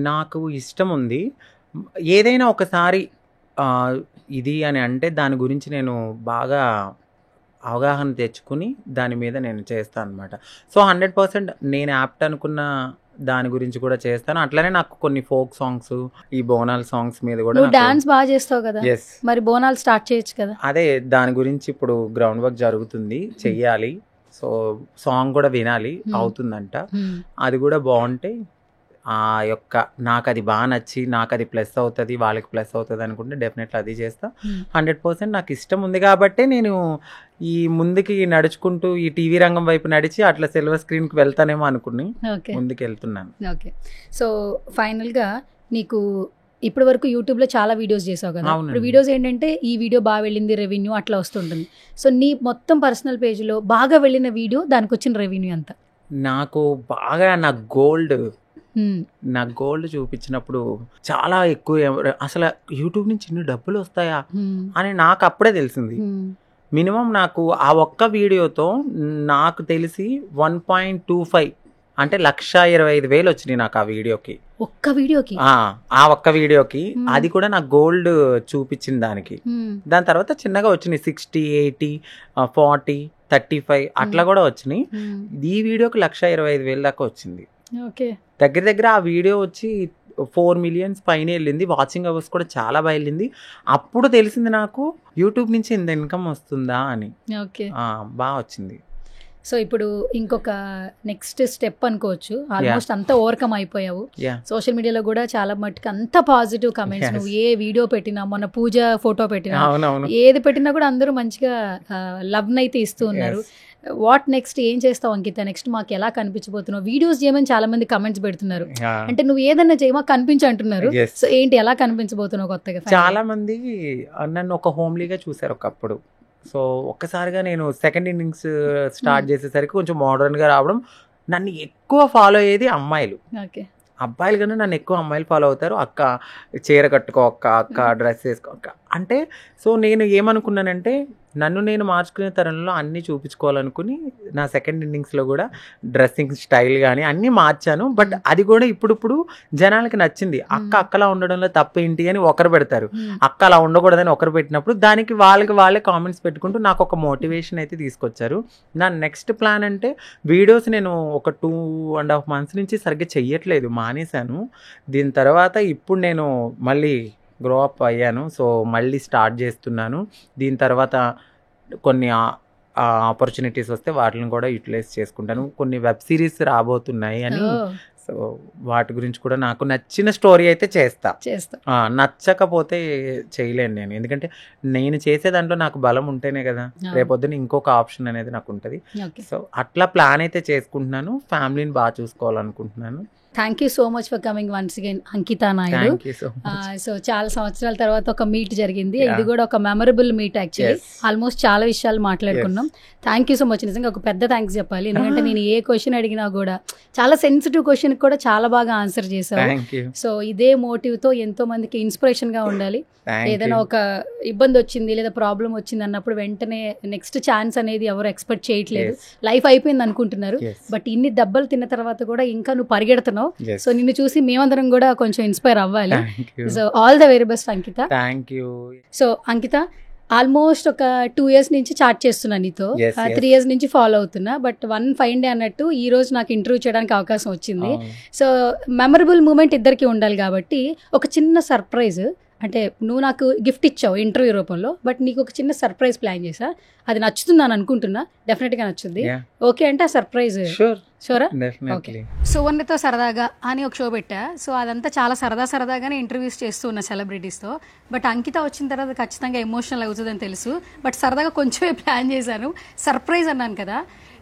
నాకు ఇష్టం ఉంది. ఏదైనా ఒకసారి ఇది అని అంటే దాని గురించి నేను బాగా అవగాహన తెచ్చుకుని దాని మీద నేను చేస్తాను అనమాట. సో 100% నేను యాప్ట్ అనుకున్న దాని గురించి కూడా చేస్తాను. అట్లనే నాకు కొన్ని ఫోక్ సాంగ్స్, ఈ బోనాల్ సాంగ్స్ మీద కూడా. నువ్వు డాన్స్ బాగా చేస్తావు కదా, మరి బోనాలు స్టార్ట్ చేయొచ్చు కదా? అదే దాని గురించి ఇప్పుడు గ్రౌండ్ వర్క్ జరుగుతుంది, చెయ్యాలి. సో సాంగ్ కూడా వినాలి, అవుతుందంట. అది కూడా బాగుంటే ఆ యొక్క నాకు అది బాగా నచ్చి నాకు అది ప్లస్ అవుతుంది, వాళ్ళకి ప్లస్ అవుతుంది అనుకుంటే డెఫినెట్లీ అది చేస్తా. 100% నాకు ఇష్టం ఉంది కాబట్టి నేను ఈ ముందుకి నడుచుకుంటూ ఈ టీవీ రంగం వైపు నడిచి అట్లా సిల్వర్ స్క్రీన్కి వెళ్తానేమో అనుకుని ముందుకు వెళ్తున్నాను. ఓకే. సో ఫైనల్గా నీకు ఇప్పటి వరకు యూట్యూబ్లో చాలా వీడియోస్ చేసావు కదా, ఇప్పుడు వీడియోస్ ఏంటంటే ఈ వీడియో బాగా వెళ్ళింది రెవెన్యూ అట్లా వస్తుంటుంది. సో నీ మొత్తం పర్సనల్ పేజ్లో బాగా వెళ్ళిన వీడియో, దానికి వచ్చిన రెవెన్యూ ఎంత? నాకు బాగా నా గోల్డ్ చూపించినప్పుడు చాలా ఎక్కువ, అసలు యూట్యూబ్ నుంచి ఇన్ని డబ్బులు వస్తాయా అని నాకు అప్పుడే తెలిసింది. మినిమం నాకు ఆ ఒక్క వీడియోతో నాకు తెలిసి 1.25 అంటే 1,25,000 వచ్చినాయి నాకు ఆ వీడియోకి. ఒక్క వీడియోకి? ఆ ఒక్క వీడియోకి. అది కూడా నాకు గోల్డ్ చూపించిన దానికి. దాని తర్వాత చిన్నగా వచ్చినాయి 60, 80, 40, 35 అట్లా కూడా వచ్చినాయి. ఈ వీడియోకి 1,25,000 దాకా వచ్చింది. దగ్గర ఆ వీడియో వచ్చి 4 million పైన వెళ్ళింది. వాచింగ్ అవర్స్ కూడా చాలా బాగా వెళ్ళింది. అప్పుడు తెలిసింది నాకు యూట్యూబ్ నుంచి ఇంత ఇన్కమ్ వస్తుందా అని. బాగా వచ్చింది. సో ఇప్పుడు ఇంకొక నెక్స్ట్ స్టెప్ అనుకోవచ్చు, ఆల్మోస్ట్ అంతా ఓవర్కమ్ అయిపోయావు. సోషల్ మీడియాలో కూడా చాలా మట్టుకు అంత పాజిటివ్ కమెంట్స్. నువ్వు ఏ వీడియో పెట్టినా, మొన్న పూజ ఫోటో పెట్టినా, ఏది పెట్టినా కూడా అందరూ మంచిగా లవ్ నైతే ఇస్తూ ఉన్నారు. What next? ఏం చేస్తావు అంకిత నెక్స్ట్? మాకు ఎలా కనిపించబోతున్నావు? వీడియోస్ చేయమని చాలా మంది కమెంట్స్ పెడుతున్నారు. అంటే నువ్వు ఏదన్నా చేయమా కనిపించు అంటున్నారు. సో ఏంటి, ఎలా కనిపించబోతున్నావు కొత్తగా? చాలా మంది నన్ను ఒక హోమ్లీగా చూసారు ఒకప్పుడు. సో ఒక్కసారిగా నేను సెకండ్ ఇన్నింగ్స్ స్టార్ట్ చేసేసరికి కొంచెం మోడర్న్గా రావడం, నన్ను ఎక్కువ ఫాలో అయ్యేది అమ్మాయిలు. అబ్బాయిలు కన్నా నన్ను ఎక్కువ అమ్మాయిలు ఫాలో అవుతారు. అక్క చీర కట్టుకో అక్క డ్రెస్ వేసుకో అక్క అంటే. సో నేను ఏమనుకున్నానంటే నన్ను నేను మార్చుకునే తరంలో అన్నీ చూపించుకోవాలనుకుని నా సెకండ్ ఇన్నింగ్స్లో కూడా డ్రెస్సింగ్ స్టైల్ కానీ అన్నీ మార్చాను. బట్ అది కూడా ఇప్పుడు జనాలకి నచ్చింది. అక్కలా ఉండడంలో తప్పేంటి అని ఒకరు పెడతారు, అక్క అలా ఉండకూడదని ఒకరు పెట్టినప్పుడు దానికి వాళ్ళే కామెంట్స్ పెట్టుకుంటూ నాకు ఒక మోటివేషన్ అయితే తీసుకొచ్చారు. నా నెక్స్ట్ ప్లాన్ అంటే వీడియోస్ నేను ఒక 2.5 months నుంచి సరిగ్గా చెయ్యట్లేదు, మానేశాను. దీని తర్వాత ఇప్పుడు నేను మళ్ళీ గ్రో అప్ అయ్యాను. సో మళ్ళీ స్టార్ట్ చేస్తున్నాను. దీని తర్వాత కొన్ని ఆపర్చునిటీస్ వస్తే వాటిని కూడా యూటిలైజ్ చేసుకుంటాను. కొన్ని వెబ్ సిరీస్ రాబోతున్నాయి అని. సో వాటి గురించి కూడా నాకు నచ్చిన స్టోరీ అయితే చేస్తా. నచ్చకపోతే చేయలేను నేను, ఎందుకంటే నేను చేసే దాంట్లో నాకు బలం ఉంటేనే కదా రేపొద్దున ఇంకొక ఆప్షన్ అనేది నాకు ఉంటుంది. సో అట్లా ప్లాన్ అయితే చేసుకుంటున్నాను. ఫ్యామిలీని బాగా చూసుకోవాలనుకుంటున్నాను. Thank you so much for coming once again Ankita Naidu. Thank you so much. So చాలా సంవత్సరాల తర్వాత ఒక మీట్ జరిగింది. ఇది కూడా ఒక మెమరబుల్ మీట్ యాక్చువల్లీ. ఆల్మోస్ట్ చాలా విషయాలు మాట్లాడుకున్నాం. Thank you so much. నిజంగా ఒక పెద్ద థ్యాంక్స్ చెప్పాలి, ఎందుకంటే నేను ఏ క్వశ్చన్ అడిగినా కూడా చాలా సెన్సిటివ్ క్వశ్చన్ కూడా చాలా బాగా ఆన్సర్ చేశాను. సో ఇదే మోటివ్ తో ఎంతో మందికి ఇన్స్పిరేషన్ గా ఉండాలి. ఏదైనా ఒక ఇబ్బంది వచ్చింది లేదా ప్రాబ్లం వచ్చింది అన్నప్పుడు వెంటనే నెక్స్ట్ ఛాన్స్ అనేది ఎవరు ఎక్స్పెక్ట్ చేయట్లేదు. లైఫ్ అయిపోయింది అనుకుంటున్నారు, బట్ ఇన్ని దెబ్బలు తిన్న తర్వాత కూడా ఇంకా నువ్వు పరిగెడుతున్నావు. సో నిన్ను చూసి మేమందరం కూడా కొంచెం ఇన్స్పైర్ అవ్వాలి. So all the very best Ankita. Thank you. So Ankita, almost ఒక 2 years నుంచి చాట్ చేస్తున్నా నీతో, 3 years నుంచి ఫాలో అవుతున్నా. బట్ వన్ ఫైన్ డే అన్నట్టు ఈ రోజు నాకు ఇంటర్వ్యూ చేయడానికి అవకాశం వచ్చింది. సో మెమరబుల్ మూమెంట్ ఇద్దరికి ఉండాలి కాబట్టి ఒక చిన్న సర్ప్రైజ్, అంటే నువ్వు నాకు గిఫ్ట్ ఇచ్చావు ఇంటర్వ్యూ రూపంలో, బట్ నీకు ఒక చిన్న సర్ప్రైజ్ ప్లాన్ చేసా. అది నచ్చుతుందని అనుకుంటున్నా, డెఫినెట్గా నచ్చుద్ది. ఓకే అంటే ఆ సర్ప్రైజ్ షూరా? ఓకే. సువర్ణతో సరదాగా అని ఒక షో పెట్టా. సో అదంతా చాలా సరదాగానే ఇంటర్వ్యూస్ చేస్తూ ఉన్నా సెలబ్రిటీస్తో. బట్ అంకిత వచ్చిన తర్వాత ఖచ్చితంగా ఎమోషనల్ అవుతుందని తెలుసు, బట్ సరదాగా కొంచెమే ప్లాన్ చేశాను. సర్ప్రైజ్ అన్నాను కదా,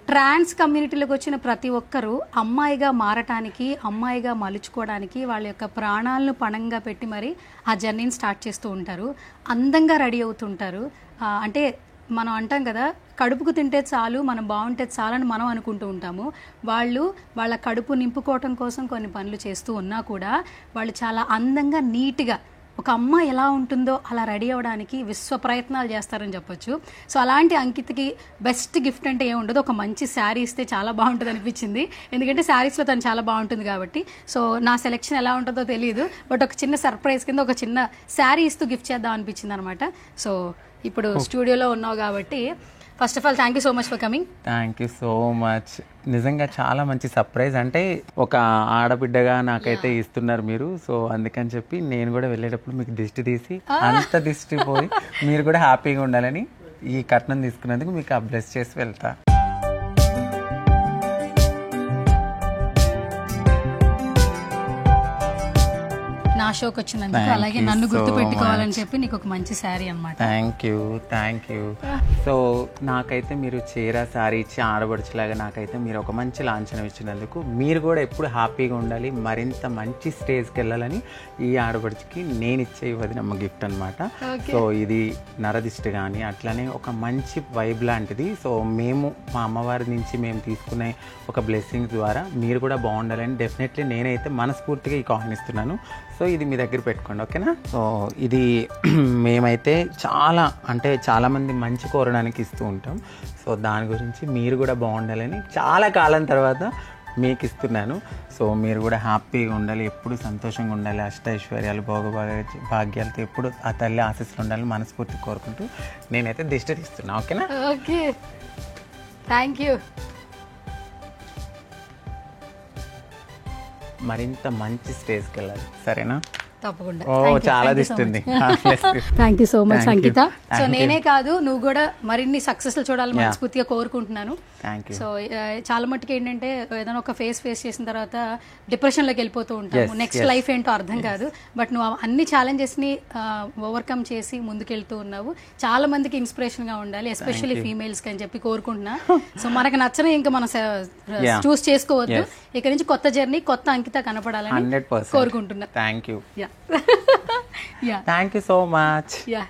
ట్రాన్స్ కమ్యూనిటీలోకి వచ్చిన ప్రతి ఒక్కరూ అమ్మాయిగా మారటానికి, అమ్మాయిగా మలుచుకోవడానికి వాళ్ళ యొక్క ప్రాణాలను పణంగా పెట్టి మరి ఆ జర్నీని స్టార్ట్ చేస్తూ ఉంటారు. అందంగా రెడీ అవుతుంటారు. అంటే మనం అంటాం కదా, కడుపుకు తింటే చాలు, మనం బాగుంటే చాలని మనం అనుకుంటూ ఉంటాము. వాళ్ళు వాళ్ళ కడుపు నింపుకోవటం కోసం కొన్ని పనులు చేస్తూ ఉన్నా కూడా వాళ్ళు చాలా అందంగా నీట్గా ఒక అమ్మ ఎలా ఉంటుందో అలా రెడీ అవ్వడానికి విశ్వ ప్రయత్నాలు చేస్తారని చెప్పొచ్చు. సో అలాంటి అంకితకి బెస్ట్ గిఫ్ట్ అంటే ఏముండదు, ఒక మంచి శారీ ఇస్తే చాలా బాగుంటుంది అనిపించింది. ఎందుకంటే శారీస్లో తను చాలా బాగుంటుంది కాబట్టి. సో నా సెలెక్షన్ ఎలా ఉంటుందో తెలియదు, బట్ ఒక చిన్న సర్ప్రైజ్ కింద ఒక చిన్న శారీ ఇస్తూ గిఫ్ట్ చేద్దాం అనిపించింది అనమాట. సో ఇప్పుడు స్టూడియోలో ఉన్నావు కాబట్టి first of all thank you so much for coming. Thank you so much. నిజంగా చాలా మంచి సర్ప్రైజ్, అంటే ఒక ఆడబిడ్డగా నాకైతే ఇస్తున్నారు మీరు. సో అందుకని చెప్పి నేను కూడా వెళ్ళేటప్పుడు మీకు దిష్టి తీసి అంత దిష్టి పోయి మీరు కూడా హ్యాపీగా ఉండాలని ఈ కట్నం తీసుకున్నందుకు మీకు బ్లెస్ చేసి వెళ్తా. నా షోకి వచ్చినందుకు, అలాగే నన్ను గుర్తు పెట్టుకోవాలని చెప్పి నీకు ఒక మంచి శారీ అన్నమాట. Thank you. సో నాకైతే మీరు చీర శారీ ఇచ్చి ఆడబడుచులాగా నాకైతే మీరు ఒక మంచి లాంఛనం ఇచ్చినందుకు, మీరు కూడా ఎప్పుడు హ్యాపీగా ఉండాలి, మరింత మంచి స్టేజ్కి వెళ్ళాలని ఈ ఆడబడుచుకి నేను ఇచ్చే వదినమ్మ గిఫ్ట్ అనమాట. సో ఇది నరదిష్టి కానీ అట్లానే ఒక మంచి వైబ్ లాంటిది. సో మేము మా అమ్మవారి నుంచి మేము తీసుకునే ఒక బ్లెస్సింగ్ ద్వారా మీరు కూడా బాగుండాలని డెఫినెట్లీ నేనైతే మనస్ఫూర్తిగా ఈ కాయిన్ ఇస్తున్నాను. సో ఇది మీ దగ్గర పెట్టుకోండి, ఓకేనా? సో ఇది మేమైతే చాలామంది మంచి కోరడానికి ఇస్తూ ఉంటాం. సో దాని గురించి మీరు కూడా బాగుండాలని చాలా కాలం తర్వాత మీకు ఇస్తున్నాను. సో మీరు కూడా హ్యాపీగా ఉండాలి, ఎప్పుడు సంతోషంగా ఉండాలి, అష్టైశ్వర్యాలు భాగ్యాలతో ఎప్పుడు ఆ తల్లి ఆశీస్సులు ఉండాలని మనస్ఫూర్తి కోరుకుంటూ నేనైతే దిష్టి తీస్తున్నా, ఓకేనా? Okay, thank you. మరింత మంచి స్టేజ్కి వెళ్ళాలి, సరేనా? తప్పకుండా. చాలా దిస్తుంది. Thank you so much Ankita. So నేనే కాదు, నువ్వు కూడా మరిన్ని సక్సెస్లు చూడాలని మనస్ఫూర్తిగా కోరుకుంటున్నాను. సో చాలా మట్టుకు ఏంటంటే ఏదైనా ఒక ఫేస్ చేసిన తర్వాత డిప్రెషన్లోకి వెళ్ళిపోతూ ఉంటాము, నెక్స్ట్ లైఫ్ ఏంటో అర్థం కాదు. బట్ నువ్వు అన్ని ఛాలెంజెస్ని ఓవర్కమ్ చేసి ముందుకెళ్తూ ఉన్నావు. చాలా మందికి ఇన్స్పిరేషన్గా ఉండాలి, ఎస్పెషల్లీ ఫీమేల్స్కి అని చెప్పి కోరుకుంటున్నా. సో మనకు నచ్చని ఇంకా మనం చూస్ చేసుకోవద్దు, ఇక నుంచి కొత్త జర్నీ, కొత్త అంకిత కనపడాలని కోరుకుంటున్నా. Thank you. Yeah. Thank you so much. Yeah.